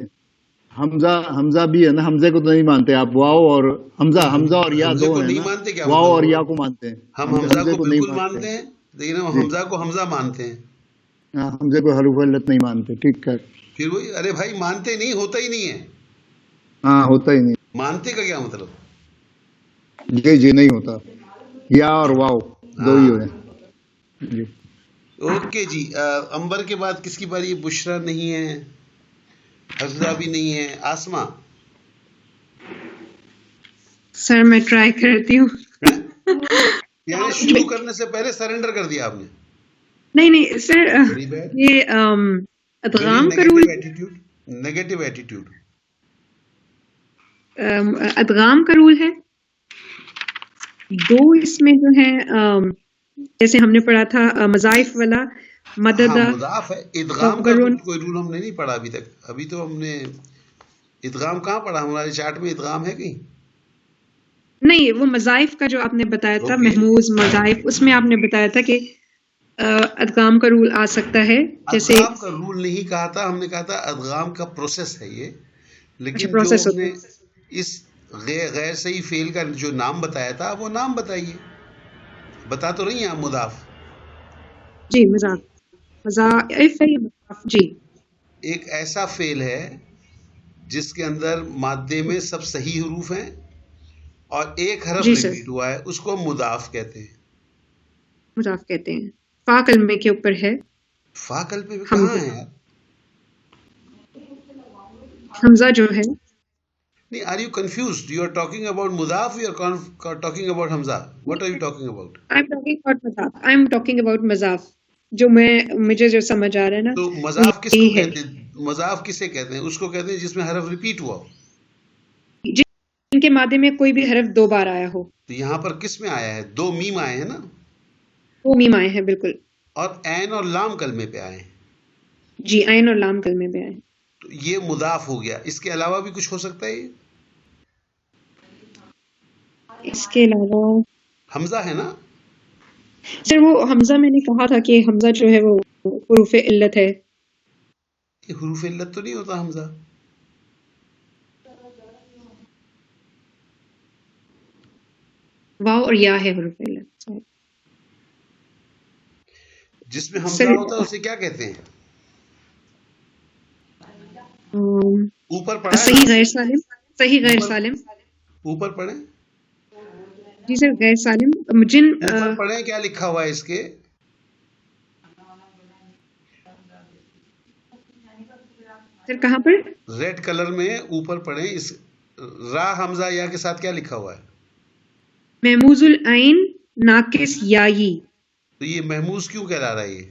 حمزہ بھی ہے نا, حمزے کو تو نہیں مانتے آپ. واو اور حمزہ اور یا حمزے دو کو ہے نہیں نا, مانتے کیا واو مطلب اور ہوا؟ یا کو مانتے ہیں. ہم حمزہ حمزے کو نہیں بالکل مانتے ہیں لیکن ہم جی, حمزہ کو حمزہ مانتے ہیں. ہاں, حمزے کو حروف علت نہیں مانتے. ٹھیک ہے. پھر وہی ارے بھائی مانتے نہیں, ہوتا ہی نہیں ہے. ہاں, ہوتا ہی نہیں. مانتے کا کیا مطلب؟ جی نہیں ہوتا. یا اور واو دو ہی ہوئے. جی اوکے جی. امبر کے بعد کس کی باری؟ بشرا نہیں ہے, حفظہ بھی نہیں ہے, آسما. سر میں ٹرائی کرتی ہوں. یعنی شروع کرنے سے پہلے سرنڈر کر دیا آپ نے. نہیں سر, ویری بیڈ, یہ ویری ادغام کا negative role, attitude, negative attitude. ادغام کا رول ہے. دو اس میں جو ہے, جیسے ہم نے پڑھا تھا مضائف والا مدد. ہاں مضاف ہے. ادغام کا رول, کوئی رول ہم نے نہیں پڑھا ابھی تک. ابھی تو ہم نے ادغام کہاں پڑھا؟ ہمارے چارٹ میں ادغام ہے کہیں؟ نہیں, وہ مضائف کا جو آپ نے بتایا تھا, Okay. محموز مضائف, اس میں آپ نے بتایا تھا کہ ادغام کا رول آ سکتا ہے. جیسے ادغام کا رول نہیں کہا تھا, ہم نے کہا تھا ادغام کا پروسیس ہے یہ. لیکن جو پروسیس ہم ہوتا نے ہے. اس غیر صحیح فعل کا جو نام بتایا تھا وہ نام بتائیے. بتا تو رہی ہیں آپ مضاف. جی مضاف ہے یہ مضاف. جی ایک ایسا فعل ہے جس کے اندر مادے میں سب صحیح حروف ہیں اور ایک حرف جی سر, ریپیٹ ہوا ہے, اس کو ہم مضاف کہتے ہیں. مضاف کہتے ہیں. فا کلمے کے اوپر ہے. فا کلمے پہ کہاں ہے یار؟ حمزہ جو ہے. نہیں, are you confused? You are talking about mudaf, you are talking about hamza. What are you talking about? I'm talking about مضاف. جو مجھے جو سمجھ آ رہا ہے نا, تو مضاف کس کو یہی ہے. کہتے ہیں؟ مضاف کسے کہتے ہیں؟ اس کو کہتے ہیں جس میں حرف ریپیٹ ہوا ہو. جن کے مادے میں کوئی بھی حرف دو بار آیا ہو. تو یہاں پر کس میں آیا ہے؟ دو میم آئے ہیں نا, وہ میم آئے ہیں بالکل. اور عین اور لام کلمے پہ آئے ہیں. جی, عین اور لام کلمے پہ آئے ہیں. تو یہ مضاف ہو گیا. اس کے علاوہ بھی کچھ ہو سکتا ہے یہ؟ اس کے علاوہ حمزہ ہے نا سر, وہ حمزہ میں نے کہا تھا کہ حمزہ جو ہے وہ حروف علت ہے. یہ حروف علت تو نہیں ہوتا حمزہ. واو اور یا ہے حروف علت. جس میں حمزہ ہوتا ہے اسے کیا کہتے ہیں؟ اوپر پڑھا صحیح غیر سالم. صحیح غیر سالم. اوپر پڑھیں. جی سر, غیر سالم. جن اوپر پڑھیں, کیا لکھا ہوا ہے اس کے؟ سر کہاں پر؟ ریڈ کلر میں اوپر پڑھیں. اس را حمزہ یا کے ساتھ کیا لکھا ہوا ہے؟ محموز العین ناقص یائی. تو یہ محموز کیوں کہلا رہا ہے یہ؟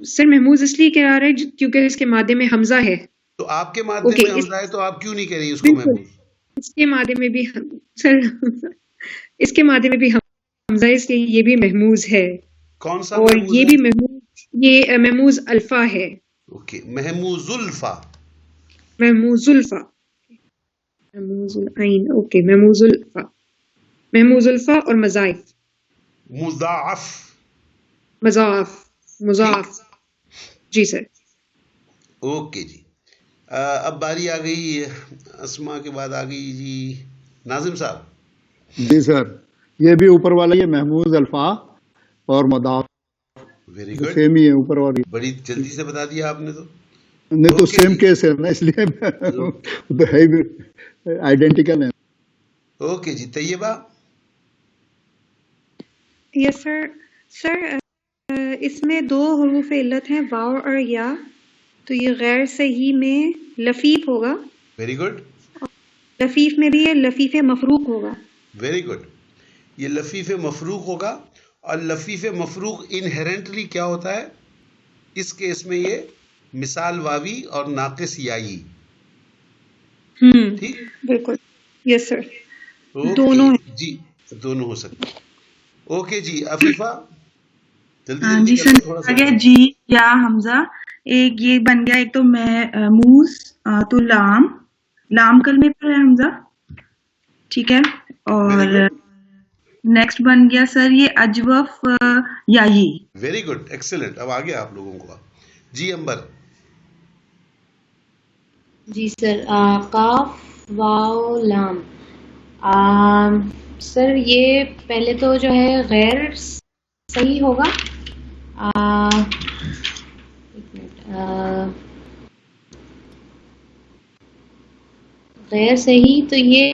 سر محموز اس لیے کہہ رہا ہے کیونکہ اس کے مادے میں حمزہ ہے. تو آپ کے مادے میں حمزہ ہے تو آپ کیوں نہیں کہہ رہی اس کو محموز؟ اس کے مادے میں بھی سر اس کے مادے میں بھی حمزہ, اس لیے یہ بھی محموز ہے. کون سا اور محموز یہ ہے؟ بھی یہ محموز الفا ہے. اوکے, محموز الفا. محموز الفا. محموز العین. اوکے, محموز الفا. محموز الفا اور مضائف. مضاعف. مضاف. جی سر. اوکے جی. اب باری آ گئی اسما کے بعد آ گئی جی ناظم صاحب. جی سر, یہ بھی اوپر والا یہ محموز الفا اور مضاف ویری گڈ. سیم ہی ہے اوپر والی. بڑی جلدی سے بتا دیا آپ نے. تو نہیں تو سیم کیس ہے نا, اس لیے آئیڈینٹیکل ہے. اوکے جی. طیبہ. یس سر. سر اس میں دو حروف علت ہیں, واو اور یا, تو یہ غیر صحیح میں لفیف ہوگا. Very good. لفیف میں بھی یہ لفیف مفروق ہوگا. Very good. یہ لفیف مفروق ہوگا. اور لفیف مفروق انہیرنٹلی کیا ہوتا ہے؟ اس کیس میں یہ مثال واوی اور ناقص یائی. ٹھیک, بالکل. یس سر. دونوں جی, دونوں ہو سکتے. اوکے جی. عفیفہ جی سر, آگے جی یا حمزہ. ایک یہ بن گیا, ایک تو محموز, تو لام کلمے پر ہے حمزہ. ٹھیک ہے. اور نیکسٹ بن گیا سر یہ اجوف یائی. Very good, excellent. اب آگے آپ لوگوں کو جی امبر. جی سر، قاف واو لام، سر یہ پہلے تو جو ہے غیر صحیح ہوگا. ایک منٹ، غیر صحیح تو یہ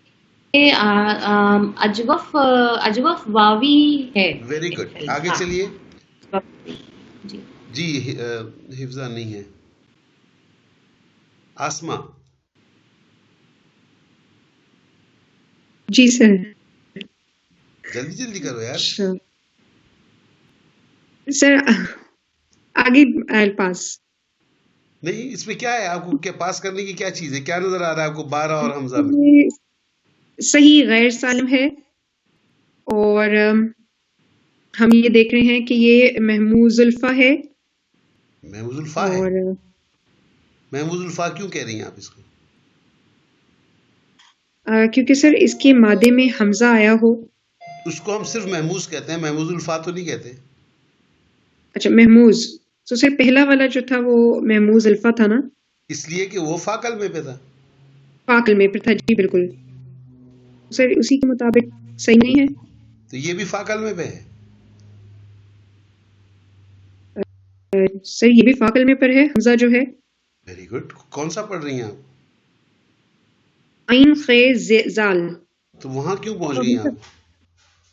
اجوف واوی ہے. ویری گڈ، آگے ہاں، چلیے. جی جی حفظہ نہیں ہے. آسما. جی سر. جلدی جلدی کرو یار. سر آگے پاس. نہیں، اس میں کیا ہے؟ آپ کو کیا پاس کرنے کی کیا چیز ہے؟ کیا نظر آ رہا ہے آپ کو بارہ اور حمزہ میں؟ یہ صحیح غیر سالم ہے، اور ہم یہ دیکھ رہے ہیں کہ یہ محموز الفا ہے. محموز الفا ہے. اور محموز الفا کیوں کہہ رہی ہیں آپ اس کو؟ کیونکہ سر اس کے مادے میں حمزہ آیا ہو. اس کو ہم صرف محموز کہتے ہیں، محموز الفا تو نہیں کہتے. اچھا محموز، تو سر پہلا والا جو تھا وہ محموز الفا تھا نا؟ اس لیے کہ وہ فا کلمے پہ تھا. فاقل میں پر تھا، جی بالکل. سر اسی کے مطابق صحیح نہیں ہے. تو یہ بھی فا کلمے پہ ہے. سر یہ بھی فاقل میں پر ہے، حمزہ جو ہے. Very good. کون سا پڑھ رہی ہیں آپ؟ عین خے زال. تو وہاں کیوں پہنچ گئی ہیں آپ؟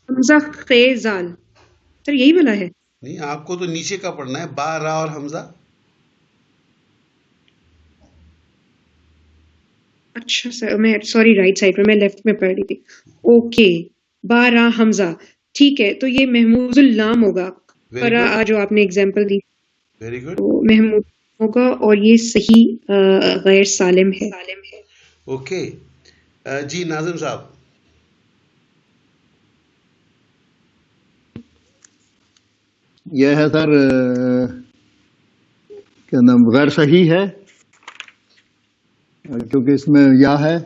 حمزہ خے زال، سر یہی والا ہے. نہیں، آپ کو تو نیچے کا پڑھنا ہے، با را اور حمزہ. اچھا سر، میں سوری رائٹ سائڈ پہ، میں لیفٹ میں پڑھ رہی تھی. اوکے، بارہ حمزہ، ٹھیک ہے. تو یہ محموز اللام ہوگا. ویری گڈ، جو آپ نے اگزامپل دی ویری گڈ. تو محموز ہوگا، اور یہ صحیح غیر سالم ہے. اوکے. جی ناظم صاحب. یہ ہے سر کیا نام، غیر صحیح ہے کیونکہ اس میں یا ہے،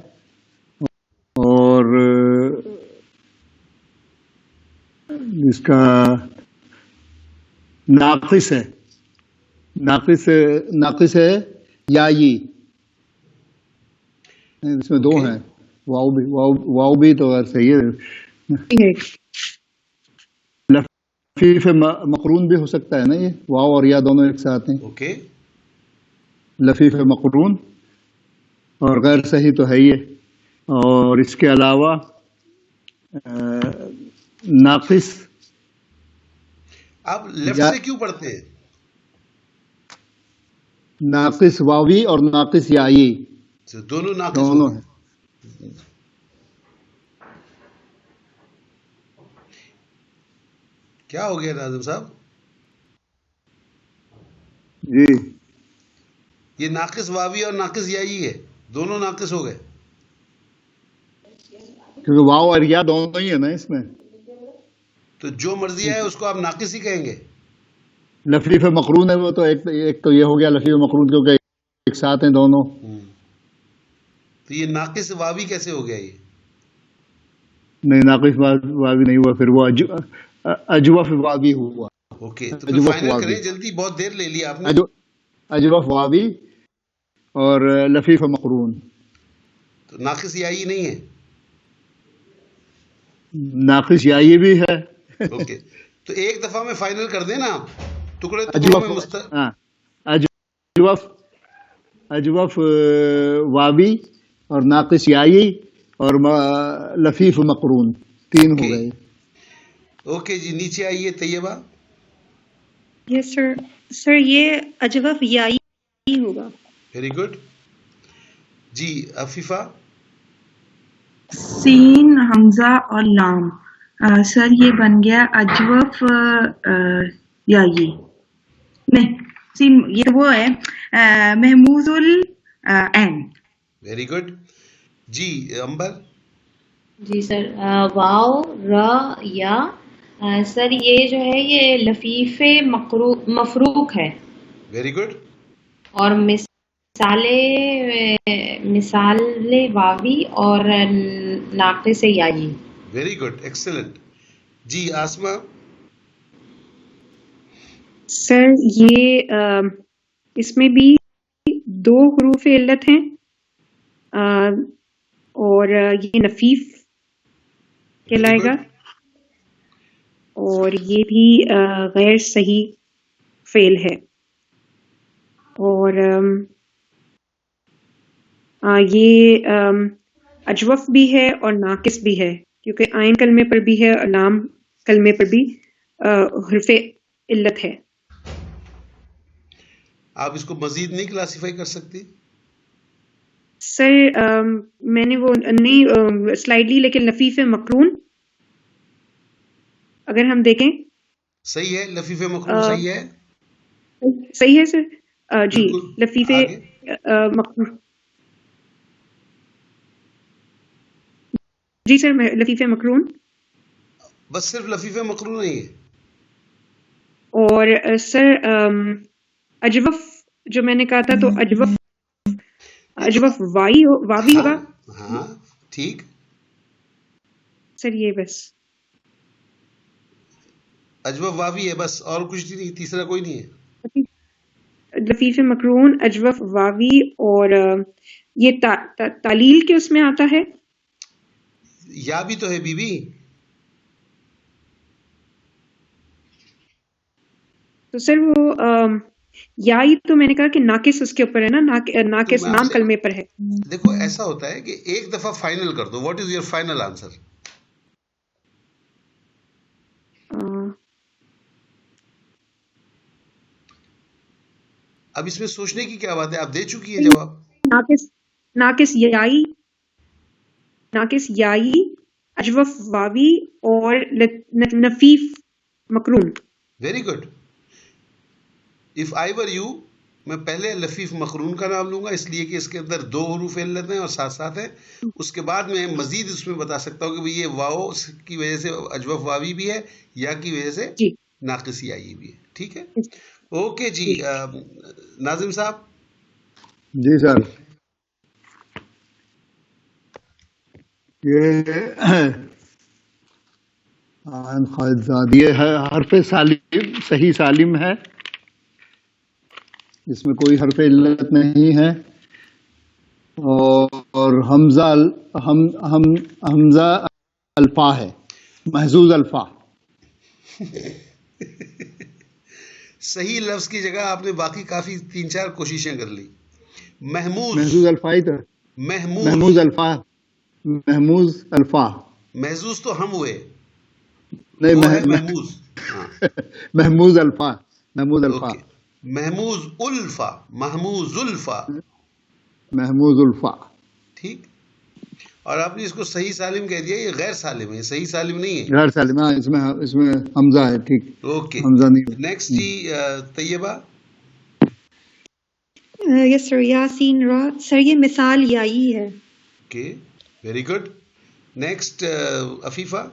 اور اس کا ناقص ہے، ناقص ہے یا یہ، اس میں دو ہیں. واؤ بھی تو غیر صحیح ہے. لفیف مقرون بھی ہو سکتا ہے نا، یہ واؤ اور یا دونوں ایک ساتھ ہیں. اوکے. لفیف مقرون، اور غیر صحیح تو ہے ہی ہے. اور اس کے علاوہ ناقص. آپ لیفٹ سے کیوں پڑھتے ہیں؟ ناقص واوی اور ناقص یائی دونوں ناقص دونوں ہو ہیں. کیا ہو گیا ناظم صاحب؟ جی یہ ناقص واوی اور ناقص یائی ہے، دونوں ناقص ہو گئے. کیونکہ واو اور یا دونوں ہی ہے نا اس میں. تو جو مرضی ہے اس کو آپ ناقص ہی کہیں گے. لفیف مقرون ہے وہ تو ایک تو یہ ہو گیا لفیف مقرون، کیونکہ ایک ساتھ ہیں دونوں. تو یہ ناقص واوی کیسے ہو گیا؟ یہ نہیں، ناقص واوی نہیں ہوا، پھر وہ اجوف واوی ہوا. اوکے. تو پھر فائنل کریں جلدی، بہت دیر لے لی آپ نے. اجوف واوی اور لفیف مقرون. تو ناقص یائی نہیں ہے؟ ناقص یائی بھی ہے. اوکے. تو ایک دفعہ میں فائنل کر دیں نا آپ، ٹکڑے ٹکڑوں میں اجوف واوی اور ناقص یائی اور لفیف مقرون، تین ہو گئے. اوکے جی، نیچے آئیے طیبہ. یس سر. سر یہ اجوف یائی ہوگا. Very good. جی عفیفہ. سین حمزہ اور لام. سر یہ بن گیا اجوف یائی. نہیں، سین یہ وہ ہے محموز العین. Very good. جی امبر. جی سر، واو را یا، سر یہ جو ہے یہ لفیف مفروق ہے. Very good. اور مثال واوی اور ناقص یائی. Very good, excellent. جی آسما. سر یہ اس میں بھی دو حروف علت ہیں. اور یہ نفیف کہلائے گا، اور یہ بھی غیر صحیح فعل ہے. اور یہ اجوف بھی ہے اور ناقص بھی ہے، کیونکہ عین کلمے پر بھی ہے اور لام کلمے پر بھی حرف علت ہے. آپ اس کو مزید نہیں کلاسیفائی کر سکتی؟ سر میں نے وہ نہیں سلائڈلی، لیکن لفیف مقرون اگر ہم دیکھیں صحیح ہے، لفیف مقرون صحیح ہے. صحیح ہے سر. جی بالکل. لفیف آگے. مقرون. جی سر لفیف مقرون. بس صرف لفیف مقرون نہیں ہے. اور سر اجوف جو میں نے کہا تھا، تو اجوف واوی ہوگا. ہاں ٹھیک سر یہ بس اجوف واوی ہے بس، اور کچھ نہیں، تیسرا کوئی نہیں ہے. لفیف مقرون، اجوف واوی، اور یہ تعلیل کے اس میں آتا ہے. یا بھی تو ہے بی بی. تو سر وہ یا ہی تو میں نے کہا کہ ناقص اس کے اوپر ہے نا، ناقص نام کلمے پر ہے. دیکھو ایسا ہوتا ہے کہ ایک دفعہ فائنل کر دو. What is your final answer? اب اس میں سوچنے کی کیا بات ہے، آپ دے چکی ہے جواب. ناقص یائی، اجوف واوی اور نفیف مقرون. Very good. If I were you, میں پہلے لفیف مقرون کا نام لوں گا، اس لیے کہ اس کے اندر 2 حروف علت ہیں اور ساتھ ساتھ ہیں. اس کے بعد میں مزید اس میں بتا سکتا ہوں کہ یہ واو کی وجہ سے اجوف واوی بھی ہے، یا کی وجہ سے ناقص یائی بھی ہے. ٹھیک ہے، اوکے جی. ناظم صاحب. جی سر، یہ خالدزادی ہے، حرف سالم صحیح سالم ہے، اس میں کوئی حرف علت نہیں ہے، اور حمزہ الفا ہے، محظوظ الفا. صحیح لفظ کی جگہ آپ نے باقی کافی 3-4 کوششیں کر لی. محظوظ الفا ہی تو محموز الفا. محموز الفا. محظوظ تو ہم ہوئے، نہیں، محموز. محموز الفا. محموز الفا. محموز الفا. محموز الفا. محموز الفا. ٹھیک. اور آپ نے اس کو صحیح سالم کہہ دیا، یہ غیر سالم ہے، صحیح سالم نہیں ہے. غیر سالم، ہاں، اس میں حمزہ ہے. ٹھیک. اوکے، حمزہ نہیں. نیکسٹ جی طیبہ. یس سر، یاسین را. سر یہ مثال یائی ہے. Okay, very good. Next Afifa.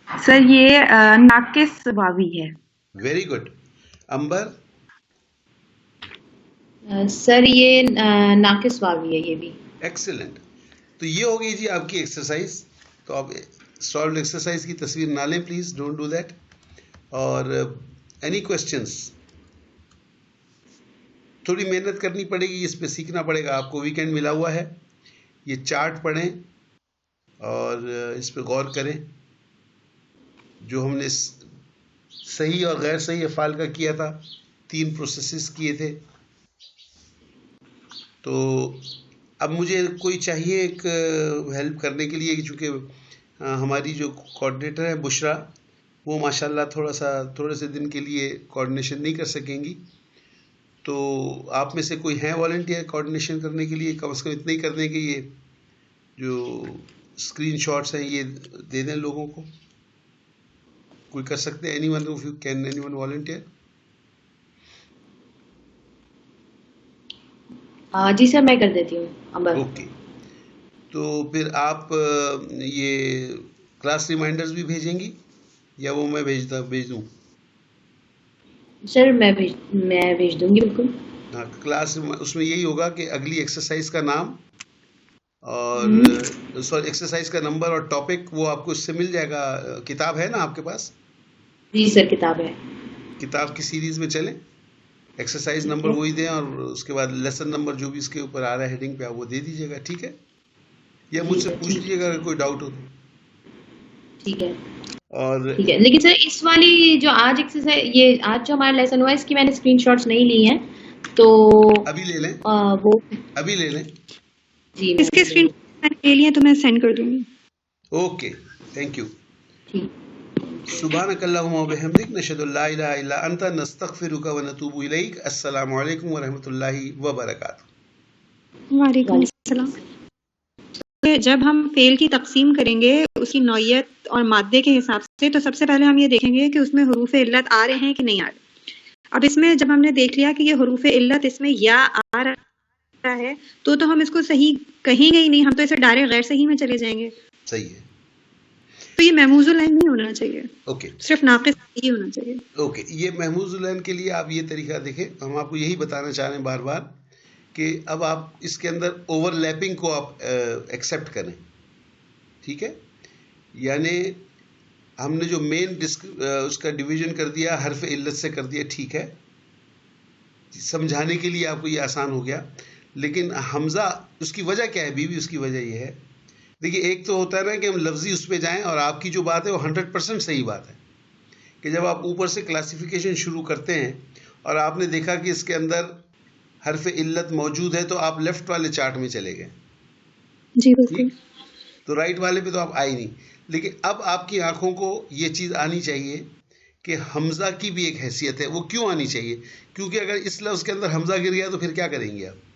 Sir یہ ناقص واوی ہے. Very good. امبر. سر یہ ناقص واوی ہے، یہ بھی. ایکسلنٹ. تو یہ ہو گئی جی آپ کی ایکسرسائز. تو آپ سالوڈ ایکسرسائز کی تصویر نہ لیں پلیز، ڈونٹ ڈو دیٹ. اور اینی کوشچنس؟ تھوڑی محنت کرنی پڑے گی، اس پہ سیکھنا پڑے گا آپ کو. ویکینڈ ملا ہوا ہے، یہ چارٹ پڑھیں اور اس پہ غور کریں. جو ہم نے صحیح اور غیر صحیح افعال کا کیا تھا، 3 پروسیسز کیے تھے. تو اب مجھے کوئی چاہیے ایک ہیلپ کرنے کے لیے، چونکہ ہماری جو کوآرڈینیٹر ہے بشرا، وہ ماشاءاللہ تھوڑے سے دن کے لیے کوآرڈینیشن نہیں کر سکیں گی. تو آپ میں سے کوئی ہیں والنٹیئر کوآرڈینیشن کرنے کے لیے؟ کم از کم اتنا ہی کر دیں کہ یہ جو اسکرین شاٹس ہیں یہ دے دیں لوگوں کو. کوئی کر سکتے ہیں؟ Anyone of you can, anyone volunteer? جی سر میں کر دیتی ہوں امبر. اوکے. تو پھر آپ یہ کلاس ریمائنڈرز بھی بھیجیں گی یا وہ میں بھیج دوں؟ سر میں بھیج دوں گی بالکل. ہاں، کلاس اس میں یہی ہوگا کہ اگلی ایکسرسائز کا نام اور سوری ایکسرسائز کا نمبر اور ٹاپک وہ آپ کو اس سے مل جائے گا. کتاب ہے نا آپ کے پاس؟ جی سر کتاب ہے. کتاب کی سیریز میں چلیں. ایکسرسائز نمبر وہی دیں اور اس کے بعد لیسن نمبر جو بھی اس کے اوپر آ رہا ہے ہیڈنگ پہ آپ وہ دے دیجیے گا. ٹھیک ہے, یا مجھ سے پوچھ لیجیے گا اگر کوئی ڈاؤٹ ہو تو. ٹھیک ہے اور ٹھیک ہے. لیکن سر اس والی جو آج ایکسرسائز یہ آج جو ہمارا لیسن ہوا ہے اس کی میں نے اسکرین شاٹس نہیں لی ہیں تو ابھی لے لیں, وہ ابھی لے لیں. جی اس کے اسکرین لے لیا تو میں سینڈ کر دوں گی. Okay, thank you. ٹھیک. سبحانک اللہم و بحمدک نشہد ان لا الہ الا انت نستغفرک و نتوب الیک. السلام علیکم ورحمۃ اللہ وبرکاتہ. وعلیکم السلام. جب ہم فعل کی تقسیم کریں گے اس کی نوعیت اور مادے کے حساب سے تو سب سے پہلے ہم یہ دیکھیں گے کہ اس میں حروف علت آ رہے ہیں کہ نہیں آ رہے. اب اس میں جب ہم نے دیکھ لیا کہ یہ حروف علت اس میں یا آ رہا ہے تو ہم اس کو صحیح کہیں گے ہی نہیں, ہم تو اسے ڈائریکٹ غیر صحیح میں چلے جائیں گے. صحیح ہے. تو یہ محموز العین نہیں ہونا چاہیے, اوکے, صرف ناقص ہی ہونا چاہیے. اوکے, یہ محموز العین کے لیے آپ یہ طریقہ دیکھیں. ہم آپ کو یہی بتانا چاہ رہے ہیں بار بار کہ اب آپ اس کے اندر اوور لیپنگ کو آپ ایکسیپٹ کریں. ٹھیک ہے, یعنی ہم نے جو مین اس کا ڈویژن کر دیا حرف علت سے کر دیا, ٹھیک ہے, سمجھانے کے لیے آپ کو یہ آسان ہو گیا. لیکن حمزہ اس کی وجہ کیا ہے بیوی؟ اس کی وجہ یہ ہے, دیکھیے ایک تو ہوتا ہے نا کہ ہم لفظی اس پہ جائیں اور آپ کی جو بات ہے وہ 100% صحیح بات ہے کہ جب آپ اوپر سے کلاسیفیکیشن شروع کرتے ہیں اور آپ نے دیکھا کہ اس کے اندر حرف علت موجود ہے تو آپ لیفٹ والے چارٹ میں چلے گئے. جی بالکل. تو رائٹ والے پہ تو آپ آئے نہیں. لیکن اب آپ کی آنکھوں کو یہ چیز آنی چاہیے کہ حمزہ کی بھی ایک حیثیت ہے. وہ کیوں آنی چاہیے؟ کیونکہ اگر اس لفظ کے اندر حمزہ گر گیا تو پھر کیا کریں گے آپ؟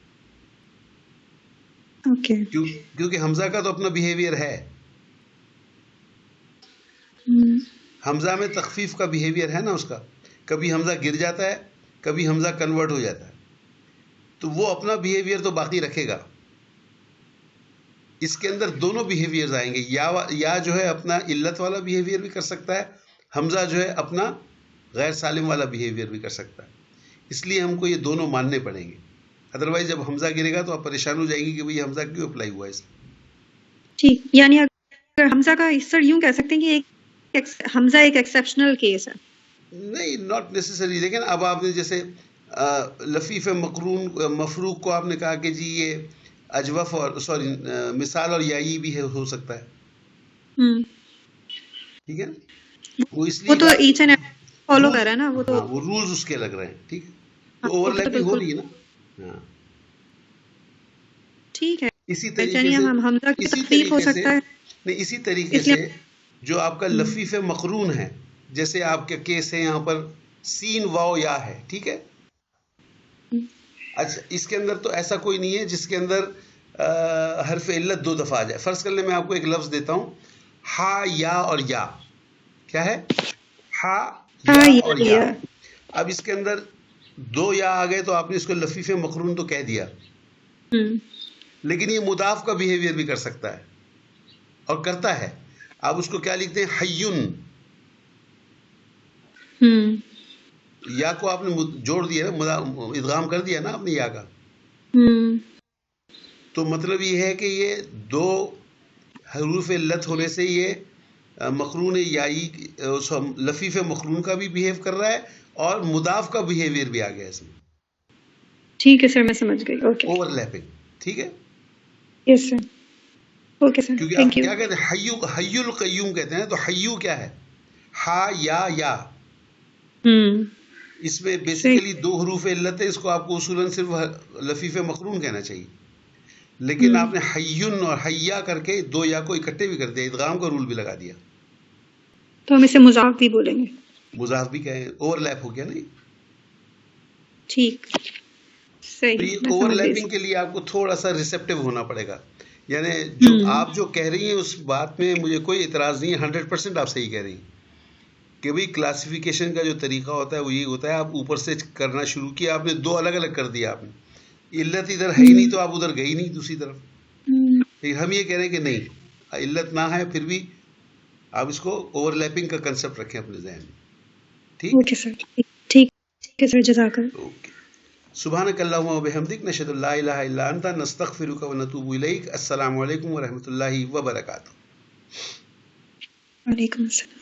اوکے. کیونکہ حمزہ کا تو اپنا بیہیویئر ہے. حمزہ میں تخفیف کا بیہیویئر ہے نا اس کا. کبھی حمزہ گر جاتا ہے, کبھی حمزہ کنورٹ ہو جاتا ہے. تو وہ اپنا بیہیویئر تو باقی رکھے گا. اس کے اندر دونوں بیہیویئرز آئیں گے. یا جو ہے اپنا علت والا بیہیویئر بھی کر سکتا ہے, حمزہ جو ہے اپنا غیر سالم والا بیہیویئر بھی کر سکتا ہے. اس لیے ہم کو یہ دونوں ماننے پڑیں گے. ادروائز جب حمزہ گرے گا تو آپ پریشان ہو جائیں گے کہ بھئی حمزہ کیوں اپلائی ہوا ہے اس. ٹھیک, یعنی اگر حمزہ کا سر یوں کہہ سکتے ہیں کہ حمزہ ایک ایکسیپشنل کیس ہے. نہیں, ناٹ نیسیسری. لیکن اب آپ نے جیسے لفیف مقرون مفروق کو آپ نے کہا کہ جی یہ اجوف اور مثال اور یائی بھی ہو سکتا ہے. ٹھیک ہے نا, وہ اس لیے وہ تو ایچ اینڈ فالو کر رہا ہے نا, وہ تو وہ رولز اس کے لگ رہے ہیں. ٹھیک ہے, تو اوور لیپنگ ہو رہی ہے نا. ہاں ٹھیک ہے. اسی طریقے سے حمزہ کی تخفیف ہو سکتا ہے. نہیں, اسی طریقے سے جو آپ کا لفیف مقرون ہے, جیسے آپ کا کیس ہے یہاں پر سین واو یا ہے. ٹھیک ہے, اچھا اس کے اندر تو ایسا کوئی نہیں ہے جس کے اندر حرف علت 2 دفعہ آ جائے. فرض کر لیں میں آپ کو ایک لفظ دیتا ہوں, ہا یا اور یا. کیا ہے؟ ہا یا اور یا. اب اس کے اندر 2 یا آ گئے تو آپ نے اس کو لفیف مقرون تو کہہ دیا. لیکن یہ مضاف کا بیہیویئر بھی کر سکتا ہے اور کرتا ہے. آپ اس کو کیا لکھتے ہیں؟ حیون. یا کو آپ نے جوڑ دیا نا, ادغام کر دیا نا آپ نے یا کا. تو مطلب یہ ہے کہ یہ 2 حروف علت ہونے سے یہ مقرون یائی لفیف مقرون کا بھی بیہیو کر رہا ہے اور مضاف کا بیہیویئر بھی آ گیا اس میں. ٹھیک ہے سر, میں سمجھ گئی. Okay, over lapping. ٹھیک ہے, یس سر. اوکے سر, کیونکہ آپ کیا کہتے ہیں؟ حی القیوم کہتے ہیں. تو حیو کیا ہے؟ ہا یا. اس میں بیسیکلی 2 حروف علت ہے. اس کو آپ کو اصولاً صرف لفیف مقرون کہنا چاہیے. لیکن آپ نے حیون اور حیا کر کے 2 یا کو اکٹھے بھی کر دیا, ادغام کا رول بھی لگا دیا. تو ہم اسے مضاف بھی بولیں گے. مضاف بھی کہیں, اوور لیپ ہو گیا. نہیں ٹھیک, صحیح. اوور لیپنگ کے لیے آپ کو تھوڑا سا ریسیپٹیو ہونا پڑے گا. یعنی جو آپ جو کہہ رہی ہیں اس بات میں مجھے کوئی اعتراض نہیں ہے. 100% آپ صحیح کہہ رہی ہیں کہ بھئی کلاسیفیکیشن کا جو طریقہ ہوتا ہے وہ یہی ہوتا ہے. آپ اوپر سے کرنا شروع کیا, آپ نے 2 الگ الگ کر دیا. آپ نے علت ادھر ہے ہی نہیں تو آپ ادھر گئی نہیں دوسری طرف. لیکن ہم یہ کہہ رہے ہیں کہ نہیں, علت نہ ہے پھر بھی آپ اس کو اوور لیپنگ کا کنسپٹ رکھیں اپنے ذہن میں. ٹھیک. اوکے سر, ٹھیک ہے سر, جزاک اللہ. اوکے. سبحانک اللہم و بحمدک نشہد ان لا الہ الا انت نستغفرک و نتوب الیک. السلام علیکم ورحمۃ اللہ وبرکاتہ. وعلیکم السلام.